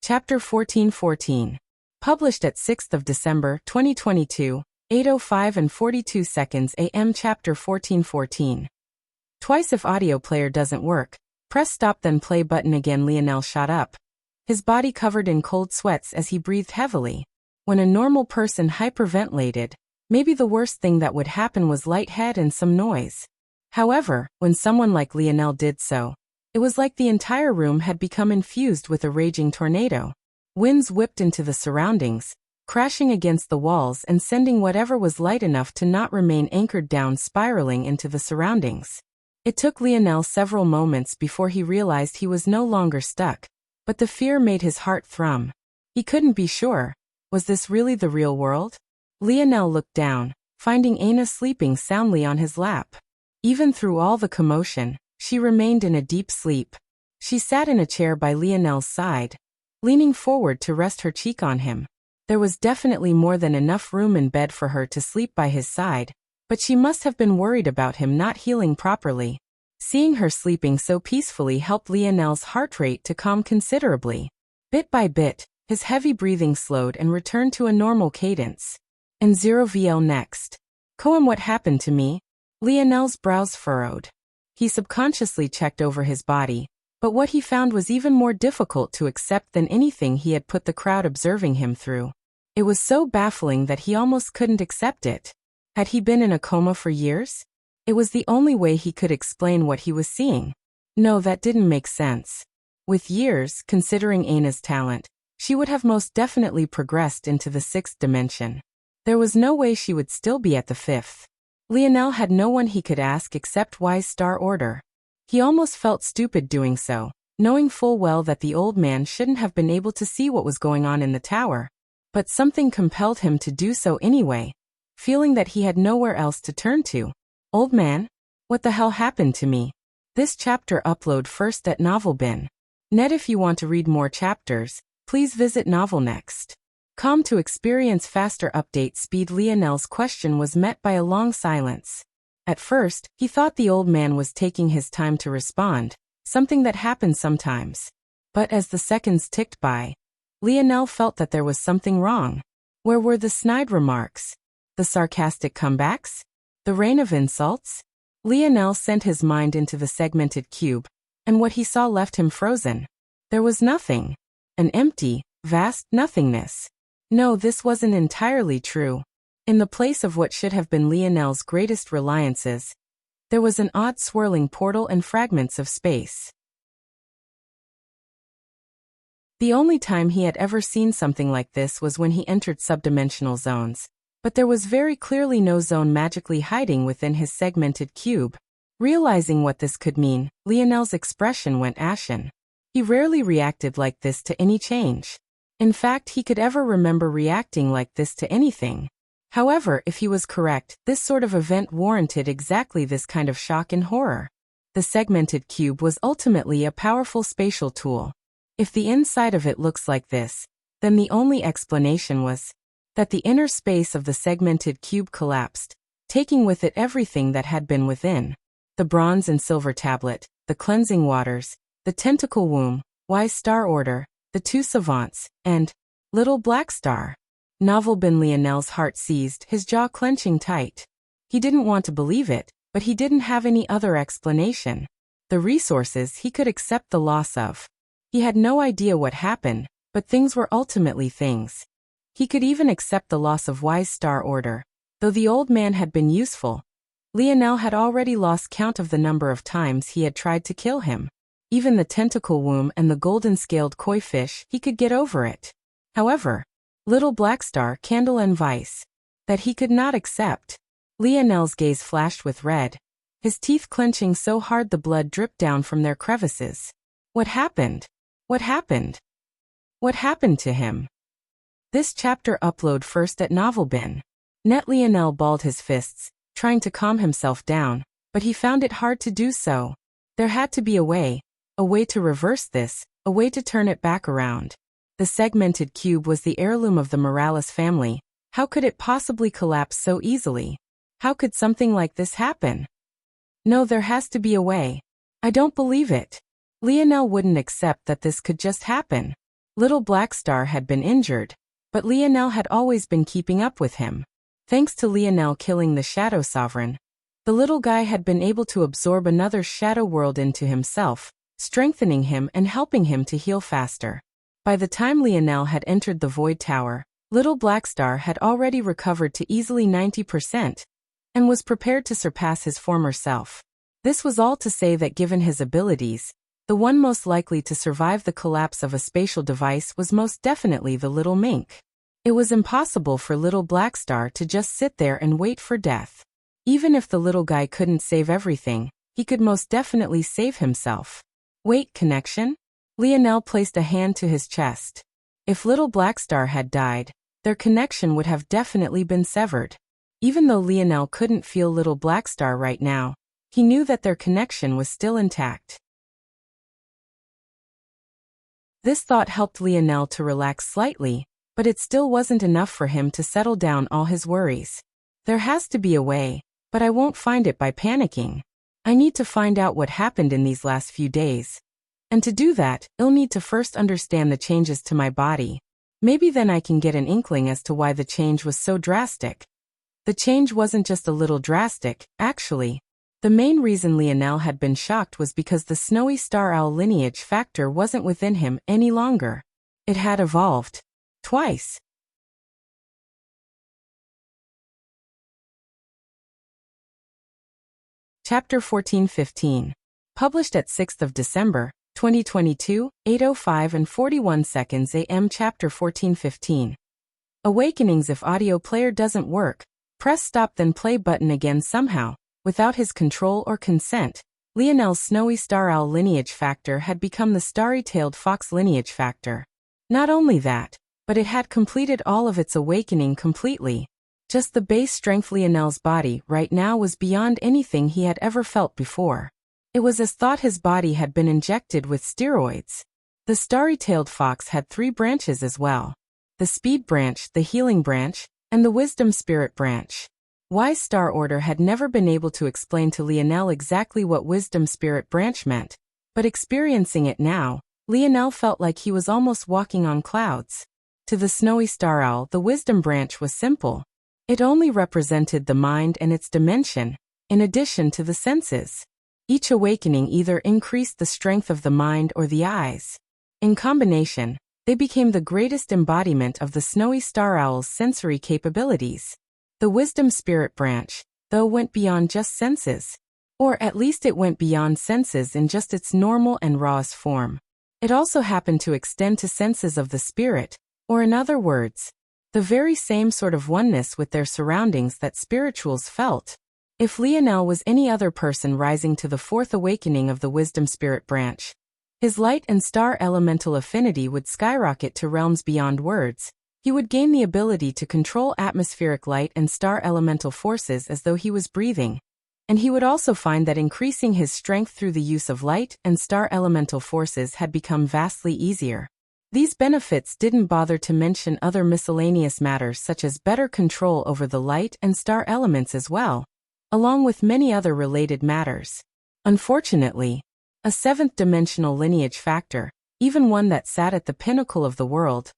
Chapter 1414. Published at 6th of December, 2022, 8:05 and 42 seconds AM. Chapter 1414. Twice if audio player doesn't work, press stop then play button again. Leonel shot up, his body covered in cold sweats as he breathed heavily. When a normal person hyperventilated, maybe the worst thing that would happen was lighthead and some noise. However, when someone like Leonel did so, it was like the entire room had become infused with a raging tornado. Winds whipped into the surroundings, crashing against the walls and sending whatever was light enough to not remain anchored down spiraling into the surroundings. It took Leonel several moments before he realized he was no longer stuck, but the fear made his heart thrum. He couldn't be sure. Was this really the real world? Leonel looked down, finding Ana sleeping soundly on his lap. Even through all the commotion, she remained in a deep sleep. She sat in a chair by Leonel's side, leaning forward to rest her cheek on him. There was definitely more than enough room in bed for her to sleep by his side, but she must have been worried about him not healing properly. Seeing her sleeping so peacefully helped Leonel's heart rate to calm considerably. Bit by bit, his heavy breathing slowed and returned to a normal cadence. And 0VL next. What happened to me? Leonel's brows furrowed. He subconsciously checked over his body, but what he found was even more difficult to accept than anything he had put the crowd observing him through. It was so baffling that he almost couldn't accept it. Had he been in a coma for years? It was the only way he could explain what he was seeing. No, that didn't make sense. With years, considering Ana's talent, she would have most definitely progressed into the 6th dimension. There was no way she would still be at the 5th. Leonel had no one he could ask except Wise Star Order. He almost felt stupid doing so, knowing full well that the old man shouldn't have been able to see what was going on in the tower. But something compelled him to do so anyway, feeling that he had nowhere else to turn to. Old man? What the hell happened to me? This chapter upload first at Novelbin. Net. If you want to read more chapters, please visit Novelnext.com to experience faster update speed. Leonel's question was met by a long silence. At first, he thought the old man was taking his time to respond, something that happens sometimes. But as the seconds ticked by, Leonel felt that there was something wrong. Where were the snide remarks? The sarcastic comebacks? The rain of insults? Leonel sent his mind into the segmented cube, and what he saw left him frozen. There was nothing. An empty, vast nothingness. No, this wasn't entirely true. In the place of what should have been Leonel's greatest reliances, there was an odd swirling portal and fragments of space. The only time he had ever seen something like this was when he entered subdimensional zones, but there was very clearly no zone magically hiding within his segmented cube. Realizing what this could mean, Lionel's expression went ashen. He rarely reacted like this to any change. In fact, he could ever remember reacting like this to anything. However, if he was correct, this sort of event warranted exactly this kind of shock and horror. The segmented cube was ultimately a powerful spatial tool. If the inside of it looks like this, then the only explanation was that the inner space of the segmented cube collapsed, taking with it everything that had been within. The bronze and silver tablet, the cleansing waters, the tentacle womb, wise star order, the two savants, and little black star. Novel bin Lionel's heart seized, his jaw clenching tight. He didn't want to believe it, but he didn't have any other explanation. The resources he could accept the loss of. He had no idea what happened, but things were ultimately things. He could even accept the loss of wise star order. Though the old man had been useful, Lionel had already lost count of the number of times he had tried to kill him. Even the tentacle womb and the golden-scaled koi fish, he could get over it. However, little black star, candle and vice, that he could not accept. Lionel's gaze flashed with red, his teeth clenching so hard the blood dripped down from their crevices. What happened? What happened? What happened to him? This chapter upload first at Novelbin. Net Lionel balled his fists, trying to calm himself down, but he found it hard to do so. There had to be a way to reverse this, a way to turn it back around. The segmented cube was the heirloom of the Morales family. How could it possibly collapse so easily? How could something like this happen? No, there has to be a way. I don't believe it. Lionel wouldn't accept that this could just happen. Little Black Star had been injured, but Lionel had always been keeping up with him. Thanks to Lionel killing the Shadow Sovereign, the little guy had been able to absorb another shadow world into himself, strengthening him and helping him to heal faster. By the time Lionel had entered the Void Tower, little Black Star had already recovered to easily 90% and was prepared to surpass his former self. This was all to say that given his abilities, the one most likely to survive the collapse of a spatial device was most definitely the little mink. It was impossible for little Black Star to just sit there and wait for death. Even if the little guy couldn't save everything, he could most definitely save himself. Wait, connection? Lionel placed a hand to his chest. If little Black Star had died, their connection would have definitely been severed. Even though Lionel couldn't feel little Black Star right now, he knew that their connection was still intact. This thought helped Lionel to relax slightly, but it still wasn't enough for him to settle down all his worries. There has to be a way, but I won't find it by panicking. I need to find out what happened in these last few days. And to do that, I'll need to first understand the changes to my body. Maybe then I can get an inkling as to why the change was so drastic. The change wasn't just a little drastic, actually. The main reason Lionel had been shocked was because the snowy star owl lineage factor wasn't within him any longer. It had evolved. Twice. Chapter 1415. Published at 6th of December, 2022, 8:05 and 41 seconds AM. Chapter 1415. Awakenings. If audio player doesn't work, press stop then play button again somehow. Without his control or consent, Lionel's snowy star owl lineage factor had become the starry-tailed fox lineage factor. Not only that, but it had completed all of its awakening completely. Just the base strength Lionel's body right now was beyond anything he had ever felt before. It was as thought his body had been injected with steroids. The starry-tailed fox had 3 branches as well. The speed branch, the healing branch, and the wisdom spirit branch. Wise Star Order had never been able to explain to Lionel exactly what wisdom spirit branch meant, but experiencing it now, Lionel felt like he was almost walking on clouds. To the snowy star owl, the wisdom branch was simple. It only represented the mind and its dimension, in addition to the senses. Each awakening either increased the strength of the mind or the eyes. In combination, they became the greatest embodiment of the snowy star owl's sensory capabilities. The wisdom spirit branch, though, went beyond just senses. Or at least it went beyond senses in just its normal and rawest form. It also happened to extend to senses of the spirit, or in other words, the very same sort of oneness with their surroundings that spirituals felt. If Lionel was any other person rising to the fourth awakening of the Wisdom Spirit branch, his light and star elemental affinity would skyrocket to realms beyond words. He would gain the ability to control atmospheric light and star elemental forces as though he was breathing. And he would also find that increasing his strength through the use of light and star elemental forces had become vastly easier. These benefits didn't bother to mention other miscellaneous matters such as better control over the light and star elements as well, along with many other related matters. Unfortunately, a seventh-dimensional lineage factor, even one that sat at the pinnacle of the world,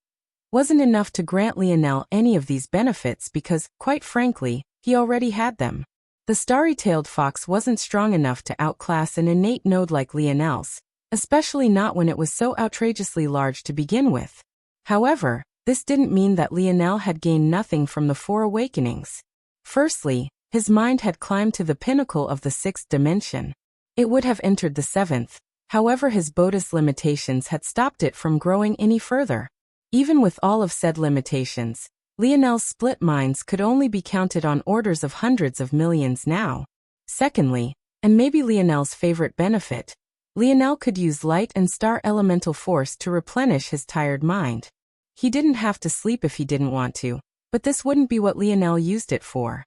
wasn't enough to grant Lionel any of these benefits because, quite frankly, he already had them. The starry-tailed fox wasn't strong enough to outclass an innate node like Lionel's, especially not when it was so outrageously large to begin with. However, this didn't mean that Lionel had gained nothing from the four awakenings. Firstly, his mind had climbed to the pinnacle of the sixth dimension. It would have entered the seventh, however his bodhi's limitations had stopped it from growing any further. Even with all of said limitations, Lionel's split minds could only be counted on orders of hundreds of millions now. Secondly, and maybe Lionel's favorite benefit, Lionel could use light and star elemental force to replenish his tired mind. He didn't have to sleep if he didn't want to, but this wouldn't be what Lionel used it for.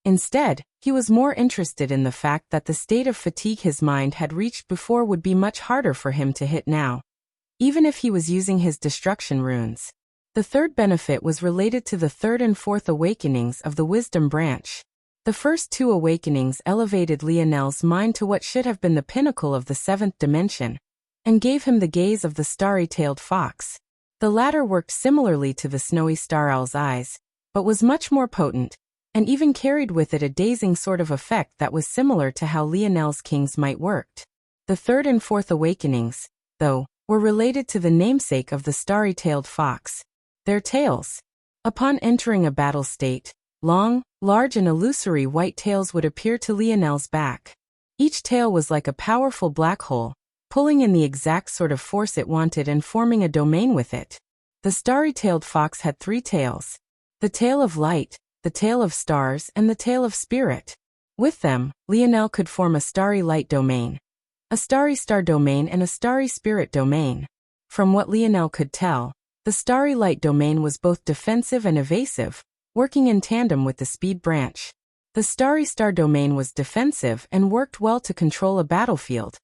Instead, he was more interested in the fact that the state of fatigue his mind had reached before would be much harder for him to hit now, even if he was using his destruction runes. The third benefit was related to the third and fourth awakenings of the Wisdom branch. The first two awakenings elevated Lionel's mind to what should have been the pinnacle of the seventh dimension, and gave him the gaze of the starry-tailed fox. The latter worked similarly to the snowy star owl's eyes, but was much more potent, and even carried with it a dazing sort of effect that was similar to how Lionel's king's might worked. The third and fourth awakenings, though, were related to the namesake of the starry-tailed fox, their tails. Upon entering a battle state, long, large and illusory white tails would appear to Lionel's back. Each tail was like a powerful black hole, pulling in the exact sort of force it wanted and forming a domain with it. The starry-tailed fox had three tails: the tail of light, the tail of stars, and the tail of spirit. With them, Lionel could form a starry light domain, a starry star domain, and a starry spirit domain. From what Lionel could tell, the starry light domain was both defensive and evasive, working in tandem with the speed branch. The starry star domain was defensive and worked well to control a battlefield,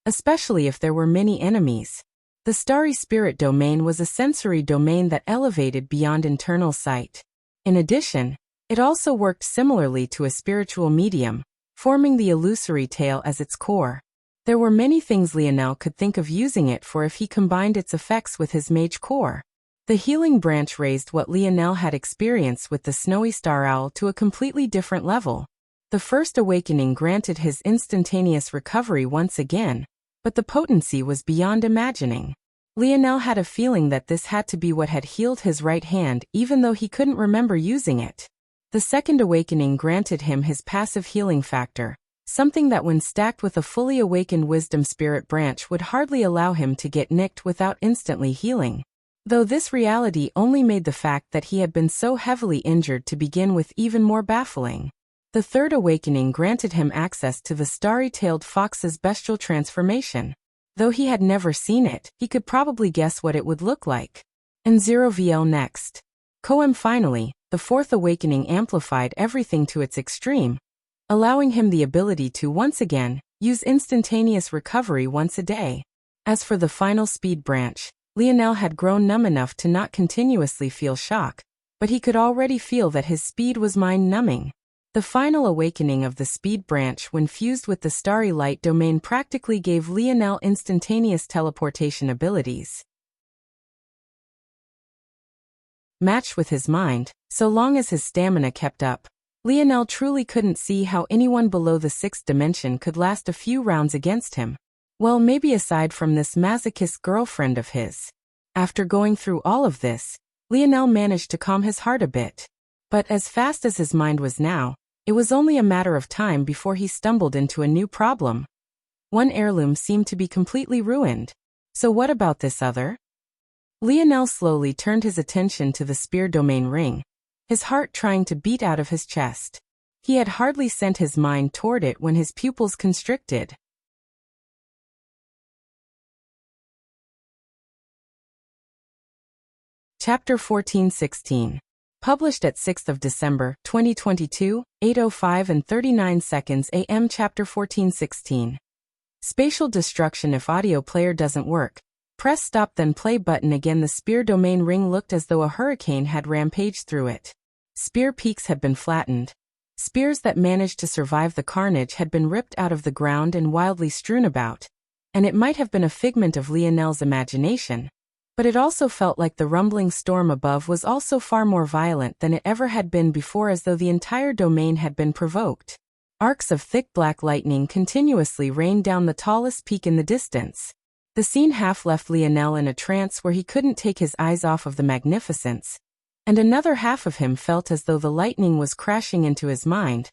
especially if there were many enemies. The starry spirit domain was a sensory domain that elevated beyond internal sight. In addition, it also worked similarly to a spiritual medium, forming the illusory tail as its core. There were many things Lionel could think of using it for if he combined its effects with his mage core. The healing branch raised what Lionel had experienced with the snowy star owl to a completely different level. The first awakening granted his instantaneous recovery once again, but the potency was beyond imagining. Lionel had a feeling that this had to be what had healed his right hand, even though he couldn't remember using it. The second awakening granted him his passive healing factor, something that when stacked with a fully awakened wisdom spirit branch would hardly allow him to get nicked without instantly healing. Though this reality only made the fact that he had been so heavily injured to begin with even more baffling. The third awakening granted him access to the starry-tailed fox's bestial transformation. Though he had never seen it, he could probably guess what it would look like. And 0VL next. Finally, the fourth awakening amplified everything to its extreme, allowing him the ability to once again use instantaneous recovery once a day. As for the final speed branch, Lionel had grown numb enough to not continuously feel shock, but he could already feel that his speed was mind-numbing. The final awakening of the speed branch when fused with the starry light domain practically gave Lionel instantaneous teleportation abilities. Matched with his mind, so long as his stamina kept up, Lionel truly couldn't see how anyone below the sixth dimension could last a few rounds against him. Well, maybe aside from this masochist girlfriend of his. After going through all of this, Lionel managed to calm his heart a bit. But as fast as his mind was now, it was only a matter of time before he stumbled into a new problem. One heirloom seemed to be completely ruined. So what about this other? Lionel slowly turned his attention to the spear domain ring. his heart trying to beat out of his chest. He had hardly sent his mind toward it when his pupils constricted. Chapter 14:16. Published at 6th of December, 2022, 8:05 and 39 seconds AM. Chapter 14:16. Spatial destruction. If audio player doesn't work, press stop then play button again. The spear domain ring looked as though a hurricane had rampaged through it. Spear peaks had been flattened. Spears that managed to survive the carnage had been ripped out of the ground and wildly strewn about. And it might have been a figment of Lionel's imagination, but it also felt like the rumbling storm above was also far more violent than it ever had been before, as though the entire domain had been provoked. Arcs of thick black lightning continuously rained down the tallest peak in the distance. The scene half left Lionel in a trance where he couldn't take his eyes off of the magnificence, and another half of him felt as though the lightning was crashing into his mind,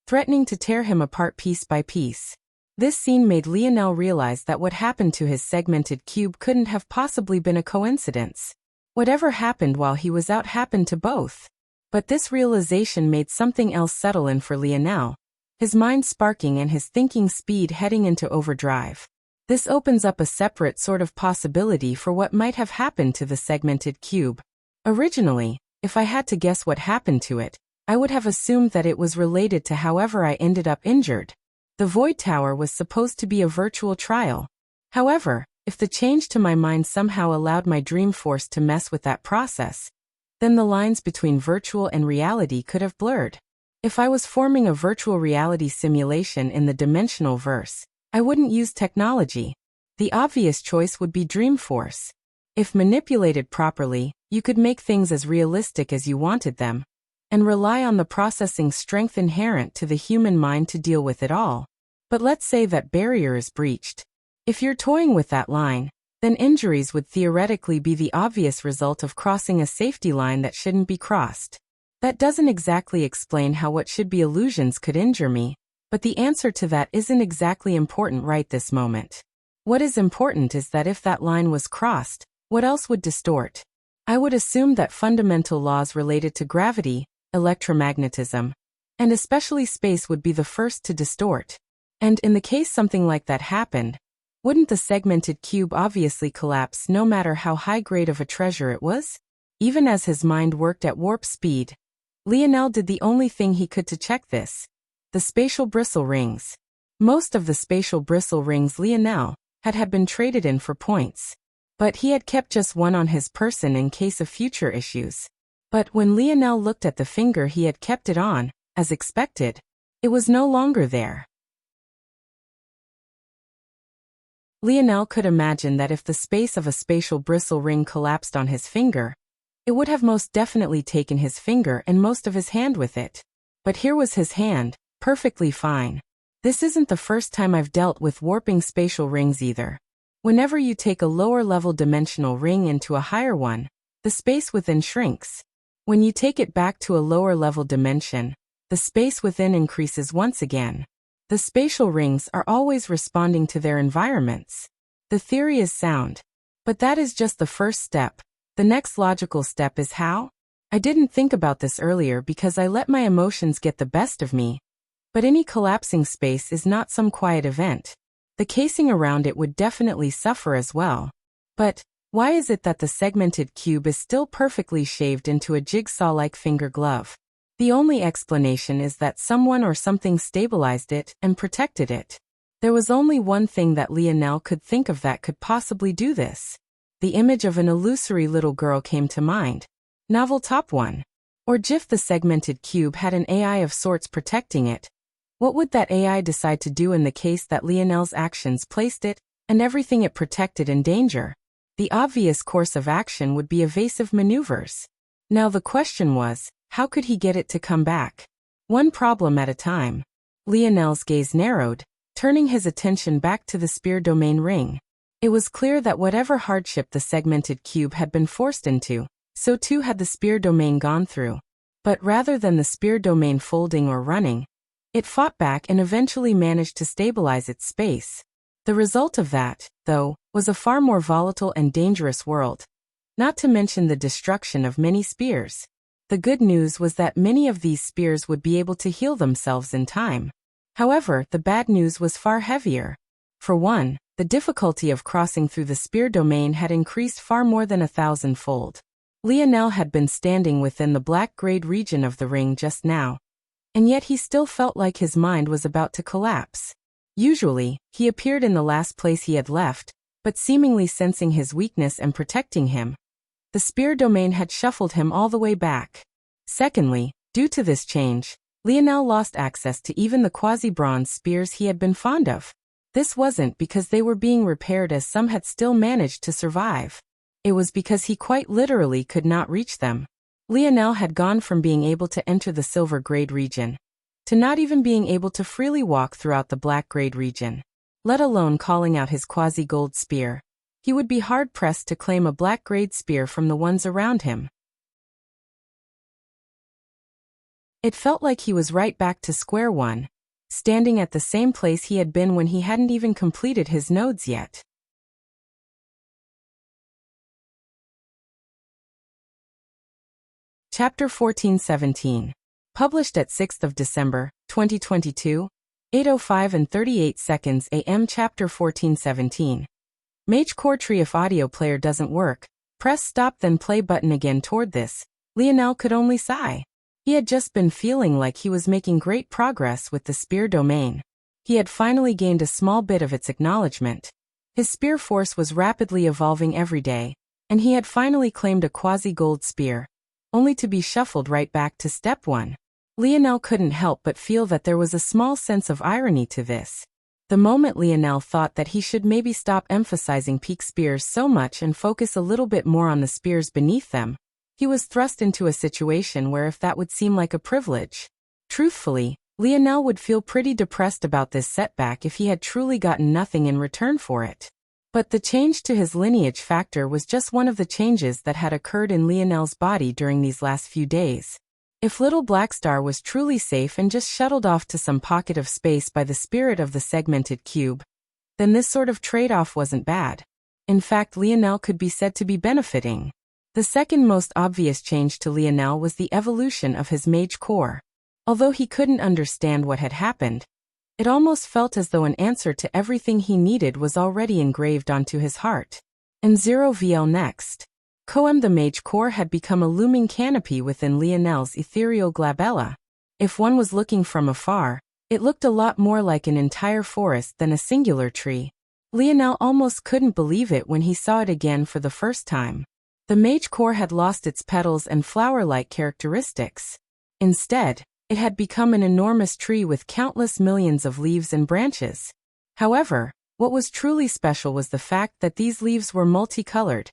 threatening to tear him apart piece by piece. This scene made Lionel realize that what happened to his segmented cube couldn't have possibly been a coincidence. Whatever happened while he was out happened to both. But this realization made something else settle in for Lionel, his mind sparking and his thinking speed heading into overdrive. This opens up a separate sort of possibility for what might have happened to the segmented cube. Originally, if I had to guess what happened to it, I would have assumed that it was related to however I ended up injured. The Void Tower was supposed to be a virtual trial. However, if the change to my mind somehow allowed my dream force to mess with that process, then the lines between virtual and reality could have blurred. If I was forming a virtual reality simulation in the dimensional verse, I wouldn't use technology. The obvious choice would be dream force. If manipulated properly, you could make things as realistic as you wanted them, and rely on the processing strength inherent to the human mind to deal with it all. But let's say that barrier is breached. If you're toying with that line, then injuries would theoretically be the obvious result of crossing a safety line that shouldn't be crossed. That doesn't exactly explain how what should be illusions could injure me, but the answer to that isn't exactly important right this moment. What is important is that if that line was crossed, what else would distort? I would assume that fundamental laws related to gravity, electromagnetism, and especially space would be the first to distort. And in the case something like that happened, wouldn't the segmented cube obviously collapse no matter how high grade of a treasure it was? Even as his mind worked at warp speed, Lionel did the only thing he could to check this: the spatial bristle rings. Most of the spatial bristle rings Lionel had been traded in for points, but he had kept just one on his person in case of future issues. But when Lionel looked at the finger he had kept it on, as expected, it was no longer there. Lionel could imagine that if the space of a spatial bristle ring collapsed on his finger, it would have most definitely taken his finger and most of his hand with it. But here was his hand, perfectly fine. This isn't the first time I've dealt with warping spatial rings either. Whenever you take a lower-level dimensional ring into a higher one, the space within shrinks. When you take it back to a lower-level dimension, the space within increases once again. The spatial rings are always responding to their environments. The theory is sound. But that is just the first step. The next logical step is how? I didn't think about this earlier because I let my emotions get the best of me. But any collapsing space is not some quiet event. The casing around it would definitely suffer as well. But why is it that the segmented cube is still perfectly shaved into a jigsaw-like finger glove? The only explanation is that someone or something stabilized it and protected it. There was only one thing that Lionel could think of that could possibly do this. The image of an illusory little girl came to mind. Novel top one. Or if the segmented cube had an AI of sorts protecting it, what would that AI decide to do in the case that Lionel's actions placed it, and everything it protected, in danger? The obvious course of action would be evasive maneuvers. Now the question was, how could he get it to come back? One problem at a time. Lionel's gaze narrowed, turning his attention back to the spear domain ring. It was clear that whatever hardship the segmented cube had been forced into, so too had the spear domain gone through. But rather than the spear domain folding or running, it fought back and eventually managed to stabilize its space. The result of that, though, was a far more volatile and dangerous world, not to mention the destruction of many spears. The good news was that many of these spears would be able to heal themselves in time. However, the bad news was far heavier. For one, the difficulty of crossing through the spear domain had increased far more than 1,000-fold. Lionel had been standing within the black-grayed region of the ring just now, and yet he still felt like his mind was about to collapse. Usually, he appeared in the last place he had left, but seemingly sensing his weakness and protecting him, the spear domain had shuffled him all the way back. Secondly, due to this change, Lionel lost access to even the quasi-bronze spears he had been fond of. This wasn't because they were being repaired, as some had still managed to survive. It was because he quite literally could not reach them. Lionel had gone from being able to enter the silver-grade region to not even being able to freely walk throughout the black-grade region, let alone calling out his quasi-gold spear. He would be hard-pressed to claim a black-grade spear from the ones around him. It felt like he was right back to square one, standing at the same place he had been when he hadn't even completed his nodes yet. Chapter 1417. Published at 6th of December, 2022, 8:05 and 38 seconds AM. Chapter 1417. Mage Core Tree. If audio player doesn't work, press stop then play button again. Toward this, Lionel could only sigh. He had just been feeling like he was making great progress with the spear domain. He had finally gained a small bit of its acknowledgement. His spear force was rapidly evolving every day, and he had finally claimed a quasi-gold spear, only to be shuffled right back to step 1. Lionel couldn't help but feel that there was a small sense of irony to this. The moment Lionel thought that he should maybe stop emphasizing peak spears so much and focus a little bit more on the spears beneath them, he was thrust into a situation where if that would seem like a privilege. Truthfully, Lionel would feel pretty depressed about this setback if he had truly gotten nothing in return for it. But the change to his lineage factor was just one of the changes that had occurred in Lionel's body during these last few days. If little Blackstar was truly safe and just shuttled off to some pocket of space by the spirit of the segmented cube, then this sort of trade-off wasn't bad. In fact, Lionel could be said to be benefiting. The second most obvious change to Lionel was the evolution of his mage core. Although he couldn't understand what had happened, it almost felt as though an answer to everything he needed was already engraved onto his heart. And 0VL next. Koem the mage core had become a looming canopy within Lionel's ethereal glabella. If one was looking from afar, it looked a lot more like an entire forest than a singular tree. Lionel almost couldn't believe it when he saw it again for the first time. The mage core had lost its petals and flower-like characteristics. Instead, it had become an enormous tree with countless millions of leaves and branches. However, what was truly special was the fact that these leaves were multicolored,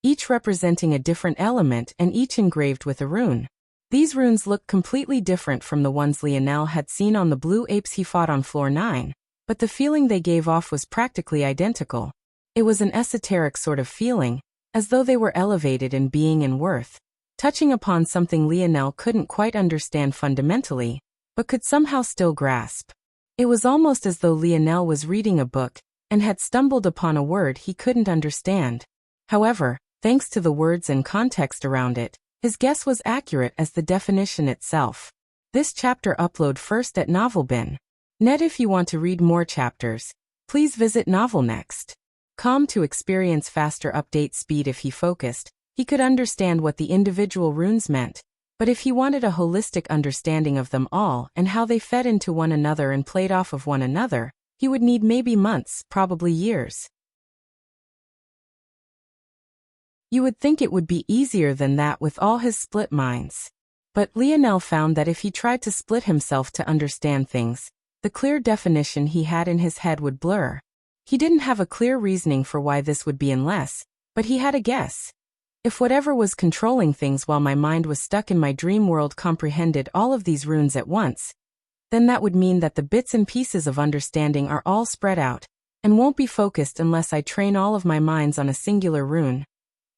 each representing a different element and each engraved with a rune. These runes looked completely different from the ones Lionel had seen on the blue apes he fought on floor 9, but the feeling they gave off was practically identical. It was an esoteric sort of feeling, as though they were elevated in being and worth, touching upon something Lionel couldn't quite understand fundamentally, but could somehow still grasp. It was almost as though Lionel was reading a book and had stumbled upon a word he couldn't understand. However, thanks to the words and context around it, his guess was accurate as the definition itself. This chapter upload first at NovelBin.net. If you want to read more chapters, please visit NovelNext.com to experience faster update speed. If he focused, he could understand what the individual runes meant, but if he wanted a holistic understanding of them all and how they fed into one another and played off of one another, he would need maybe months, probably years. You would think it would be easier than that with all his split minds. But Lionel found that if he tried to split himself to understand things, the clear definition he had in his head would blur. He didn't have a clear reasoning for why this would be unless, but he had a guess. If whatever was controlling things while my mind was stuck in my dream world comprehended all of these runes at once, then that would mean that the bits and pieces of understanding are all spread out, and won't be focused unless I train all of my minds on a singular rune.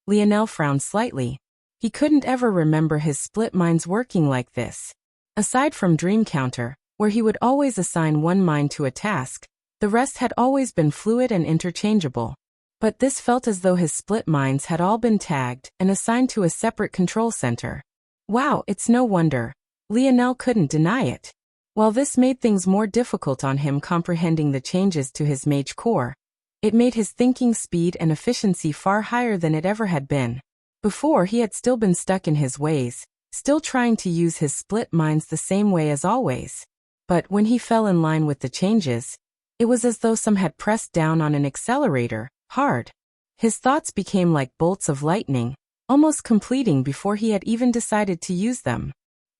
Lionel frowned slightly. He couldn't ever remember his split minds working like this. Aside from Dream Counter, where he would always assign one mind to a task, the rest had always been fluid and interchangeable. But this felt as though his split minds had all been tagged and assigned to a separate control center. Wow, it's no wonder. Lionel couldn't deny it. While this made things more difficult on him comprehending the changes to his mage core, it made his thinking speed and efficiency far higher than it ever had been. Before, he had still been stuck in his ways, still trying to use his split minds the same way as always. But when he fell in line with the changes, it was as though some had pressed down on an accelerator, hard. His thoughts became like bolts of lightning, almost completing before he had even decided to use them.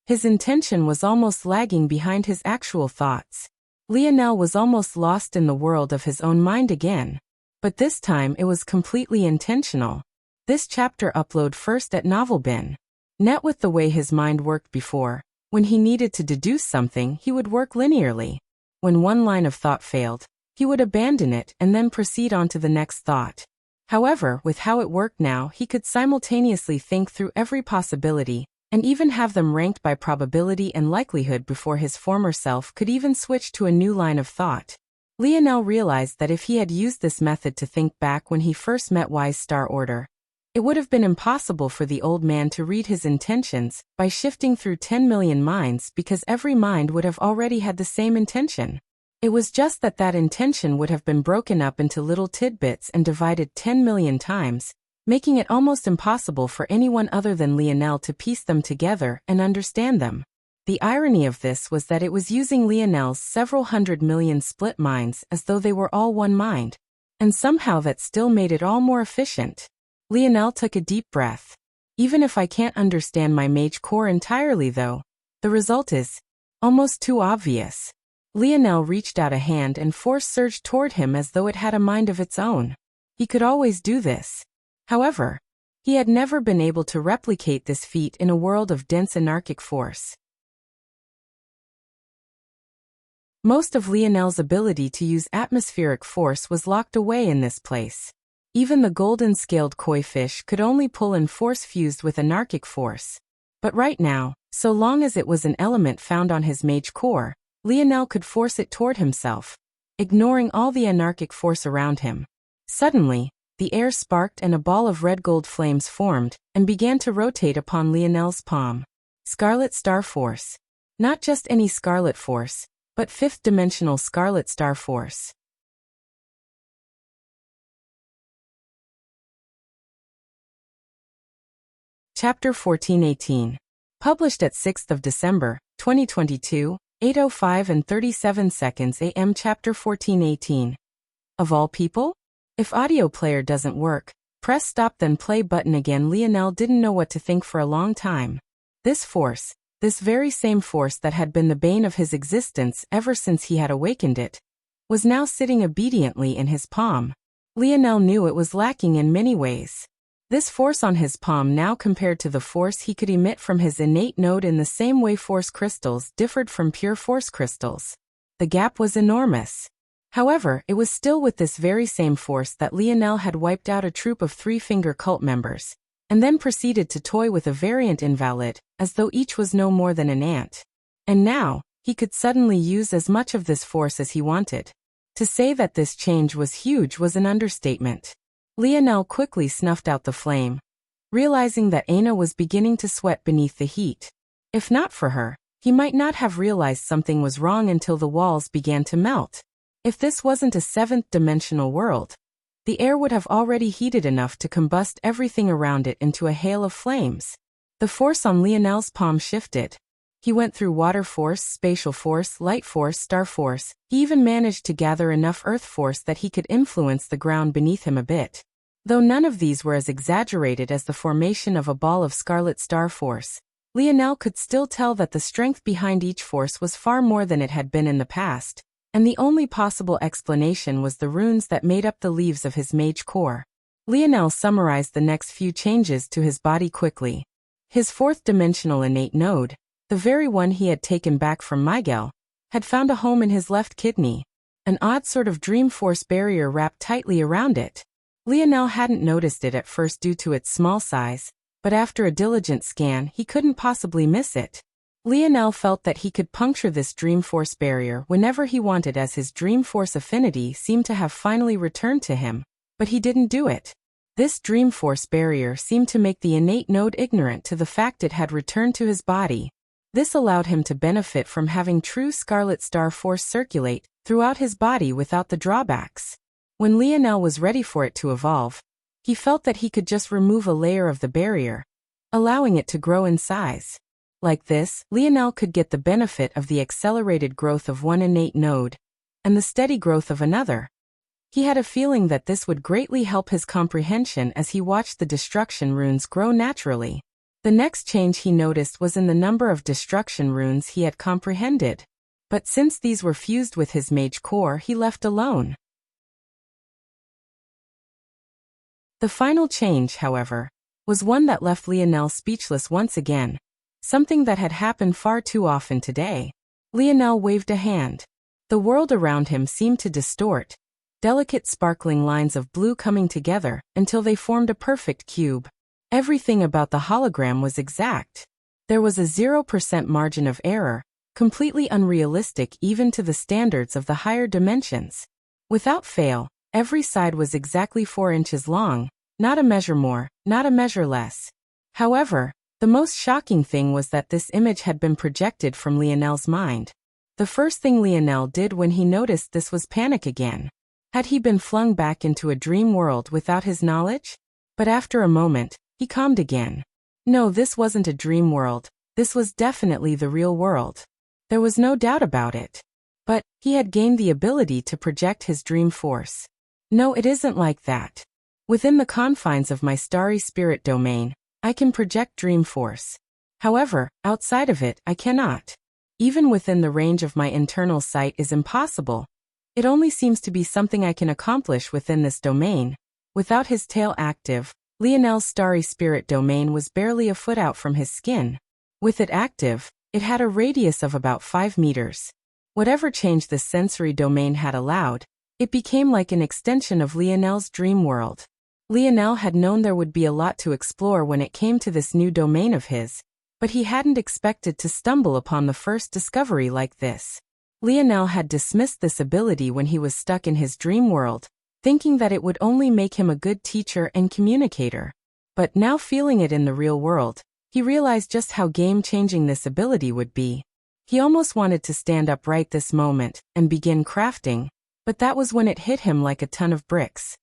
His intention was almost lagging behind his actual thoughts. Lionel was almost lost in the world of his own mind again. But this time it was completely intentional. This chapter upload first at Novelbin. Net with the way his mind worked before, when he needed to deduce something, he would work linearly. When one line of thought failed, he would abandon it and then proceed on to the next thought. However, with how it worked now, he could simultaneously think through every possibility, and even have them ranked by probability and likelihood before his former self could even switch to a new line of thought. Lionel realized that if he had used this method to think back when he first met Wise Star Order, it would have been impossible for the old man to read his intentions by shifting through 10 million minds because every mind would have already had the same intention. It was just that that intention would have been broken up into little tidbits and divided 10 million times, making it almost impossible for anyone other than Lionel to piece them together and understand them. The irony of this was that it was using Lionel's several hundred million split minds as though they were all one mind. And somehow that still made it all more efficient. Lionel took a deep breath. Even if I can't understand my mage core entirely though, the result is almost too obvious. Lionel reached out a hand and force surged toward him as though it had a mind of its own. He could always do this. However, he had never been able to replicate this feat in a world of dense anarchic force. Most of Lionel's ability to use atmospheric force was locked away in this place. Even the golden-scaled koi fish could only pull in force fused with anarchic force. But right now, so long as it was an element found on his mage core, Lionel could force it toward himself, ignoring all the anarchic force around him. Suddenly, the air sparked and a ball of red-gold flames formed and began to rotate upon Lionel's palm. Scarlet Star Force. Not just any Scarlet Force, but fifth-dimensional Scarlet Star Force. Chapter 1418. Published at 6th of December, 2022, 8:05 and 37 seconds AM. Chapter 1418. Of all people? If audio player doesn't work, press stop then play button again. Lionel didn't know what to think for a long time. This force, this very same force that had been the bane of his existence ever since he had awakened it, was now sitting obediently in his palm. Lionel knew it was lacking in many ways. This force on his palm now compared to the force he could emit from his innate node in the same way force crystals differed from pure force crystals. The gap was enormous. However, it was still with this very same force that Lionel had wiped out a troop of three-finger cult members, and then proceeded to toy with a variant invalid, as though each was no more than an ant. And now, he could suddenly use as much of this force as he wanted. To say that this change was huge was an understatement. Lionel quickly snuffed out the flame, realizing that Aina was beginning to sweat beneath the heat. If not for her, he might not have realized something was wrong until the walls began to melt. If this wasn't a seventh-dimensional world, the air would have already heated enough to combust everything around it into a hail of flames. The force on Lionel's palm shifted. He went through water force, spatial force, light force, star force. He even managed to gather enough earth force that he could influence the ground beneath him a bit. Though none of these were as exaggerated as the formation of a ball of scarlet star force, Lionel could still tell that the strength behind each force was far more than it had been in the past. And the only possible explanation was the runes that made up the leaves of his mage core. Lionel summarized the next few changes to his body quickly. His fourth-dimensional innate node, the very one he had taken back from Miguel, had found a home in his left kidney. An odd sort of dream force barrier wrapped tightly around it. Lionel hadn't noticed it at first due to its small size, but after a diligent scan he couldn't possibly miss it. Lionel felt that he could puncture this dream force barrier whenever he wanted as his dream force affinity seemed to have finally returned to him, but he didn't do it. This dream force barrier seemed to make the innate node ignorant to the fact it had returned to his body. This allowed him to benefit from having true Scarlet Star force circulate throughout his body without the drawbacks. When Lionel was ready for it to evolve, he felt that he could just remove a layer of the barrier, allowing it to grow in size. Like this, Lionel could get the benefit of the accelerated growth of one innate node and the steady growth of another. He had a feeling that this would greatly help his comprehension as he watched the destruction runes grow naturally. The next change he noticed was in the number of destruction runes he had comprehended. But since these were fused with his mage core, he left alone. The final change, however, was one that left Lionel speechless once again, something that had happened far too often today. Lionel waved a hand. The world around him seemed to distort, delicate sparkling lines of blue coming together until they formed a perfect cube. Everything about the hologram was exact. There was a 0% margin of error, completely unrealistic even to the standards of the higher dimensions. Without fail, every side was exactly 4 inches long, not a measure more, not a measure less. However, the most shocking thing was that this image had been projected from Lionel's mind. The first thing Lionel did when he noticed this was panic again. Had he been flung back into a dream world without his knowledge? But after a moment, he calmed again. No, this wasn't a dream world. This was definitely the real world. There was no doubt about it. But he had gained the ability to project his dream force. No, it isn't like that. Within the confines of my starry spirit domain, I can project dream force. However, outside of it, I cannot. Even within the range of my internal sight is impossible. It only seems to be something I can accomplish within this domain. Without his tail active, Lionel's starry spirit domain was barely a foot out from his skin. With it active, it had a radius of about 5 meters. Whatever change this sensory domain had allowed, it became like an extension of Lionel's dream world. Lionel had known there would be a lot to explore when it came to this new domain of his, but he hadn't expected to stumble upon the first discovery like this. Lionel had dismissed this ability when he was stuck in his dream world, thinking that it would only make him a good teacher and communicator. But now feeling it in the real world, he realized just how game-changing this ability would be. He almost wanted to stand up right this moment and begin crafting, but that was when it hit him like a ton of bricks.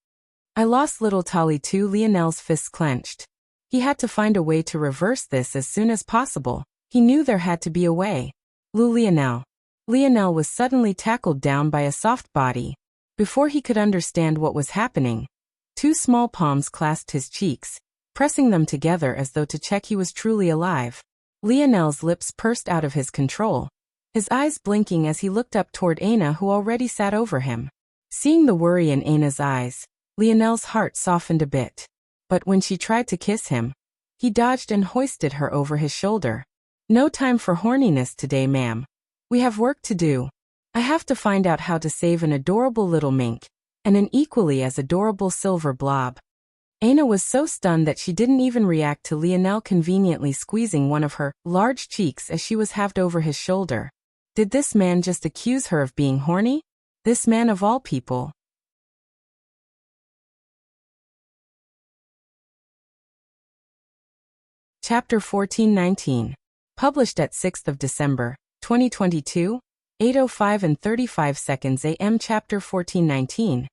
I lost little Tali too. Lionel's fists clenched. He had to find a way to reverse this as soon as possible. He knew there had to be a way. Lionel. Lionel was suddenly tackled down by a soft body. Before he could understand what was happening, 2 small palms clasped his cheeks, pressing them together as though to check he was truly alive. Lionel's lips pursed out of his control, his eyes blinking as he looked up toward Aina, who already sat over him. Seeing the worry in Aina's eyes, Lionel's heart softened a bit. But when she tried to kiss him, he dodged and hoisted her over his shoulder. No time for horniness today, ma'am. We have work to do. I have to find out how to save an adorable little mink, and an equally as adorable silver blob. Aina was so stunned that she didn't even react to Lionel conveniently squeezing one of her large cheeks as she was halved over his shoulder. Did this man just accuse her of being horny? This man of all people. Chapter 1419. Published at 6th of December, 2022, 8:05 and 35 seconds AM. Chapter 1419.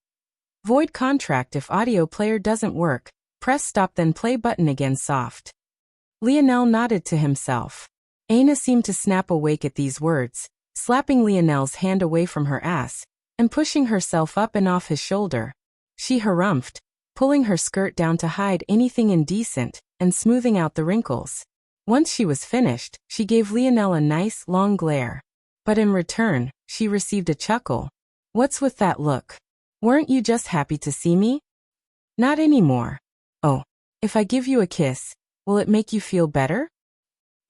Void contract. If audio player doesn't work, press stop then play button again. Soft. Lionel nodded to himself. Aina seemed to snap awake at these words, slapping Lionel's hand away from her ass, and pushing herself up and off his shoulder. She harumphed, pulling her skirt down to hide anything indecent, and smoothing out the wrinkles. Once she was finished, she gave Lionel a nice, long glare. But in return, she received a chuckle. What's with that look? Weren't you just happy to see me? Not anymore. Oh, if I give you a kiss, will it make you feel better?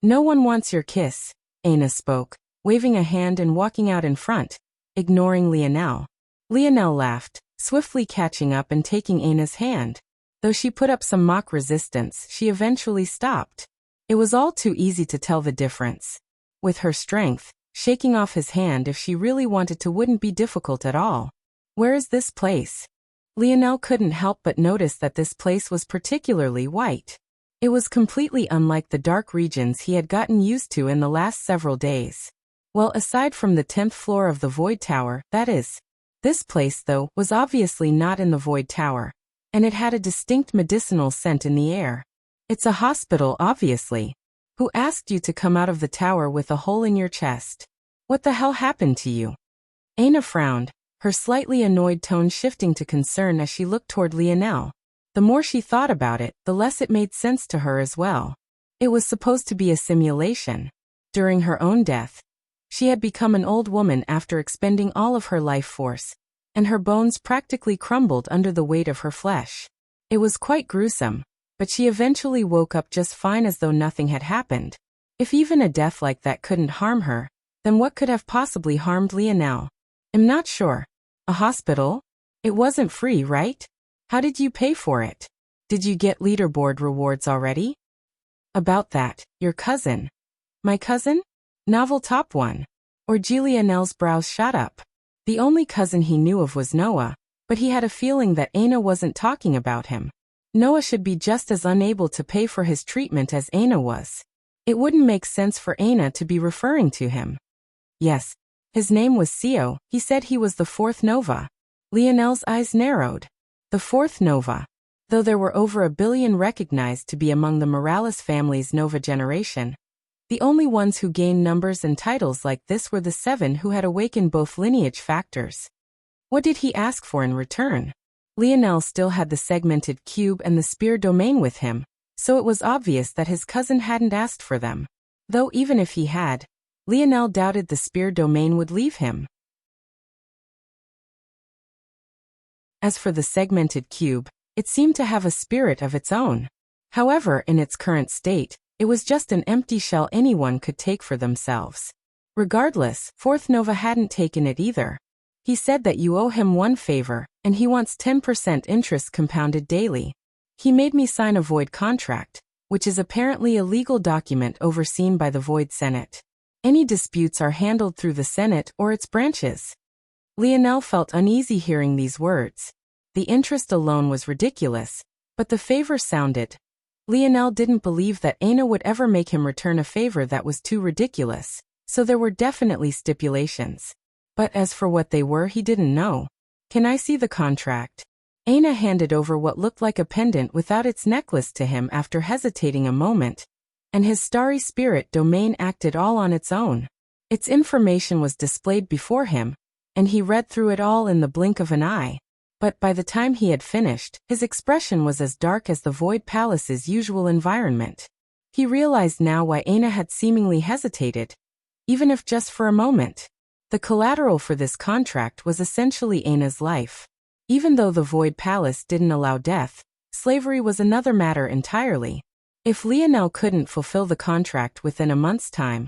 No one wants your kiss, Aina spoke, waving a hand and walking out in front, ignoring Lionel. Lionel laughed, swiftly catching up and taking Aina's hand. Though she put up some mock resistance, she eventually stopped. It was all too easy to tell the difference. With her strength, shaking off his hand if she really wanted to wouldn't be difficult at all. Where is this place? Lionel couldn't help but notice that this place was particularly white. It was completely unlike the dark regions he had gotten used to in the last several days. Well, aside from the 10th floor of the Void Tower, that is. This place, though, was obviously not in the Void Tower, and it had a distinct medicinal scent in the air. It's a hospital, obviously. Who asked you to come out of the tower with a hole in your chest? What the hell happened to you? Aina frowned, her slightly annoyed tone shifting to concern as she looked toward Lionel. The more she thought about it, the less it made sense to her as well. It was supposed to be a simulation. During her own death, she had become an old woman after expending all of her life force, and her bones practically crumbled under the weight of her flesh. It was quite gruesome, but she eventually woke up just fine as though nothing had happened. If even a death like that couldn't harm her, then what could have possibly harmed Lionel? I'm not sure. A hospital? It wasn't free, right? How did you pay for it? Did you get leaderboard rewards already? About that, your cousin. My cousin? Novel top one. Or Lionel's brows shot up. The only cousin he knew of was Noah, but he had a feeling that Aina wasn't talking about him. Noah should be just as unable to pay for his treatment as Aina was. It wouldn't make sense for Aina to be referring to him. Yes. His name was Sio. He said he was the 4th Nova. Lionel's eyes narrowed. The 4th Nova. Though there were over 1 billion recognized to be among the Morales family's Nova generation, the only ones who gained numbers and titles like this were the 7 who had awakened both lineage factors. What did he ask for in return? Lionel still had the segmented cube and the spear domain with him, so it was obvious that his cousin hadn't asked for them. Though even if he had, Lionel doubted the spear domain would leave him. As for the segmented cube, it seemed to have a spirit of its own. However, in its current state, it was just an empty shell anyone could take for themselves. Regardless, 4th Nova hadn't taken it either. He said that you owe him one favor, and he wants 10% interest compounded daily. He made me sign a void contract, which is apparently a legal document overseen by the Void Senate. Any disputes are handled through the Senate or its branches. Lionel felt uneasy hearing these words. The interest alone was ridiculous, but the favor sounded. Lionel didn't believe that Aina would ever make him return a favor that was too ridiculous, so there were definitely stipulations. But as for what they were, he didn't know. Can I see the contract? Aina handed over what looked like a pendant without its necklace to him after hesitating a moment, and his starry spirit domain acted all on its own. Its information was displayed before him, and he read through it all in the blink of an eye. But by the time he had finished, his expression was as dark as the Void Palace's usual environment. He realized now why Aina had seemingly hesitated, even if just for a moment. The collateral for this contract was essentially Aina's life. Even though the Void Palace didn't allow death, slavery was another matter entirely. If Lionel couldn't fulfill the contract within a month's time,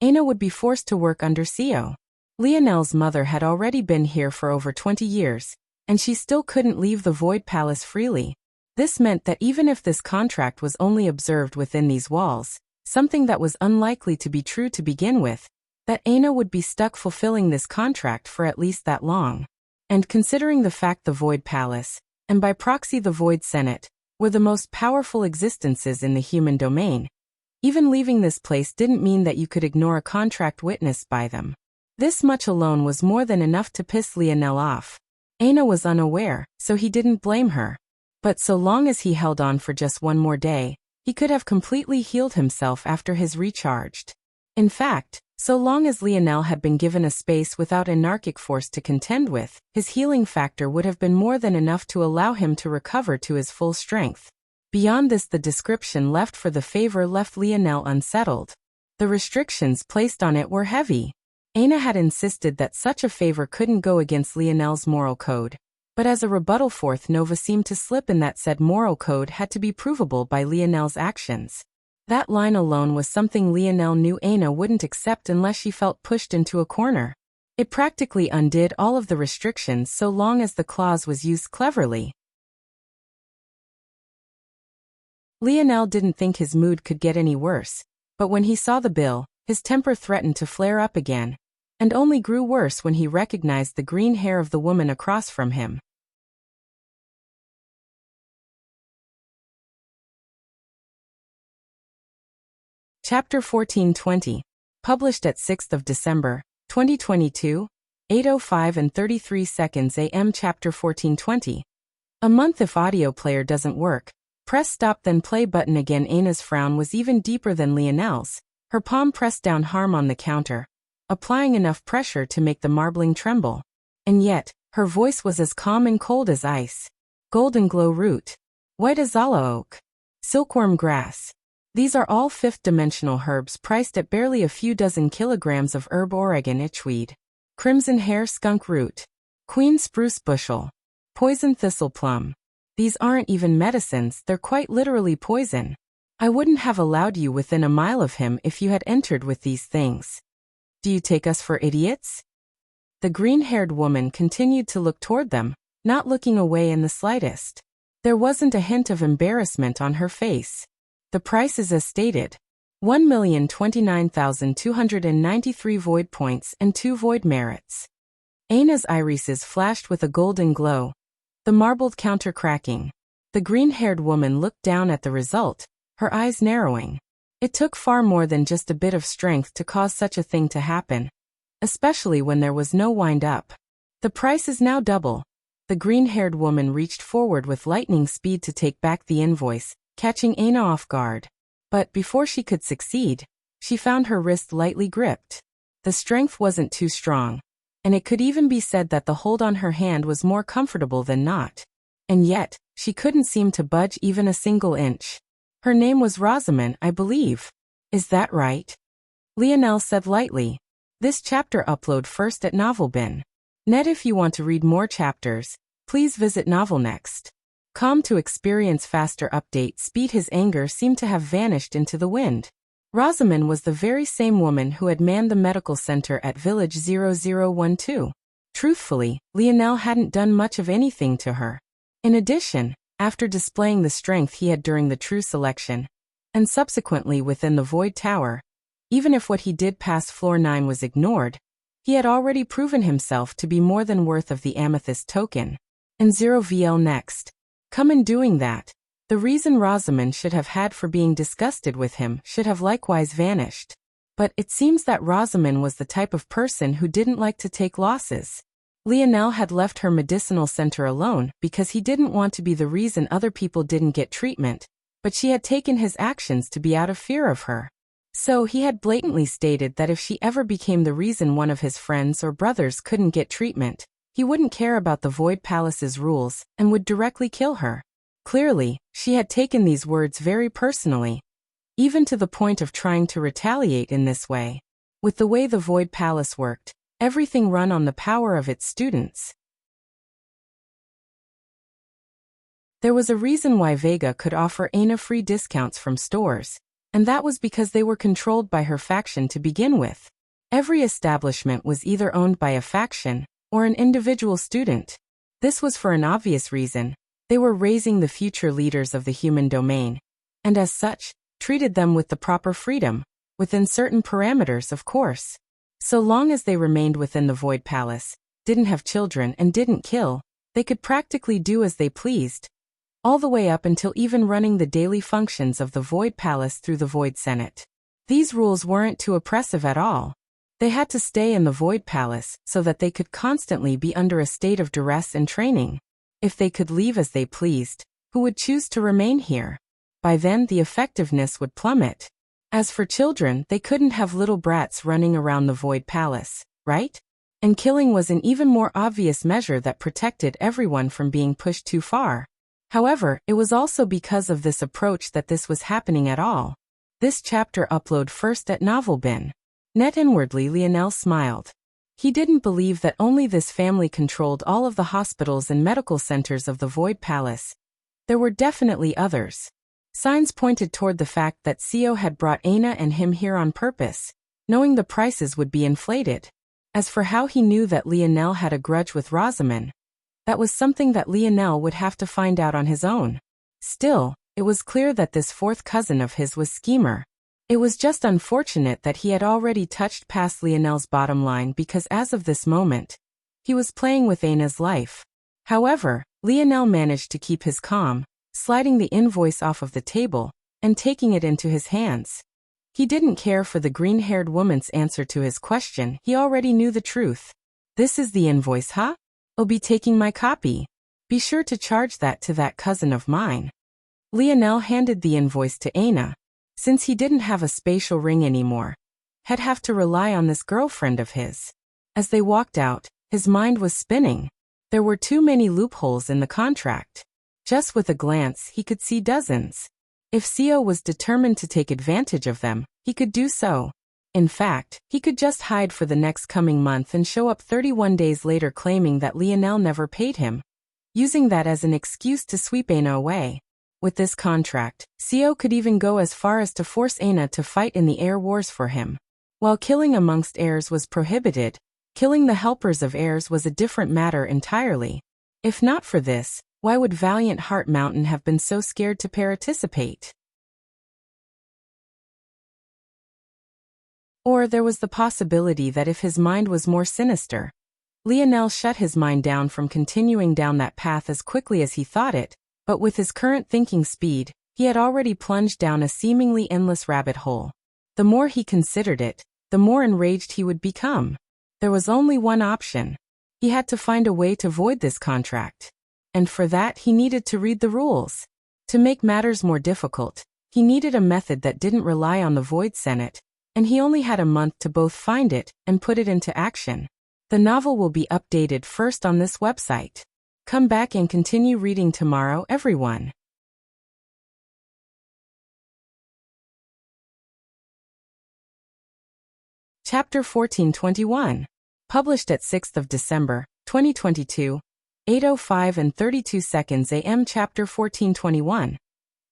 Aina would be forced to work under Sio. Lionel's mother had already been here for over 20 years, and she still couldn't leave the Void Palace freely. This meant that even if this contract was only observed within these walls, something that was unlikely to be true to begin with, that Aina would be stuck fulfilling this contract for at least that long. And considering the fact the Void Palace, and by proxy the Void Senate, were the most powerful existences in the human domain, even leaving this place didn't mean that you could ignore a contract witnessed by them. This much alone was more than enough to piss Lionel off. Aina was unaware, so he didn't blame her. But so long as he held on for just one more day, he could have completely healed himself after his recharged. In fact, so long as Lionel had been given a space without anarchic force to contend with, his healing factor would have been more than enough to allow him to recover to his full strength. Beyond this, the description left for the favor left Lionel unsettled. The restrictions placed on it were heavy. Aina had insisted that such a favor couldn't go against Lionel's moral code, but as a rebuttal 4th Nova seemed to slip in that said moral code had to be provable by Lionel's actions. That line alone was something Lionel knew Aina wouldn't accept unless she felt pushed into a corner. It practically undid all of the restrictions so long as the clause was used cleverly. Lionel didn't think his mood could get any worse, but when he saw the bill, his temper threatened to flare up again, and only grew worse when he recognized the green hair of the woman across from him. Chapter 1420. Published at 6th of December, 2022, 8:05 and 33 seconds AM. Chapter 1420. A month. If audio player doesn't work, press stop then play button again. Anna's frown was even deeper than Lionel's. Her palm pressed down hard on the counter, applying enough pressure to make the marbling tremble. And yet, her voice was as calm and cold as ice. Golden glow root. White azala oak. Silkworm grass. These are all fifth-dimensional herbs priced at barely a few dozen kilograms of herb Oregon itchweed. Crimson hair skunk root. Queen spruce bushel. Poison thistle plum. These aren't even medicines, they're quite literally poison. I wouldn't have allowed you within a mile of him if you had entered with these things. Do you take us for idiots? The green-haired woman continued to look toward them, not looking away in the slightest. There wasn't a hint of embarrassment on her face. The price is as stated. 1,029,293 void points and 2 void merits. Anna's irises flashed with a golden glow. The marbled counter cracking. The green-haired woman looked down at the result, her eyes narrowing. It took far more than just a bit of strength to cause such a thing to happen, especially when there was no wind-up. The price is now double. The green-haired woman reached forward with lightning speed to take back the invoice, catching Anna off guard. But before she could succeed, she found her wrist lightly gripped. The strength wasn't too strong, and it could even be said that the hold on her hand was more comfortable than not. And yet, she couldn't seem to budge even a single inch. Her name was Rosamond, I believe. Is that right? Lionel said lightly. This chapter upload first at Novelbin. Net. If you want to read more chapters, please visit Novelnext. Calm to experience faster update speed. His anger seemed to have vanished into the wind. Rosamond was the very same woman who had manned the medical center at Village 0012. Truthfully, Lionel hadn't done much of anything to her. In addition, after displaying the strength he had during the true selection, and subsequently within the Void Tower, even if what he did past Floor 9 was ignored, he had already proven himself to be more than worth of the amethyst token. And 0VL next. Come in doing that. The reason Rosamond should have had for being disgusted with him should have likewise vanished. But it seems that Rosamond was the type of person who didn't like to take losses. Lionel had left her medicinal center alone because he didn't want to be the reason other people didn't get treatment, but she had taken his actions to be out of fear of her. So he had blatantly stated that if she ever became the reason one of his friends or brothers couldn't get treatment, he wouldn't care about the Void Palace's rules and would directly kill her. Clearly, she had taken these words very personally, even to the point of trying to retaliate in this way. With the way the Void Palace worked, everything run on the power of its students. There was a reason why Vega could offer Anna free discounts from stores, and that was because they were controlled by her faction to begin with. Every establishment was either owned by a faction or an individual student. This was for an obvious reason. They were raising the future leaders of the human domain, and as such, treated them with the proper freedom, within certain parameters, of course. So long as they remained within the Void Palace, didn't have children and didn't kill, they could practically do as they pleased, all the way up until even running the daily functions of the Void Palace through the Void Senate. These rules weren't too oppressive at all. They had to stay in the Void Palace so that they could constantly be under a state of duress and training. If they could leave as they pleased, who would choose to remain here? By then the effectiveness would plummet. As for children, they couldn't have little brats running around the Void Palace, right? And killing was an even more obvious measure that protected everyone from being pushed too far. However, it was also because of this approach that this was happening at all. This chapter upload first at Novelbin. Net. Inwardly Lionel smiled. He didn't believe that only this family controlled all of the hospitals and medical centers of the Void Palace. There were definitely others. Signs pointed toward the fact that CEO had brought Anna and him here on purpose, knowing the prices would be inflated. As for how he knew that Lionel had a grudge with Rosamond, that was something that Lionel would have to find out on his own. Still, it was clear that this fourth cousin of his was schemer. It was just unfortunate that he had already touched past Lionel's bottom line because as of this moment, he was playing with Anna's life. However, Lionel managed to keep his calm, sliding the invoice off of the table and taking it into his hands. He didn't care for the green-haired woman's answer to his question. He already knew the truth. This is the invoice, huh? I'll be taking my copy. Be sure to charge that to that cousin of mine. Lionel handed the invoice to Aina. Since he didn't have a spatial ring anymore, he'd have to rely on this girlfriend of his. As they walked out, his mind was spinning. There were too many loopholes in the contract. Just with a glance, he could see dozens. If Seo was determined to take advantage of them, he could do so. In fact, he could just hide for the next coming month and show up 31 days later claiming that Lionel never paid him, using that as an excuse to sweep Aina away. With this contract, Seo could even go as far as to force Aina to fight in the air wars for him. While killing amongst heirs was prohibited, killing the helpers of heirs was a different matter entirely. If not for this, why would Valiant Heart Mountain have been so scared to participate? Or there was the possibility that if his mind was more sinister, Lionel shut his mind down from continuing down that path as quickly as he thought it, but with his current thinking speed, he had already plunged down a seemingly endless rabbit hole. The more he considered it, the more enraged he would become. There was only one option. He had to find a way to void this contract. And for that he needed to read the rules. To make matters more difficult, he needed a method that didn't rely on the Void Senate, and he only had a month to both find it and put it into action. The novel will be updated first on this website. Come back and continue reading tomorrow, everyone. Chapter 1421. Published at 6th of December, 2022, 8:05 and 32 seconds AM. Chapter 1421.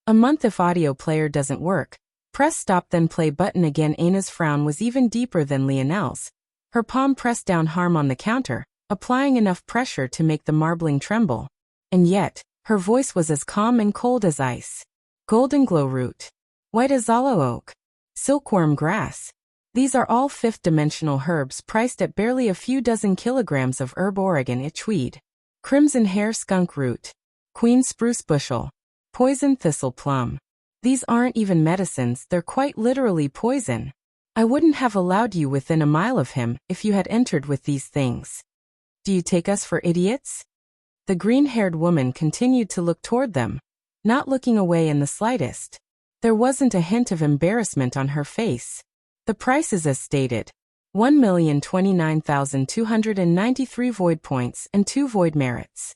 A month. If audio player doesn't work, press stop then play button again. Aina's frown was even deeper than Lionel's. Her palm pressed down hard on the counter, applying enough pressure to make the marbling tremble. And yet, her voice was as calm and cold as ice. Golden glow root. White as aloe oak. Silkworm grass. These are all fifth-dimensional herbs priced at barely a few dozen kilograms of herb Oregon itchweed. Crimson hair skunk root. Queen spruce bushel. Poison thistle plum. These aren't even medicines, they're quite literally poison. I wouldn't have allowed you within a mile of him if you had entered with these things. Do you take us for idiots? The green-haired woman continued to look toward them, not looking away in the slightest. There wasn't a hint of embarrassment on her face. The price is as stated. 1,029,293 void points and 2 void merits.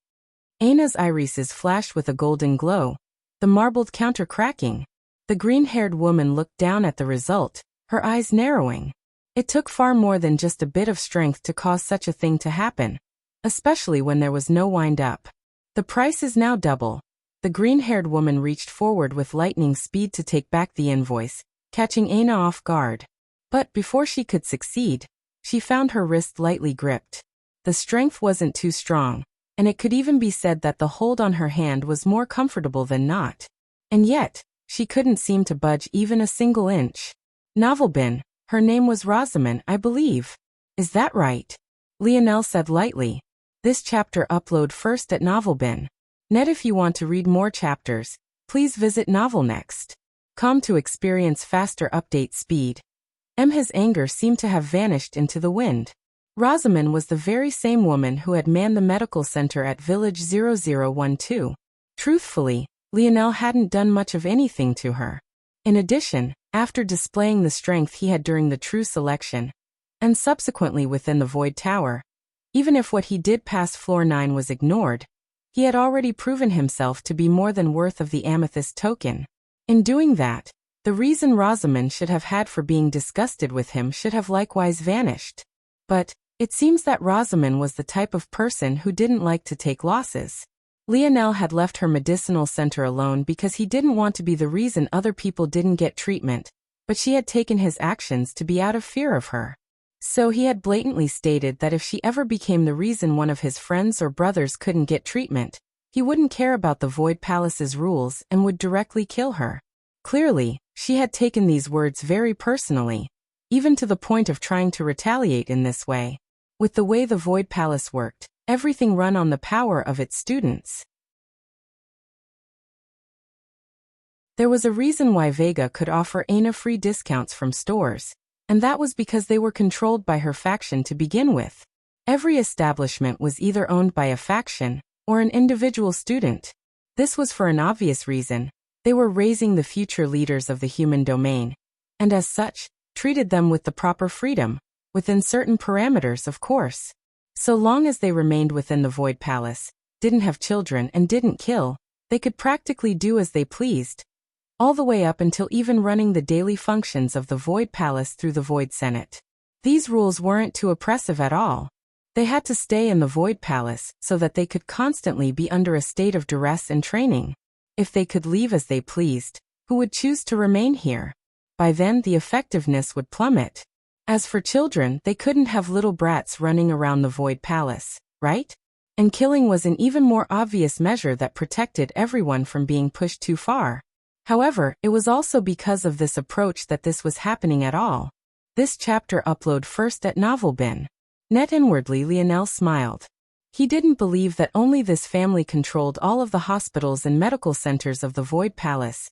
Aina's irises flashed with a golden glow, the marbled counter cracking. The green-haired woman looked down at the result, her eyes narrowing. It took far more than just a bit of strength to cause such a thing to happen, especially when there was no wind-up. The price is now double. The green-haired woman reached forward with lightning speed to take back the invoice, catching Aina off guard. But before she could succeed, she found her wrist lightly gripped. The strength wasn't too strong, and it could even be said that the hold on her hand was more comfortable than not. And yet, she couldn't seem to budge even a single inch. Novelbin, her name was Rosamond, I believe. Is that right? Lionel said lightly. This chapter upload first at Novelbin. Net. If you want to read more chapters, please visit novelnext.com to experience faster update speed. His anger seemed to have vanished into the wind. Rosamond was the very same woman who had manned the medical center at Village 0012. Truthfully, Lionel hadn't done much of anything to her. In addition, after displaying the strength he had during the true selection, and subsequently within the Void Tower, even if what he did past Floor 9 was ignored, he had already proven himself to be more than worth of the amethyst token. In doing that, the reason Rosamond should have had for being disgusted with him should have likewise vanished. But it seems that Rosamond was the type of person who didn't like to take losses. Lionel had left her medicinal center alone because he didn't want to be the reason other people didn't get treatment, but she had taken his actions to be out of fear of her. So he had blatantly stated that if she ever became the reason one of his friends or brothers couldn't get treatment, he wouldn't care about the Void Palace's rules and would directly kill her. Clearly, she had taken these words very personally, even to the point of trying to retaliate in this way. With the way the Void Palace worked, everything run on the power of its students. There was a reason why Vega could offer Aina free discounts from stores, and that was because they were controlled by her faction to begin with. Every establishment was either owned by a faction or an individual student. This was for an obvious reason. They were raising the future leaders of the human domain, and as such, treated them with the proper freedom, within certain parameters, of course. So long as they remained within the Void Palace, didn't have children and didn't kill, they could practically do as they pleased, all the way up until even running the daily functions of the Void Palace through the Void Senate. These rules weren't too oppressive at all. They had to stay in the Void Palace so that they could constantly be under a state of duress and training. If they could leave as they pleased, who would choose to remain here? By then the effectiveness would plummet. As for children, they couldn't have little brats running around the Void Palace, right? And killing was an even more obvious measure that protected everyone from being pushed too far. However, it was also because of this approach that this was happening at all. This chapter upload first at Novelbin. Net inwardly Lionel smiled. He didn't believe that only this family controlled all of the hospitals and medical centers of the Void Palace.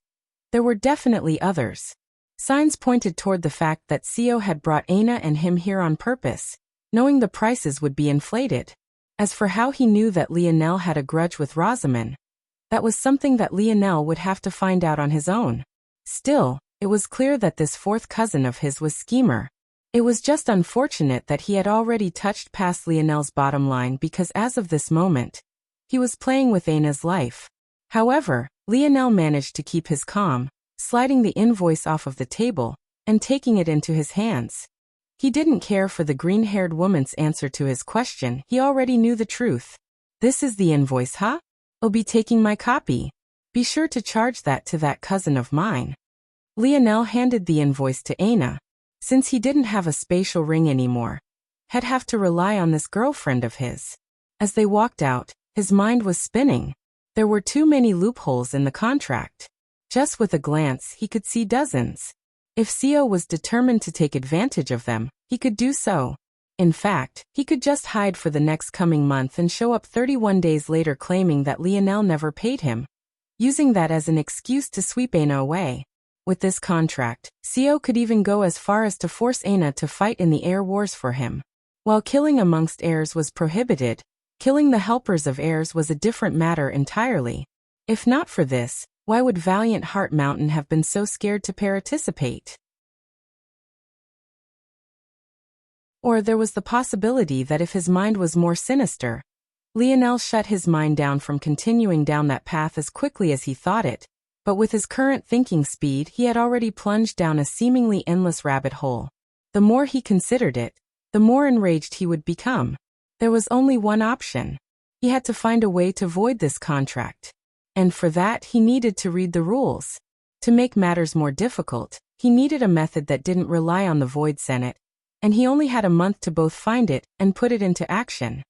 There were definitely others. Signs pointed toward the fact that Sio had brought Aina and him here on purpose, knowing the prices would be inflated. As for how he knew that Lionel had a grudge with Rosamund, that was something that Lionel would have to find out on his own. Still, it was clear that this fourth cousin of his was schemer. It was just unfortunate that he had already touched past Lionel's bottom line because as of this moment, he was playing with Aina's life. However, Lionel managed to keep his calm, sliding the invoice off of the table and taking it into his hands. He didn't care for the green-haired woman's answer to his question. He already knew the truth. This is the invoice, huh? I'll be taking my copy. Be sure to charge that to that cousin of mine. Lionel handed the invoice to Aina. Since he didn't have a spatial ring anymore, he'd have to rely on this girlfriend of his. As they walked out, his mind was spinning. There were too many loopholes in the contract. Just with a glance, he could see dozens. If Sio was determined to take advantage of them, he could do so. In fact, he could just hide for the next coming month and show up 31 days later claiming that Lionel never paid him, using that as an excuse to sweep Aina away. With this contract, Sio could even go as far as to force Aina to fight in the air wars for him. While killing amongst heirs was prohibited, killing the helpers of heirs was a different matter entirely. If not for this, why would Valiant Heart Mountain have been so scared to participate? Or there was the possibility that if his mind was more sinister, Lionel shut his mind down from continuing down that path as quickly as he thought it. But with his current thinking speed, he had already plunged down a seemingly endless rabbit hole. The more he considered it, the more enraged he would become. There was only one option. He had to find a way to void this contract. And for that, he needed to read the rules. To make matters more difficult, he needed a method that didn't rely on the Void Senate, and he only had a month to both find it and put it into action.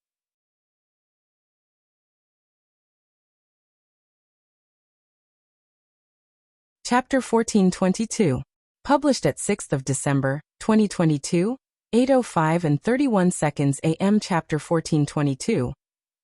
Chapter 1422. Published at 6th of December, 2022, 8:05 and 31 seconds AM. Chapter 1422.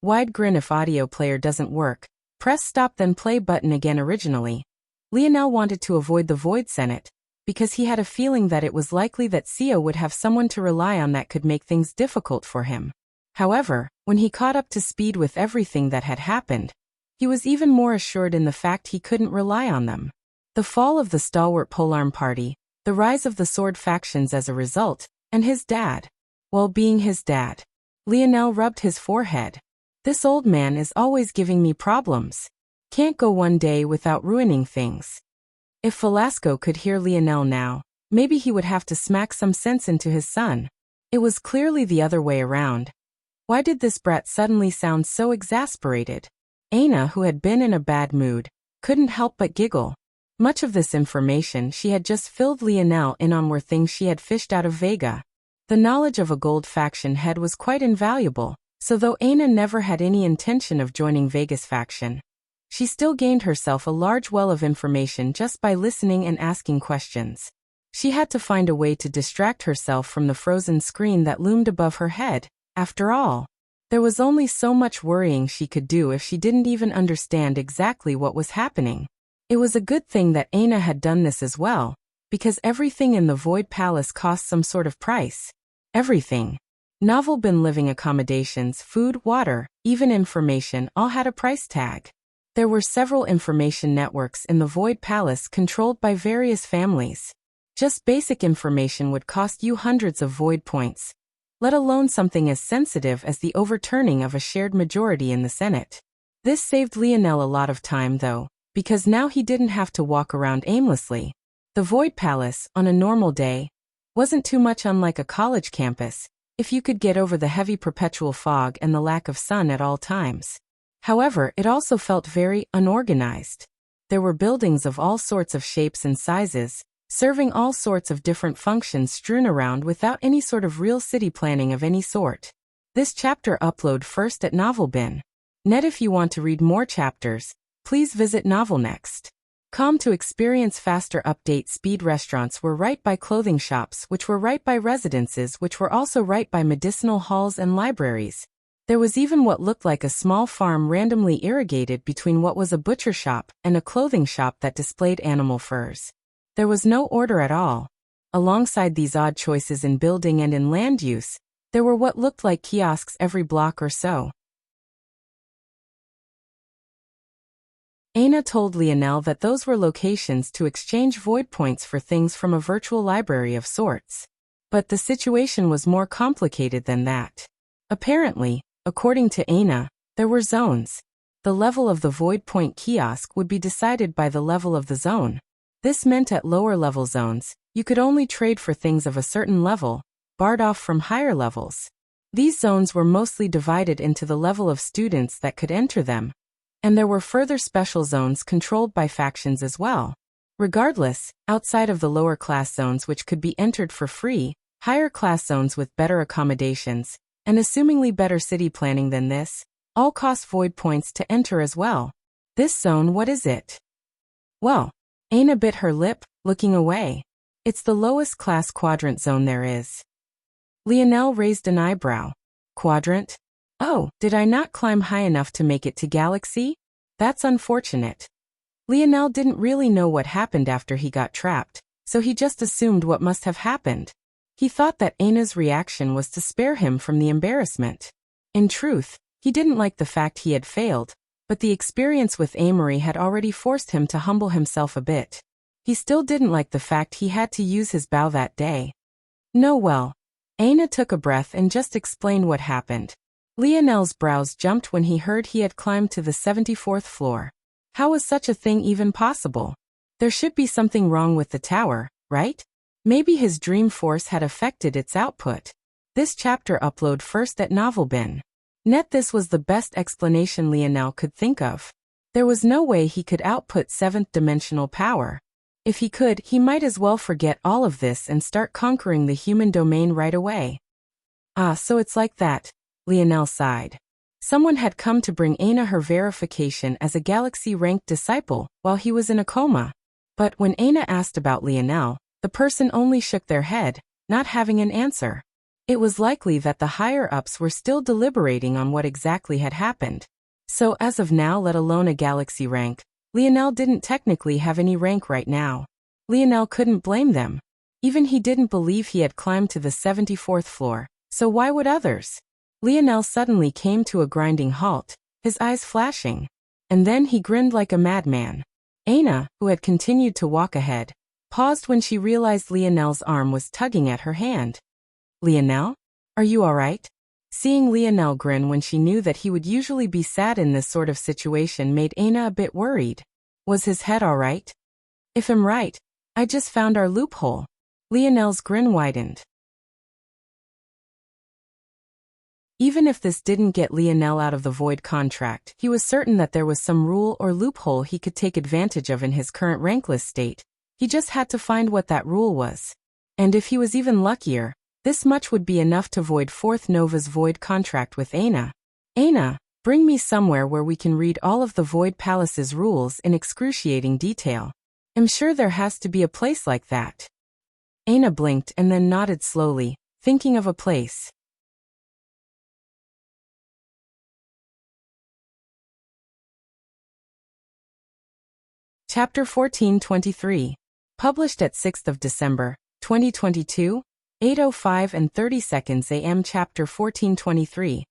Wide grin. If audio player doesn't work, press stop then play button again. Originally, Lionel wanted to avoid the Void Senate, because he had a feeling that it was likely that Sio would have someone to rely on that could make things difficult for him. However, when he caught up to speed with everything that had happened, he was even more assured in the fact he couldn't rely on them. The fall of the stalwart Polarm Party, the rise of the Sword factions as a result, and his dad. Well, being his dad, Lionel rubbed his forehead. This old man is always giving me problems. Can't go one day without ruining things. If Velasco could hear Lionel now, maybe he would have to smack some sense into his son. It was clearly the other way around. Why did this brat suddenly sound so exasperated? Aina, who had been in a bad mood, couldn't help but giggle. Much of this information she had just filled Lionel in on were things she had fished out of Vega. The knowledge of a gold faction head was quite invaluable, so though Aina never had any intention of joining Vega's faction, she still gained herself a large well of information just by listening and asking questions. She had to find a way to distract herself from the frozen screen that loomed above her head. After all, there was only so much worrying she could do if she didn't even understand exactly what was happening. It was a good thing that Aina had done this as well, because everything in the Void Palace cost some sort of price. Everything. Novel bin living accommodations, food, water, even information all had a price tag. There were several information networks in the Void Palace controlled by various families. Just basic information would cost you hundreds of void points, let alone something as sensitive as the overturning of a shared majority in the Senate. This saved Lionel a lot of time though, because now he didn't have to walk around aimlessly. The Void Palace, on a normal day, wasn't too much unlike a college campus, if you could get over the heavy perpetual fog and the lack of sun at all times. However, it also felt very unorganized. There were buildings of all sorts of shapes and sizes, serving all sorts of different functions strewn around without any sort of real city planning of any sort. This chapter upload first at Novelbin. Net. If you want to read more chapters, please visit Novelnext. To experience faster update speed. Restaurants were right by clothing shops, which were right by residences, which were also right by medicinal halls and libraries. There was even what looked like a small farm randomly irrigated between what was a butcher shop and a clothing shop that displayed animal furs. There was no order at all. Alongside these odd choices in building and in land use, there were what looked like kiosks every block or so. Aina told Lionel that those were locations to exchange void points for things from a virtual library of sorts. But the situation was more complicated than that. Apparently, according to Aina, there were zones. The level of the void point kiosk would be decided by the level of the zone. This meant at lower level zones, you could only trade for things of a certain level, barred off from higher levels. These zones were mostly divided into the level of students that could enter them, and there were further special zones controlled by factions as well. Regardless, outside of the lower class zones which could be entered for free, higher class zones with better accommodations, and assumingly better city planning than this, all cost void points to enter as well. This zone, what is it? Well, Aina bit her lip, looking away. It's the lowest class quadrant zone there is. Lionel raised an eyebrow. Quadrant? Oh, did I not climb high enough to make it to Galaxy? That's unfortunate. Lionel didn't really know what happened after he got trapped, so he just assumed what must have happened. He thought that Aina's reaction was to spare him from the embarrassment. In truth, he didn't like the fact he had failed, but the experience with Amory had already forced him to humble himself a bit. He still didn't like the fact he had to use his bow that day. No, well. Aina took a breath and just explained what happened. Lionel's brows jumped when he heard he had climbed to the 74th floor. How was such a thing even possible? There should be something wrong with the tower, right? Maybe his dream force had affected its output. This chapter upload first at Novelbin. Net. This was the best explanation Lionel could think of. There was no way he could output 7th dimensional power. If he could, he might as well forget all of this and start conquering the human domain right away. Ah, so it's like that, Lionel sighed. Someone had come to bring Aina her verification as a galaxy-ranked disciple while he was in a coma. But when Aina asked about Lionel, the person only shook their head, not having an answer. It was likely that the higher-ups were still deliberating on what exactly had happened. So as of now, let alone a galaxy rank, Lionel didn't technically have any rank right now. Lionel couldn't blame them. Even he didn't believe he had climbed to the 74th floor, so why would others? Lionel suddenly came to a grinding halt, his eyes flashing. And then he grinned like a madman. Aina, who had continued to walk ahead, paused when she realized Lionel's arm was tugging at her hand. Lionel? Are you alright? Seeing Lionel grin when she knew that he would usually be sad in this sort of situation made Aina a bit worried. Was his head alright? If I'm right, I just found our loophole. Lionel's grin widened. Even if this didn't get Lionel out of the void contract, he was certain that there was some rule or loophole he could take advantage of in his current rankless state. He just had to find what that rule was. And if he was even luckier, this much would be enough to void 4th Nova's void contract with Aina. Aina, bring me somewhere where we can read all of the Void Palace's rules in excruciating detail. I'm sure there has to be a place like that. Aina blinked and then nodded slowly, thinking of a place. Chapter 1423. Published at 6th of December, 2022, 8:05 and 30 seconds AM. Chapter 1423.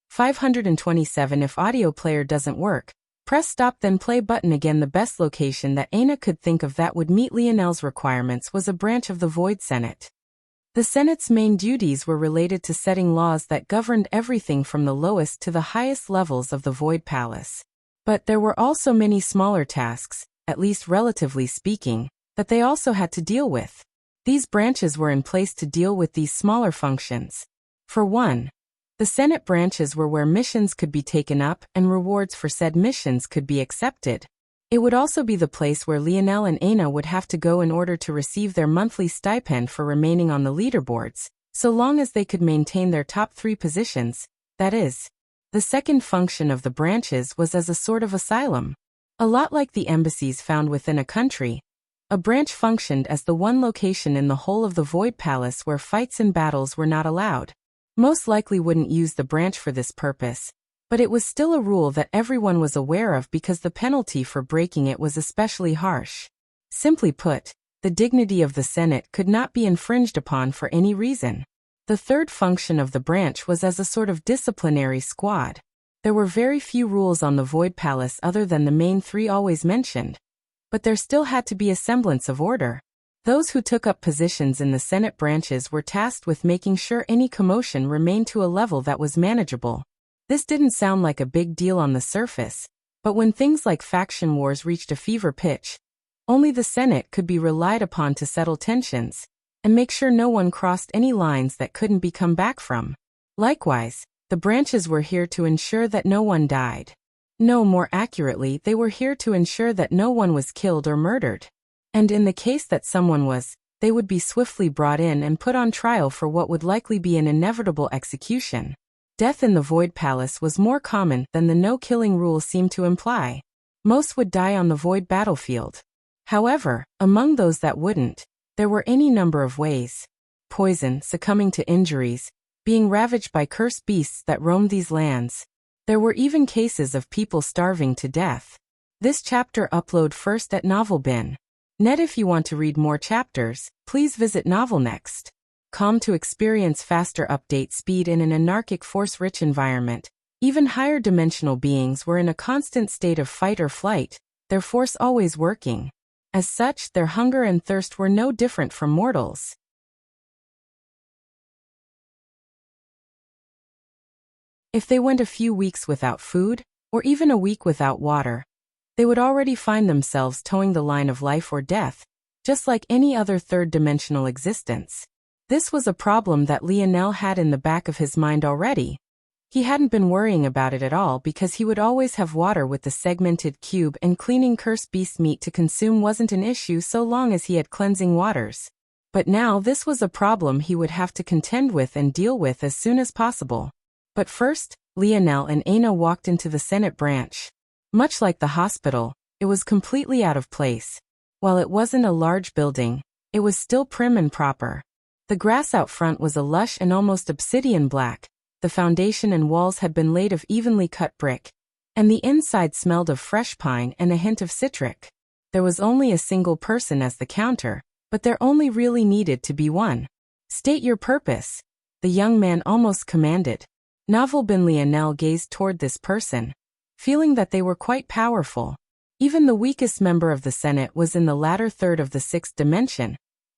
527. If audio player doesn't work, press stop then play button again. The best location that Aina could think of that would meet Lionel's requirements was a branch of the Void Senate. The Senate's main duties were related to setting laws that governed everything from the lowest to the highest levels of the Void Palace. But there were also many smaller tasks, at least relatively speaking, that they also had to deal with. These branches were in place to deal with these smaller functions. For one, the Senate branches were where missions could be taken up and rewards for said missions could be accepted. It would also be the place where Lionel and Aina would have to go in order to receive their monthly stipend for remaining on the leaderboards, so long as they could maintain their top 3 positions, that is. The second function of the branches was as a sort of asylum. A lot like the embassies found within a country, a branch functioned as the one location in the whole of the Void Palace where fights and battles were not allowed. Most likely wouldn't use the branch for this purpose, but it was still a rule that everyone was aware of because the penalty for breaking it was especially harsh. Simply put, the dignity of the Senate could not be infringed upon for any reason. The third function of the branch was as a sort of disciplinary squad. There were very few rules on the Void Palace other than the main 3 always mentioned, but there still had to be a semblance of order. Those who took up positions in the Senate branches were tasked with making sure any commotion remained to a level that was manageable. This didn't sound like a big deal on the surface, but when things like faction wars reached a fever pitch, only the Senate could be relied upon to settle tensions and make sure no one crossed any lines that couldn't be come back from. Likewise, the branches were here to ensure that no one died. No, more accurately, they were here to ensure that no one was killed or murdered. And in the case that someone was, they would be swiftly brought in and put on trial for what would likely be an inevitable execution. Death in the Void Palace was more common than the no-killing rule seemed to imply. Most would die on the Void battlefield. However, among those that wouldn't, there were any number of ways. Poison, succumbing to injuries, being ravaged by cursed beasts that roamed these lands. There were even cases of people starving to death. This chapter upload first at novelbin.net. If you want to read more chapters, please visit novelnext.com to experience faster update speed in an anarchic force-rich environment. Even higher dimensional beings were in a constant state of fight or flight, their force always working. As such, their hunger and thirst were no different from mortals. If they went a few weeks without food, or even a week without water, they would already find themselves towing the line of life or death, just like any other third-dimensional existence. This was a problem that Lionel had in the back of his mind already. He hadn't been worrying about it at all because he would always have water with the segmented cube, and cleaning cursed beast meat to consume wasn't an issue so long as he had cleansing waters. But now this was a problem he would have to contend with and deal with as soon as possible. But first, Lionel and Aina walked into the Senate branch. Much like the hospital, it was completely out of place. While it wasn't a large building, it was still prim and proper. The grass out front was a lush and almost obsidian black, the foundation and walls had been laid of evenly cut brick, and the inside smelled of fresh pine and a hint of citric. There was only a single person as the counter, but there only really needed to be one. "State your purpose," the young man almost commanded. Novelbin Lionel gazed toward this person, feeling that they were quite powerful. Even the weakest member of the Senate was in the latter third of the 6th dimension,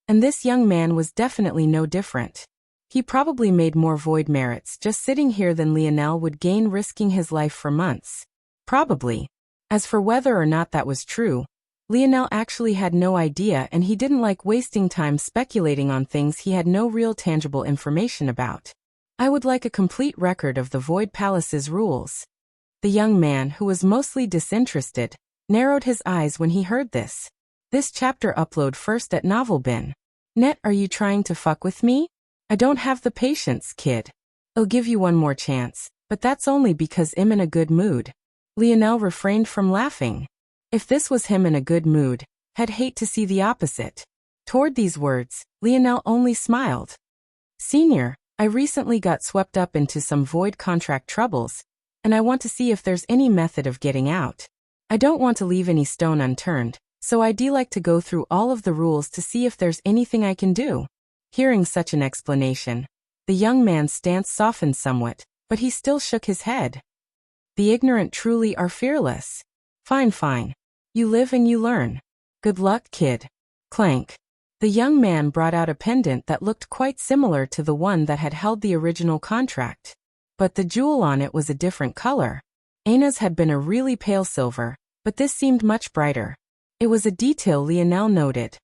and this young man was definitely no different. He probably made more void merits just sitting here than Lionel would gain risking his life for months. Probably. As for whether or not that was true, Lionel actually had no idea, and he didn't like wasting time speculating on things he had no real tangible information about. "I would like a complete record of the Void Palace's rules." The young man, who was mostly disinterested, narrowed his eyes when he heard this. This chapter upload first at novelbin.net. Are you trying to fuck with me? I don't have the patience, kid. I'll give you one more chance, but that's only because I'm in a good mood. Lionel refrained from laughing. If this was him in a good mood, I'd hate to see the opposite. Toward these words, Lionel only smiled. "Senior, I recently got swept up into some void contract troubles, and I want to see if there's any method of getting out. I don't want to leave any stone unturned, so I'd like to go through all of the rules to see if there's anything I can do. Hearing such an explanation, the young man's stance softened somewhat, but he still shook his head. The ignorant truly are fearless. Fine, fine. You live and you learn. Good luck, kid. Clank. The young man brought out a pendant that looked quite similar to the one that had held the original contract. But the jewel on it was a different color. Aina's had been a really pale silver, but this seemed much brighter. It was a detail Lionel noted.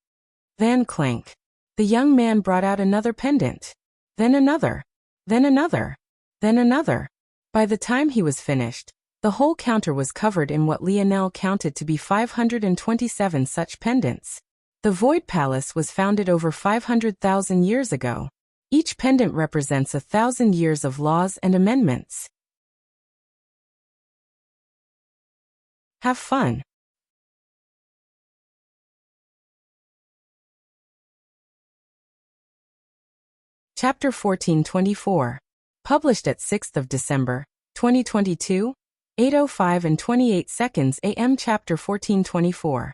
Then clank. The young man brought out another pendant. Then another. Then another. Then another. By the time he was finished, the whole counter was covered in what Lionel counted to be 527 such pendants. The Void Palace was founded over 500,000 years ago. Each pendant represents 1,000 years of laws and amendments. Have fun. Chapter 1424. Published at 6th of December, 2022, 8:05 and 28 seconds AM. Chapter 1424.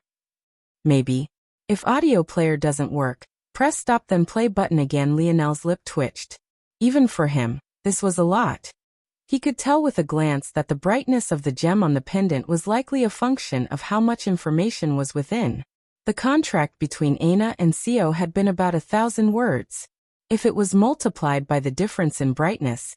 Maybe. If audio player doesn't work, press stop then play button again. Lionel's lip twitched. Even for him, this was a lot. He could tell with a glance that the brightness of the gem on the pendant was likely a function of how much information was within. The contract between Aina and Seo had been about 1,000 words. If it was multiplied by the difference in brightness,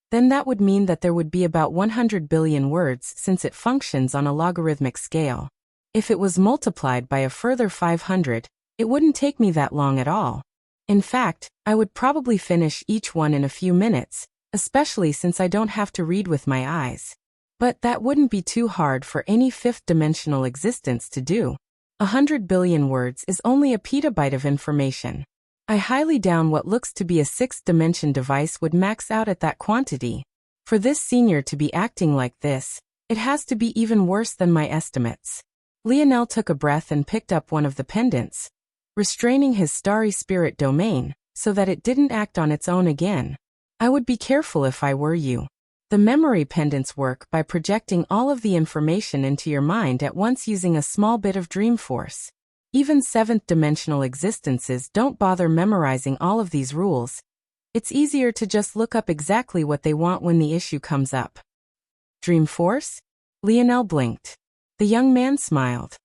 then that would mean that there would be about 100 billion words since it functions on a logarithmic scale. If it was multiplied by a further 500, it wouldn't take me that long at all. In fact, I would probably finish each one in a few minutes, especially since I don't have to read with my eyes. But that wouldn't be too hard for any fifth-dimensional existence to do. 100 billion words is only a petabyte of information. I highly doubt what looks to be a sixth-dimension device would max out at that quantity. For this senior to be acting like this, it has to be even worse than my estimates. Lionel took a breath and picked up one of the pendants, restraining his starry spirit domain, so that it didn't act on its own again. I would be careful if I were you. The memory pendants work by projecting all of the information into your mind at once using a small bit of dream force. Even seventh-dimensional existences don't bother memorizing all of these rules. It's easier to just look up exactly what they want when the issue comes up. Dream force? Lionel blinked. The young man smiled.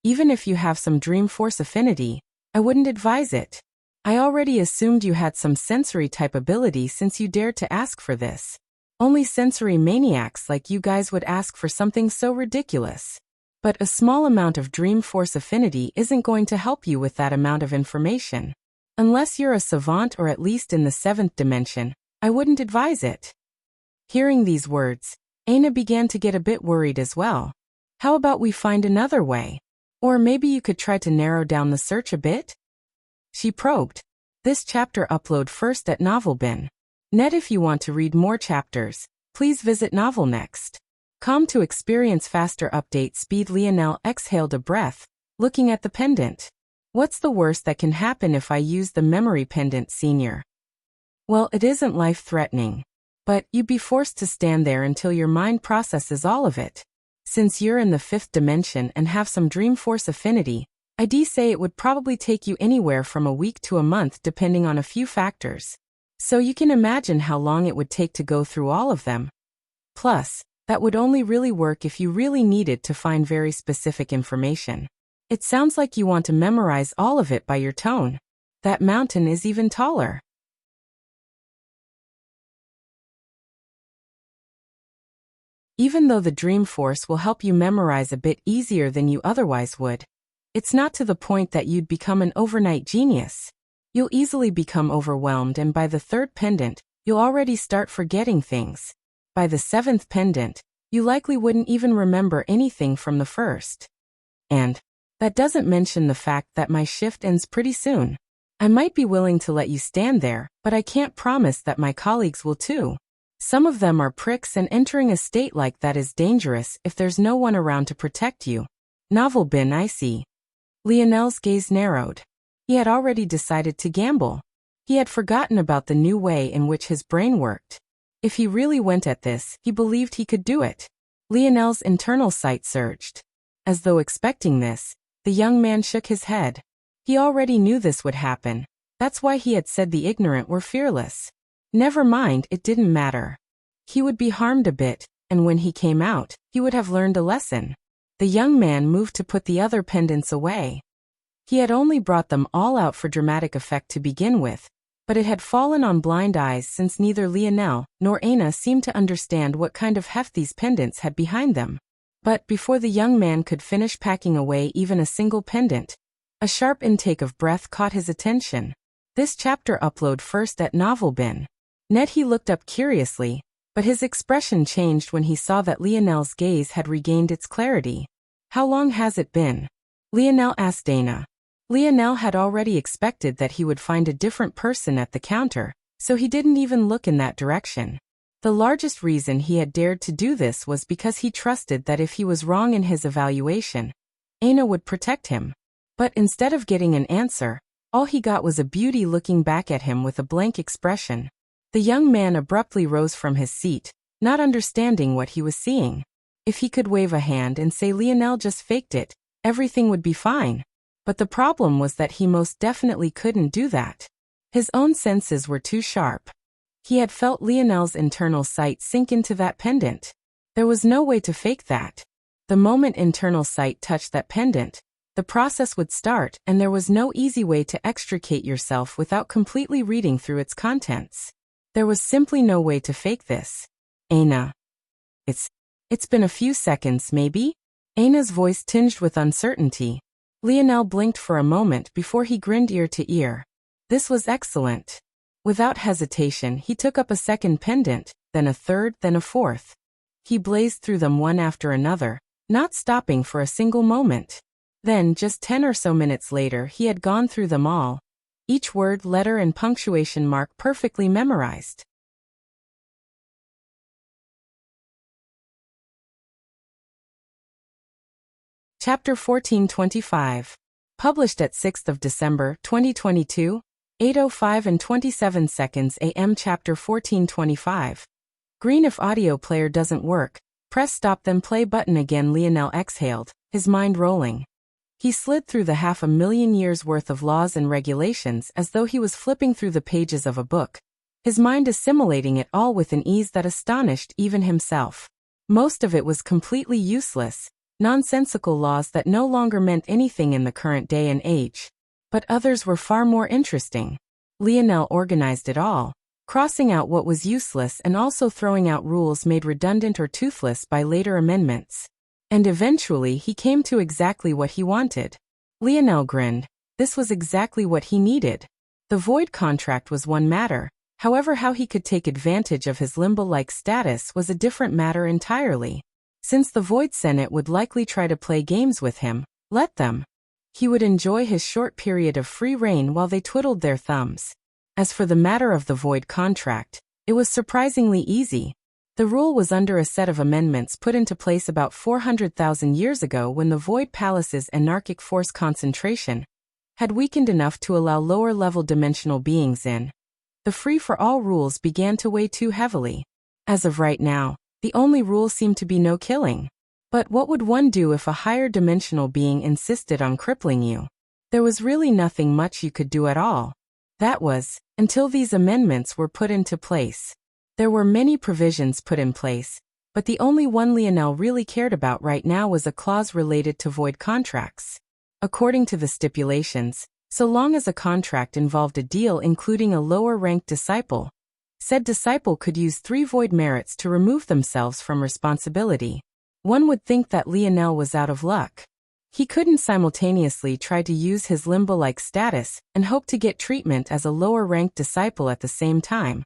Even if you have some dream force affinity, I wouldn't advise it. I already assumed you had some sensory-type ability since you dared to ask for this. Only sensory maniacs like you guys would ask for something so ridiculous. But a small amount of dream force affinity isn't going to help you with that amount of information. Unless you're a savant or at least in the seventh dimension, I wouldn't advise it. Hearing these words, Aina began to get a bit worried as well. How about we find another way? Or maybe you could try to narrow down the search a bit? She probed. This chapter upload first at NovelBin. Net. If you want to read more chapters, please visit Novel Next. Com to experience faster update speed. Lionel exhaled a breath, looking at the pendant. What's the worst that can happen if I use the memory pendant, senior? Well, it isn't life-threatening. But you'd be forced to stand there until your mind processes all of it. Since you're in the fifth dimension and have some dream force affinity, I'd say it would probably take you anywhere from a week to a month depending on a few factors. So you can imagine how long it would take to go through all of them. Plus, that would only really work if you really needed to find very specific information. It sounds like you want to memorize all of it by your tone. That mountain is even taller. Even though the dream force will help you memorize a bit easier than you otherwise would, it's not to the point that you'd become an overnight genius. You'll easily become overwhelmed, and by the third pendant, you'll already start forgetting things. By the seventh pendant, you likely wouldn't even remember anything from the first. And that doesn't mention the fact that my shift ends pretty soon. I might be willing to let you stand there, but I can't promise that my colleagues will too. Some of them are pricks, and entering a state like that is dangerous if there's no one around to protect you. NovelBin, I see. Lionel's gaze narrowed. He had already decided to gamble. He had forgotten about the new way in which his brain worked. If he really went at this, he believed he could do it. Lionel's internal sight surged. As though expecting this, the young man shook his head. He already knew this would happen. That's why he had said the ignorant were fearless. Never mind, it didn't matter. He would be harmed a bit, and when he came out, he would have learned a lesson. The young man moved to put the other pendants away. He had only brought them all out for dramatic effect to begin with, but it had fallen on blind eyes since neither Lionel nor Aina seemed to understand what kind of heft these pendants had behind them. But before the young man could finish packing away even a single pendant, a sharp intake of breath caught his attention. This chapter upload first at Novel Bin. He looked up curiously, but his expression changed when he saw that Lionel's gaze had regained its clarity. How long has it been? Lionel asked Aina. Lionel had already expected that he would find a different person at the counter, so he didn't even look in that direction. The largest reason he had dared to do this was because he trusted that if he was wrong in his evaluation, Aina would protect him. But instead of getting an answer, all he got was a beauty looking back at him with a blank expression. The young man abruptly rose from his seat, not understanding what he was seeing. If he could wave a hand and say Lionel just faked it, everything would be fine. But the problem was that he most definitely couldn't do that. His own senses were too sharp. He had felt Lionel's internal sight sink into that pendant. There was no way to fake that. The moment internal sight touched that pendant, the process would start, and there was no easy way to extricate yourself without completely reading through its contents. There was simply no way to fake this. Aina. It's been a few seconds, maybe? Aina's voice tinged with uncertainty. Lionel blinked for a moment before he grinned ear to ear. This was excellent. Without hesitation, he took up a second pendant, then a third, then a fourth. He blazed through them one after another, not stopping for a single moment. Then, just 10 or so minutes later, he had gone through them all. Each word, letter, and punctuation mark perfectly memorized. Chapter 1425. Published at 6th of December, 2022, 8:05 and 27 seconds AM. Chapter 1425. Green. If audio player doesn't work, press stop then play button again. Lionel exhaled, his mind rolling. He slid through the 500,000 years worth of laws and regulations as though he was flipping through the pages of a book, his mind assimilating it all with an ease that astonished even himself. Most of it was completely useless, nonsensical laws that no longer meant anything in the current day and age. But others were far more interesting. Lionel organized it all, crossing out what was useless and also throwing out rules made redundant or toothless by later amendments. And eventually he came to exactly what he wanted. Lionel grinned. This was exactly what he needed. The void contract was one matter, however how he could take advantage of his limbo-like status was a different matter entirely. Since the Void Senate would likely try to play games with him, let them. He would enjoy his short period of free reign while they twiddled their thumbs. As for the matter of the Void contract, it was surprisingly easy. The rule was under a set of amendments put into place about 400,000 years ago when the Void Palace's anarchic force concentration had weakened enough to allow lower-level dimensional beings in. The free-for-all rules began to weigh too heavily. As of right now, the only rule seemed to be no killing. But what would one do if a higher dimensional being insisted on crippling you? There was really nothing much you could do at all. That was, until these amendments were put into place. There were many provisions put in place, but the only one Lionel really cared about right now was a clause related to void contracts. According to the stipulations, so long as a contract involved a deal including a lower-ranked disciple, said disciple could use 3 void merits to remove themselves from responsibility. One would think that Lionel was out of luck. He couldn't simultaneously try to use his limbo-like status and hope to get treatment as a lower-ranked disciple at the same time.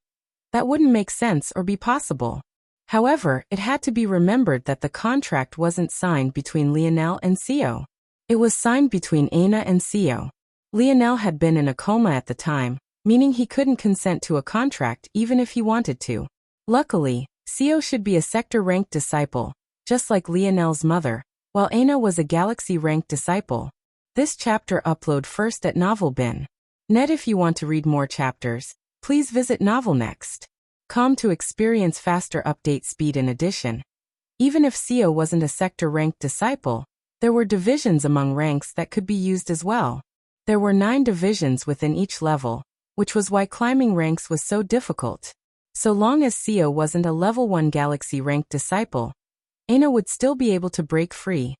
That wouldn't make sense or be possible. However, it had to be remembered that the contract wasn't signed between Lionel and Sio. It was signed between Aina and Sio. Lionel had been in a coma at the time, meaning he couldn't consent to a contract even if he wanted to. Luckily, Sio should be a sector-ranked disciple, just like Lionel's mother, while Aina was a galaxy-ranked disciple. This chapter upload first at Novel Bin. If you want to read more chapters, please visit Novel Next. Com to experience faster update speed. In addition, Even if Sio wasn't a sector-ranked disciple, there were divisions among ranks that could be used as well. There were 9 divisions within each level, which was why climbing ranks was so difficult. So long as Sio wasn't a level 1 galaxy-ranked disciple, Aina would still be able to break free.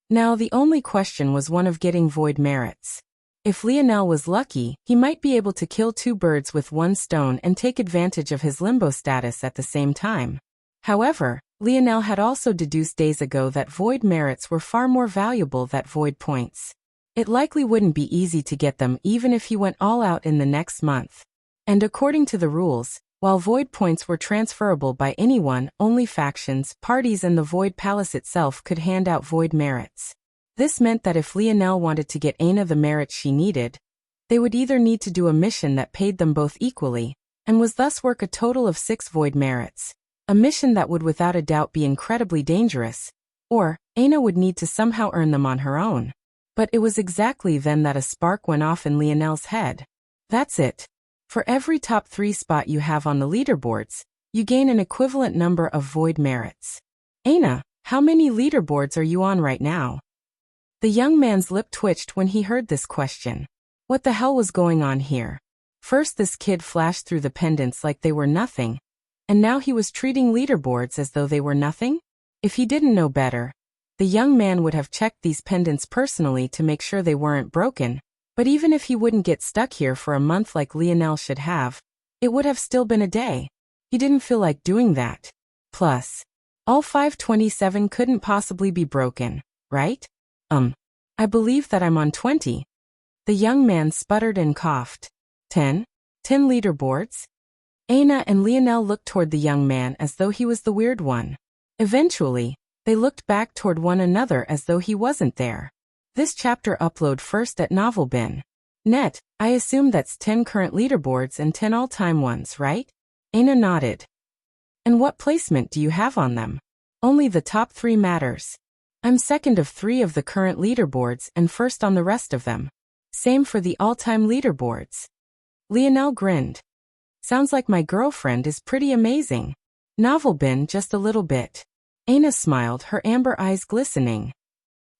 Now the only question was one of getting void merits. If Lionel was lucky, he might be able to kill 2 birds with 1 stone and take advantage of his limbo status at the same time. However, Lionel had also deduced days ago that void merits were far more valuable than void points. It likely wouldn't be easy to get them even if he went all out in the next month. And according to the rules, while void points were transferable by anyone, only factions, parties and the Void Palace itself could hand out void merits. This meant that if Lionel wanted to get Aina the merits she needed, they would either need to do a mission that paid them both equally, and was thus work a total of 6 void merits, a mission that would without a doubt be incredibly dangerous, or Aina would need to somehow earn them on her own. But it was exactly then that a spark went off in Lionel's head. That's it. For every top 3 spot you have on the leaderboards, you gain an equivalent number of void merits. Aina, how many leaderboards are you on right now? The young man's lip twitched when he heard this question. What the hell was going on here? First this kid flashed through the pendants like they were nothing, and now he was treating leaderboards as though they were nothing? If he didn't know better, the young man would have checked these pendants personally to make sure they weren't broken, but even if he wouldn't get stuck here for a month like Lionel should have, it would have still been a day. He didn't feel like doing that. Plus, all 527 couldn't possibly be broken, right? I believe that I'm on 20. The young man sputtered and coughed. 10? 10 leaderboards? Aina and Lionel looked toward the young man as though he was the weird one. Eventually, they looked back toward one another as though he wasn't there. This chapter upload first at novelbin.net. I assume that's 10 current leaderboards and 10 all-time ones, right? Aina nodded. And what placement do you have on them? Only the top 3 matters. I'm second of 3 of the current leaderboards and first on the rest of them. Same for the all-time leaderboards. Lionel grinned. Sounds like my girlfriend is pretty amazing. Novelbin just a little bit. Aina smiled, her amber eyes glistening.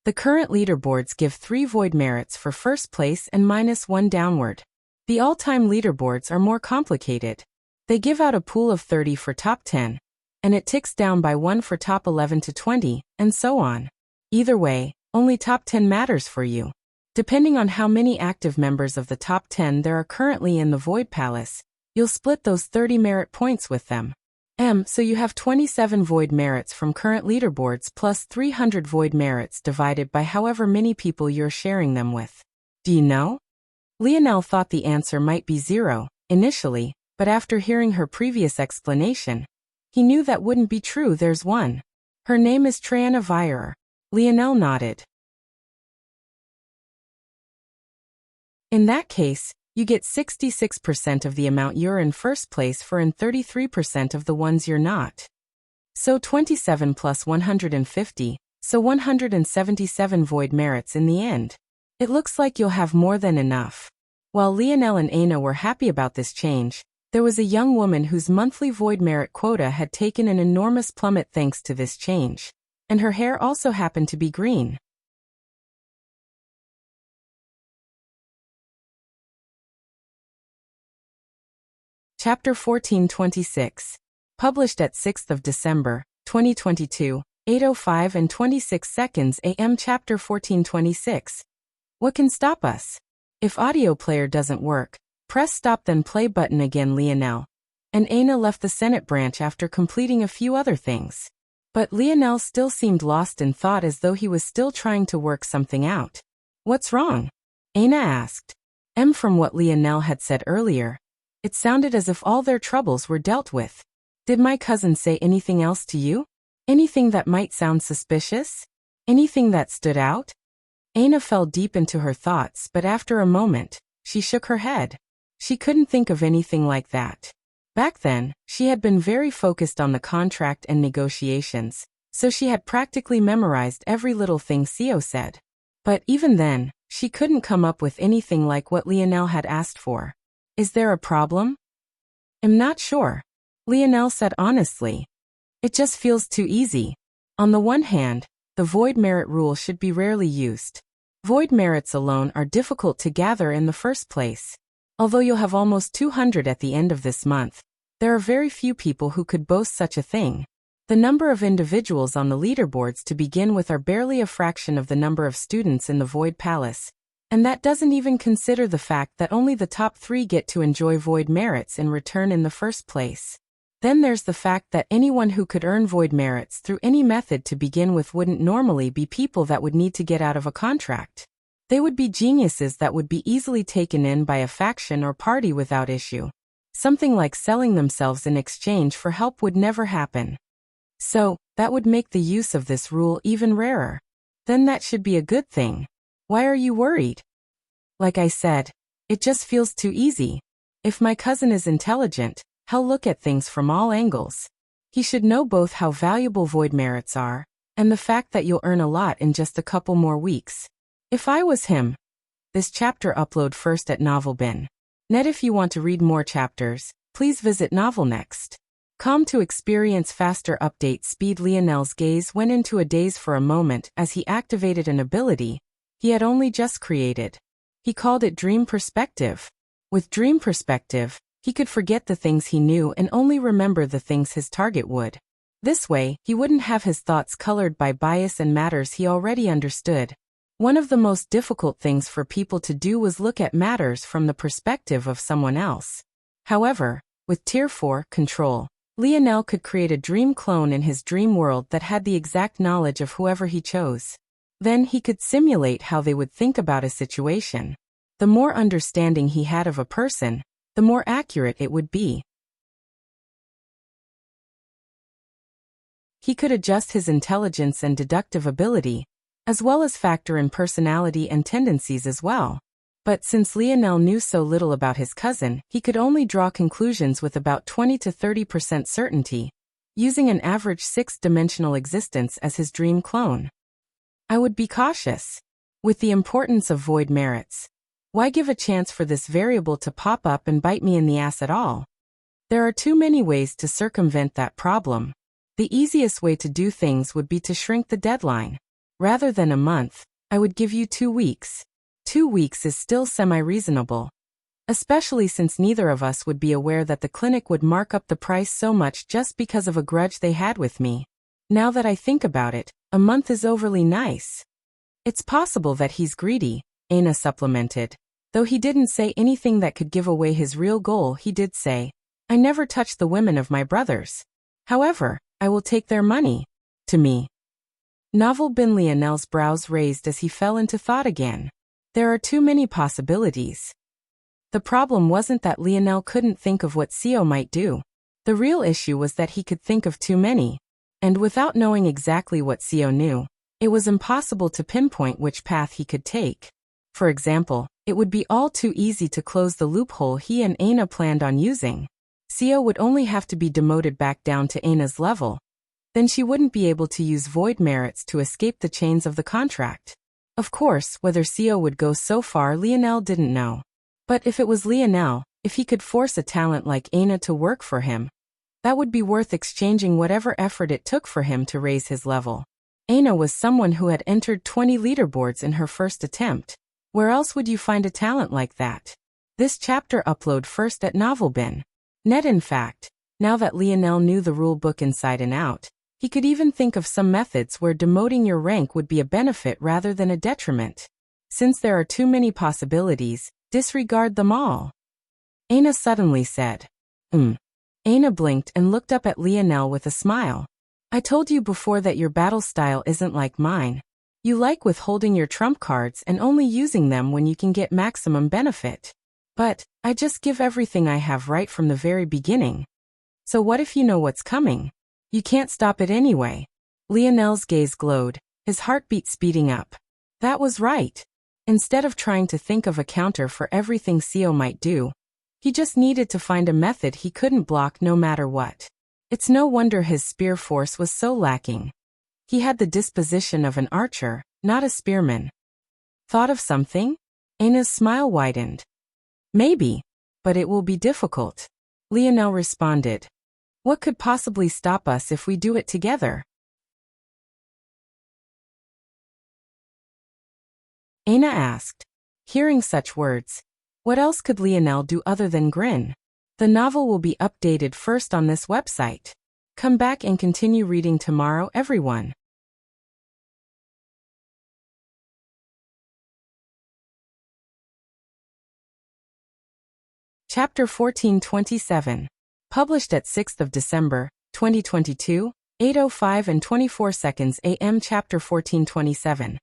The current leaderboards give 3 void merits for first place and -1 downward. The all-time leaderboards are more complicated. They give out a pool of 30 for top 10, and it ticks down by 1 for top 11 to 20, and so on. Either way, only top 10 matters for you. Depending on how many active members of the top 10 there are currently in the Void Palace, you'll split those 30 merit points with them. So you have 27 void merits from current leaderboards plus 300 void merits divided by however many people you're sharing them with. Do you know? Lionel thought the answer might be 0, initially, but after hearing her previous explanation, he knew that wouldn't be true. There's one. Her name is Triana Vierer. Lionel nodded. In that case, you get 66% of the amount you're in first place for and 33% of the ones you're not. So 27 plus 150, so 177 void merits in the end. It looks like you'll have more than enough. While Lionel and Aina were happy about this change, there was a young woman whose monthly void merit quota had taken an enormous plummet thanks to this change. And her hair also happened to be green. Chapter 1426. Published at 6th of December, 2022, 8:05 and 26 seconds AM. Chapter 1426. What can stop us? If audio player doesn't work, press stop then play button again. Lionel and Aina left the Senate branch after completing a few other things. But Lionel still seemed lost in thought as though he was still trying to work something out. What's wrong? Aina asked. From what Lionel had said earlier, it sounded as if all their troubles were dealt with. Did my cousin say anything else to you? Anything that might sound suspicious? Anything that stood out? Aina fell deep into her thoughts, but after a moment, she shook her head. She couldn't think of anything like that. Back then, she had been very focused on the contract and negotiations, so she had practically memorized every little thing Sio said. But even then, she couldn't come up with anything like what Lionel had asked for. Is there a problem? I'm not sure. Lionel said honestly. It just feels too easy. On the one hand, the void merit rule should be rarely used. Void merits alone are difficult to gather in the first place. Although you'll have almost 200 at the end of this month, there are very few people who could boast such a thing. The number of individuals on the leaderboards to begin with are barely a fraction of the number of students in the Void Palace, and that doesn't even consider the fact that only the top 3 get to enjoy void merits in return in the first place. Then there's the fact that anyone who could earn void merits through any method to begin with wouldn't normally be people that would need to get out of a contract. They would be geniuses that would be easily taken in by a faction or party without issue. Something like selling themselves in exchange for help would never happen. So, that would make the use of this rule even rarer. Then that should be a good thing. Why are you worried? Like I said, it just feels too easy. If my cousin is intelligent, he'll look at things from all angles. He should know both how valuable void merits are, and the fact that you'll earn a lot in just a couple more weeks. If I was him. This chapter upload first at NovelBin. Net. If you want to read more chapters, please visit Novel Next. To experience faster update speed. Lionel's gaze went into a daze for a moment as he activated an ability he had only just created. He called it Dream Perspective. With Dream Perspective, he could forget the things he knew and only remember the things his target would. This way, he wouldn't have his thoughts colored by bias and matters he already understood. One of the most difficult things for people to do was look at matters from the perspective of someone else. However, with Tier 4 Control, Lionel could create a dream clone in his dream world that had the exact knowledge of whoever he chose. Then he could simulate how they would think about a situation. The more understanding he had of a person, the more accurate it would be. He could adjust his intelligence and deductive ability, as well as factor in personality and tendencies as well. But since Lionel knew so little about his cousin, he could only draw conclusions with about 20 to 30% certainty, using an average 6-dimensional existence as his dream clone. I would be cautious. With the importance of void merits, why give a chance for this variable to pop up and bite me in the ass at all? There are too many ways to circumvent that problem. The easiest way to do things would be to shrink the deadline. Rather than a month, I would give you 2 weeks. 2 weeks is still semi-reasonable. Especially since neither of us would be aware that the clinic would mark up the price so much just because of a grudge they had with me. Now that I think about it, a month is overly nice. It's possible that he's greedy, Aina supplemented. Though he didn't say anything that could give away his real goal, he did say, I never touch the women of my brothers. However, I will take their money. To me. NovelBin. Lionel's brows raised as he fell into thought again. There are too many possibilities. The problem wasn't that Lionel couldn't think of what Sio might do. The real issue was that he could think of too many. And without knowing exactly what Sio knew, it was impossible to pinpoint which path he could take. For example, it would be all too easy to close the loophole he and Aina planned on using. Sio would only have to be demoted back down to Aina's level. Then she wouldn't be able to use void merits to escape the chains of the contract. Of course, whether Sio would go so far Lionel didn't know. But if it was Lionel, if he could force a talent like Aina to work for him, that would be worth exchanging whatever effort it took for him to raise his level. Aina was someone who had entered 20 leaderboards in her first attempt. Where else would you find a talent like that? This chapter upload first at NovelBin. Net. In fact, now that Lionel knew the rule book inside and out, he could even think of some methods where demoting your rank would be a benefit rather than a detriment. Since there are too many possibilities, disregard them all. Aina suddenly said. Aina blinked and looked up at Lionel with a smile. I told you before that your battle style isn't like mine. You like withholding your trump cards and only using them when you can get maximum benefit. But, I just give everything I have right from the very beginning. So what if you know what's coming? You can't stop it anyway. Lionel's gaze glowed, his heartbeat speeding up. That was right. Instead of trying to think of a counter for everything Sio might do, he just needed to find a method he couldn't block no matter what. It's no wonder his spear force was so lacking. He had the disposition of an archer, not a spearman. Thought of something? Aina's smile widened. Maybe, but it will be difficult. Lionel responded. What could possibly stop us if we do it together? Aina asked. Hearing such words, what else could Lionel do other than grin? The novel will be updated first on this website. Come back and continue reading tomorrow, everyone. Chapter 1427. Published at 6th of December, 2022, 8:05 and 24 seconds AM. Chapter 1427.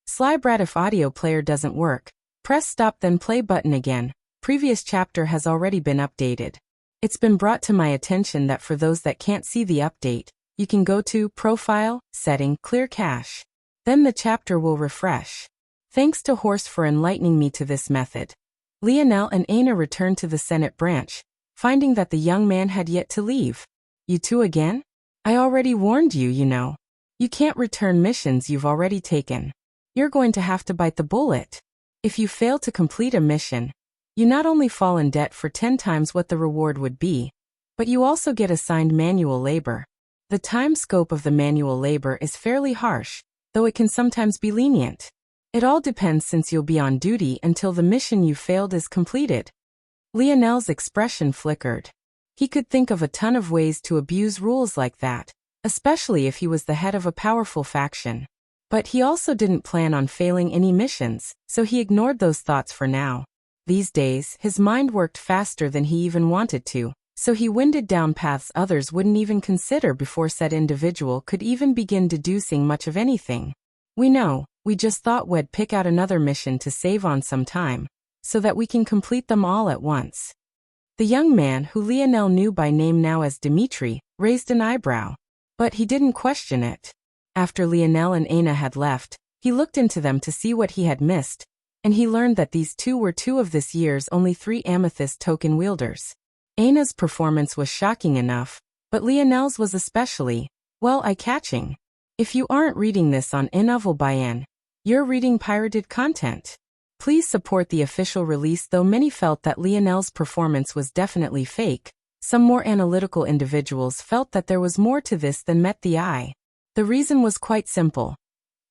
Sly Brat. If audio player doesn't work, press stop then play button again. Previous chapter has already been updated. It's been brought to my attention that for those that can't see the update, you can go to Profile, Setting, Clear Cache. Then the chapter will refresh. Thanks to Horse for enlightening me to this method. Lionel and Aina returned to the Senate branch, finding that the young man had yet to leave. You two again? I already warned you, you know. You can't return missions you've already taken. You're going to have to bite the bullet. If you fail to complete a mission, you not only fall in debt for 10 times what the reward would be, but you also get assigned manual labor. The time scope of the manual labor is fairly harsh, though it can sometimes be lenient. It all depends since you'll be on duty until the mission you failed is completed. Lionel's expression flickered. He could think of a ton of ways to abuse rules like that, especially if he was the head of a powerful faction. But he also didn't plan on failing any missions, so he ignored those thoughts for now. These days, his mind worked faster than he even wanted to, so he wended down paths others wouldn't even consider before said individual could even begin deducing much of anything. We know, we just thought we'd pick out another mission to save on some time, so that we can complete them all at once. The young man, who Lionel knew by name now as Dimitri, raised an eyebrow. But he didn't question it. After Lionel and Aina had left, he looked into them to see what he had missed, and he learned that these two were two of this year's only 3 amethyst token wielders. Aina's performance was shocking enough, but Lionel's was especially, well, eye-catching. If you aren't reading this on Inovel, you're reading pirated content. Please support the official release. Though many felt that Lionel's performance was definitely fake, some more analytical individuals felt that there was more to this than met the eye. The reason was quite simple.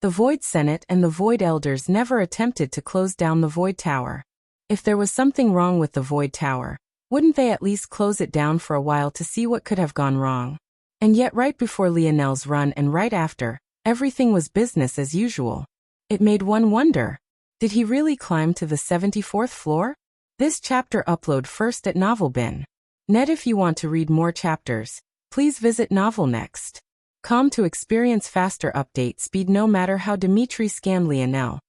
The Void Senate and the Void Elders never attempted to close down the Void Tower. If there was something wrong with the Void Tower, wouldn't they at least close it down for a while to see what could have gone wrong? And yet right before Lionel's run and right after, everything was business as usual. It made one wonder, did he really climb to the 74th floor? This chapter upload first at Novelbin. Net. If you want to read more chapters, please visit Novelnext.com to experience faster update speed. No matter how Dimitri scanned Lionel,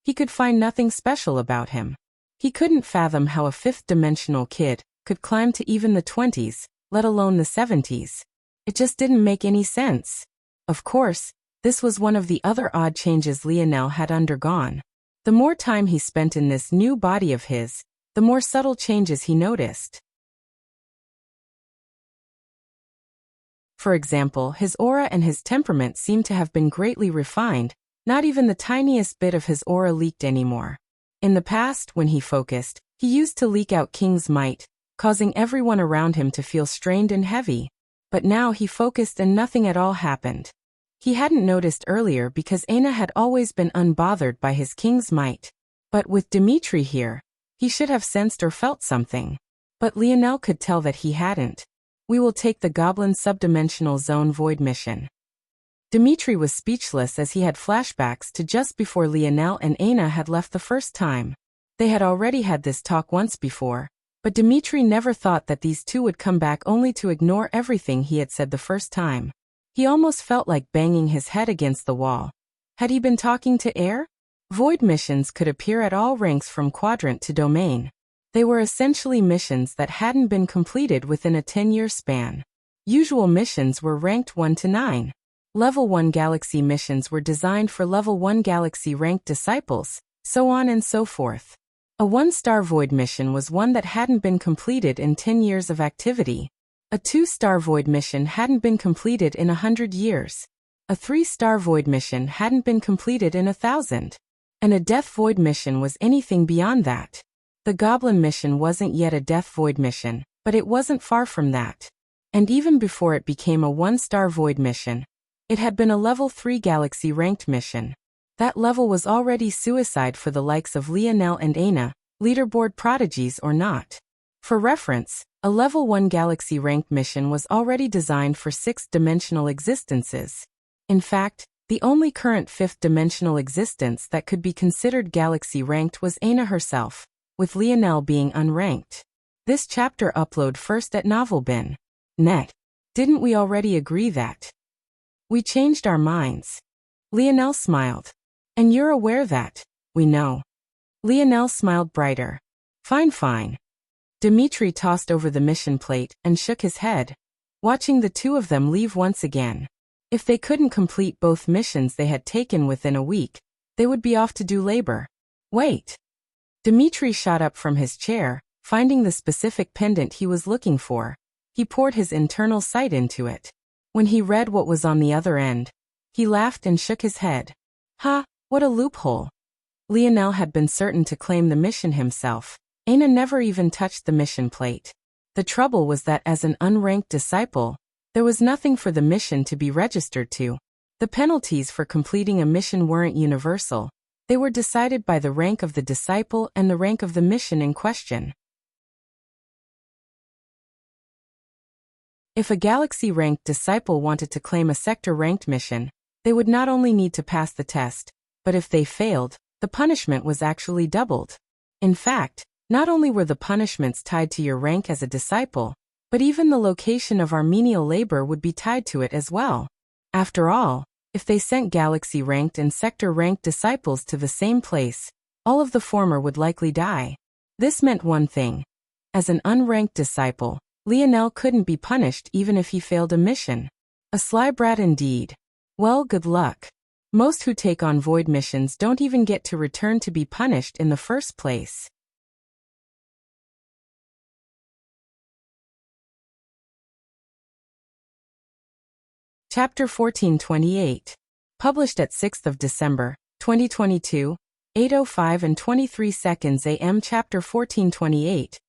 he could find nothing special about him. He couldn't fathom how a 5th-dimensional kid could climb to even the 20s, let alone the 70s. It just didn't make any sense. Of course, this was one of the other odd changes Lionel had undergone. The more time he spent in this new body of his, the more subtle changes he noticed. For example, his aura and his temperament seemed to have been greatly refined. Not even the tiniest bit of his aura leaked anymore. In the past, when he focused, he used to leak out King's might, causing everyone around him to feel strained and heavy. But now he focused and nothing at all happened. He hadn't noticed earlier because Aina had always been unbothered by his King's might. But with Dimitri here, he should have sensed or felt something. But Lionel could tell that he hadn't. We will take the Goblin Subdimensional Zone Void mission. Dimitri was speechless as he had flashbacks to just before Lionel and Aina had left the first time. They had already had this talk once before, but Dimitri never thought that these two would come back only to ignore everything he had said the first time. He almost felt like banging his head against the wall. Had he been talking to air? Void missions could appear at all ranks from quadrant to domain. They were essentially missions that hadn't been completed within a 10-year span. Usual missions were ranked 1 to 9. Level 1 Galaxy missions were designed for Level 1 Galaxy ranked disciples, so on and so forth. A 1-star Void mission was one that hadn't been completed in 10 years of activity. A 2-star Void mission hadn't been completed in 100 years. A 3-star Void mission hadn't been completed in 1,000. And a Death Void mission was anything beyond that. The Goblin mission wasn't yet a Death Void mission, but it wasn't far from that. And even before it became a 1-star Void mission, it had been a level 3 Galaxy ranked mission. That level was already suicide for the likes of Lionel and Aina, leaderboard prodigies or not. For reference, a level 1 Galaxy ranked mission was already designed for 6th-dimensional existences. In fact, the only current 5th-dimensional existence that could be considered Galaxy ranked was Aina herself, with Lionel being unranked. This chapter upload first at novelbin.net. Didn't we already agree that? We changed our minds. Lionel smiled. And you're aware that we know. Lionel smiled brighter. Fine. Dimitri tossed over the mission plate and shook his head, watching the two of them leave once again. If they couldn't complete both missions they had taken within a week, they would be off to do labor. Wait. Dimitri shot up from his chair, finding the specific pendant he was looking for. He poured his internal sight into it. When he read what was on the other end, he laughed and shook his head. Ha, what a loophole. Lionel had been certain to claim the mission himself. Aina never even touched the mission plate. The trouble was that as an unranked disciple, there was nothing for the mission to be registered to. The penalties for completing a mission weren't universal. They were decided by the rank of the disciple and the rank of the mission in question. If a Galaxy-ranked disciple wanted to claim a sector-ranked mission, they would not only need to pass the test, but if they failed, the punishment was actually doubled. In fact, not only were the punishments tied to your rank as a disciple, but even the location of our menial labor would be tied to it as well. After all, if they sent Galaxy-ranked and sector-ranked disciples to the same place, all of the former would likely die. This meant one thing. As an unranked disciple, Lionel couldn't be punished even if he failed a mission. A sly brat indeed. Well, good luck. Most who take on void missions don't even get to return to be punished in the first place. Chapter 1428. Published at 6th of December, 2022, 8:05 and 23 seconds AM. Chapter 1428.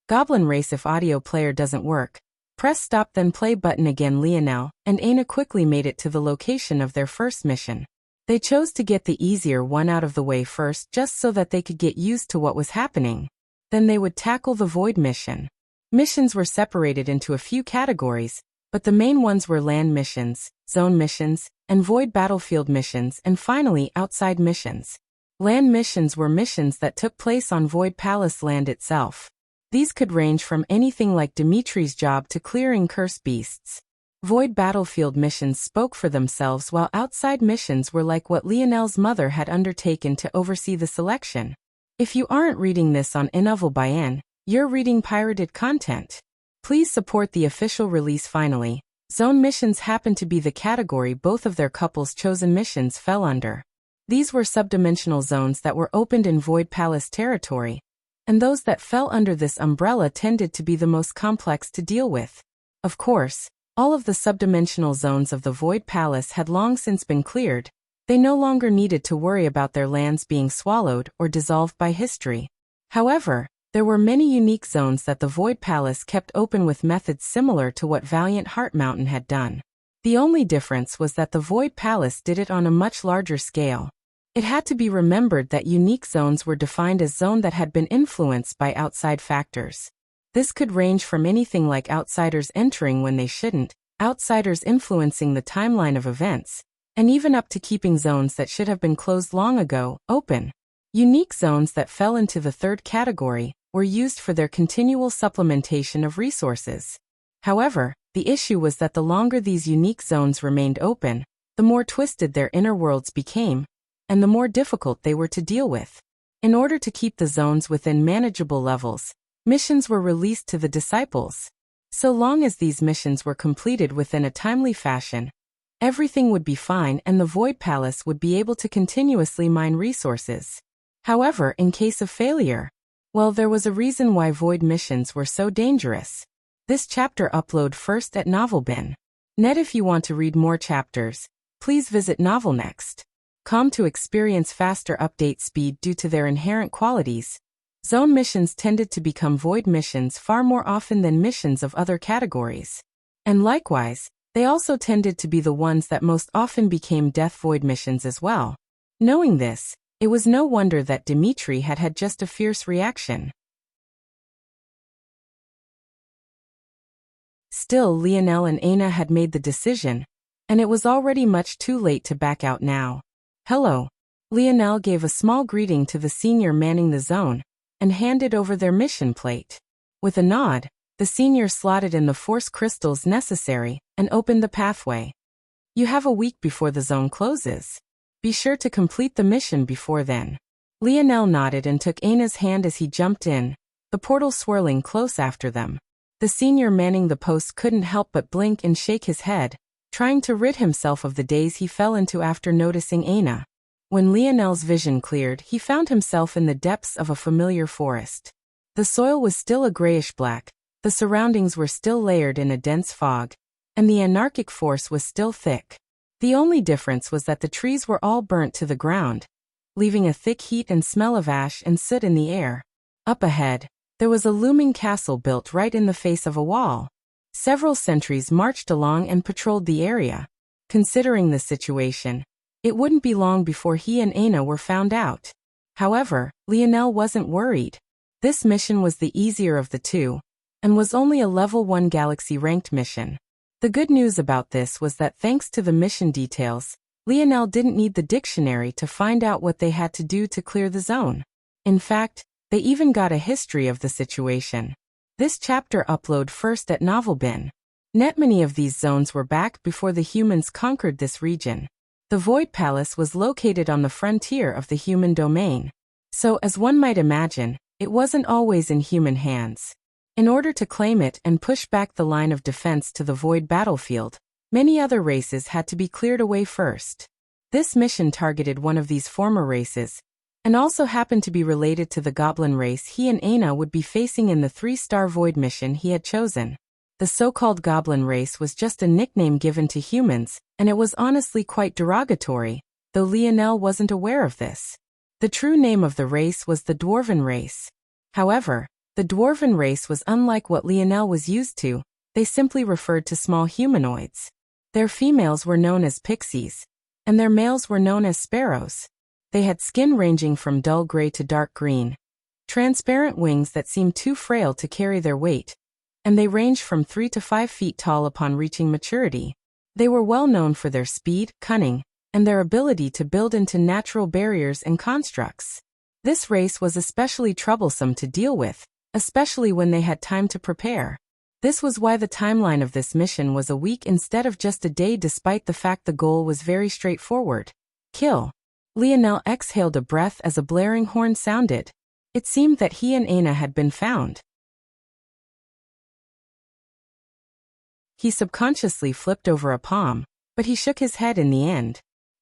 Goblin Race. If audio player doesn't work, press stop then play button again. Lionel and Aina quickly made it to the location of their first mission. They chose to get the easier one out of the way first just so that they could get used to what was happening. Then they would tackle the void mission. Missions were separated into a few categories, but the main ones were land missions, zone missions, and void battlefield missions, and finally outside missions. Land missions were missions that took place on Void Palace land itself. These could range from anything like Dimitri's job to clearing cursed beasts. Void battlefield missions spoke for themselves, while outside missions were like what Lionel's mother had undertaken to oversee the selection. If you aren't reading this on Novelbin, you're reading pirated content. Please support the official release. Finally, zone missions happen to be the category both of their couples' chosen missions fell under. These were subdimensional zones that were opened in Void Palace territory, and those that fell under this umbrella tended to be the most complex to deal with. Of course, all of the subdimensional zones of the Void Palace had long since been cleared. They no longer needed to worry about their lands being swallowed or dissolved by history. However, there were many unique zones that the Void Palace kept open with methods similar to what Valiant Heart Mountain had done. The only difference was that the Void Palace did it on a much larger scale. It had to be remembered that unique zones were defined as zones that had been influenced by outside factors. This could range from anything like outsiders entering when they shouldn't, outsiders influencing the timeline of events, and even up to keeping zones that should have been closed long ago open. Unique zones that fell into the third category were used for their continual supplementation of resources. However, the issue was that the longer these unique zones remained open, the more twisted their inner worlds became, and the more difficult they were to deal with. In order to keep the zones within manageable levels, missions were released to the disciples. So long as these missions were completed within a timely fashion, everything would be fine and the Void Palace would be able to continuously mine resources. However, in case of failure, well, there was a reason why void missions were so dangerous. This chapter upload first at novelbin.net. If you want to read more chapters, please visit novelnext.com to experience faster update speed due to their inherent qualities. Zone missions tended to become void missions far more often than missions of other categories. And likewise, they also tended to be the ones that most often became Death Void missions as well. Knowing this, it was no wonder that Dmitri had had just a fierce reaction. Still, Lionel and Aina had made the decision, and it was already much too late to back out now. Hello. Lionel gave a small greeting to the senior manning the zone, and handed over their mission plate. With a nod, the senior slotted in the force crystals necessary, and opened the pathway. You have a week before the zone closes. Be sure to complete the mission before then. Lionel nodded and took Aina's hand as he jumped in, the portal swirling close after them. The senior manning the post couldn't help but blink and shake his head, trying to rid himself of the daze he fell into after noticing Aina. When Lionel's vision cleared, he found himself in the depths of a familiar forest. The soil was still a grayish-black, the surroundings were still layered in a dense fog, and the anarchic force was still thick. The only difference was that the trees were all burnt to the ground, leaving a thick heat and smell of ash and soot in the air. Up ahead, there was a looming castle built right in the face of a wall. Several sentries marched along and patrolled the area. Considering the situation, it wouldn't be long before he and Aina were found out. However, Lionel wasn't worried. This mission was the easier of the two, and was only a level 1 galaxy-ranked mission. The good news about this was that thanks to the mission details, Lionel didn't need the dictionary to find out what they had to do to clear the zone. In fact, they even got a history of the situation. This chapter uploaded first at Novelbin. Many of these zones were back before the humans conquered this region. The Void Palace was located on the frontier of the human domain. So, as one might imagine, it wasn't always in human hands. In order to claim it and push back the line of defense to the Void battlefield, many other races had to be cleared away first. This mission targeted one of these former races, and also happened to be related to the Goblin race he and Aina would be facing in the 3-star Void mission he had chosen. The so-called Goblin race was just a nickname given to humans, and it was honestly quite derogatory, though Lionel wasn't aware of this. The true name of the race was the Dwarven race. However, the Dwarven race was unlike what Lionel was used to. They simply referred to small humanoids. Their females were known as pixies, and their males were known as sparrows. They had skin ranging from dull gray to dark green, transparent wings that seemed too frail to carry their weight, and they ranged from 3 to 5 feet tall upon reaching maturity. They were well known for their speed, cunning, and their ability to build into natural barriers and constructs. This race was especially troublesome to deal with, especially when they had time to prepare. This was why the timeline of this mission was a week instead of just a day, despite the fact the goal was very straightforward. Kill. Lionel exhaled a breath as a blaring horn sounded. It seemed that he and Aina had been found. He subconsciously flipped over a palm, but he shook his head in the end.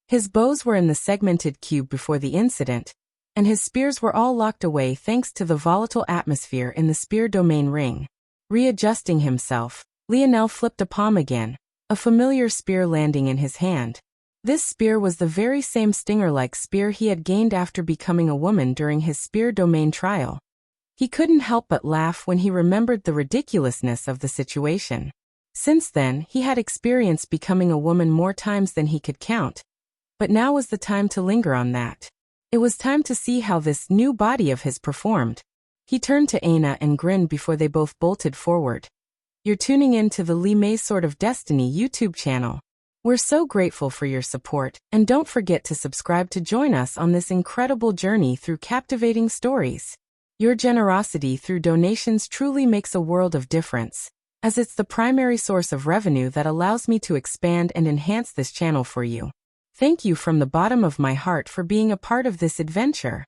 His bows were in the segmented cube before the incident, and his spears were all locked away thanks to the volatile atmosphere in the spear domain ring. Readjusting himself, Lionel flipped a palm again, a familiar spear landing in his hand. This spear was the very same stinger-like spear he had gained after becoming a woman during his spear domain trial. He couldn't help but laugh when he remembered the ridiculousness of the situation. Since then, he had experienced becoming a woman more times than he could count. But now was the time to linger on that. It was time to see how this new body of his performed. He turned to Aina and grinned before they both bolted forward. You're tuning in to the Li Mei Sword of Destiny YouTube channel. We're so grateful for your support, and don't forget to subscribe to join us on this incredible journey through captivating stories. Your generosity through donations truly makes a world of difference, as it's the primary source of revenue that allows me to expand and enhance this channel for you. Thank you from the bottom of my heart for being a part of this adventure.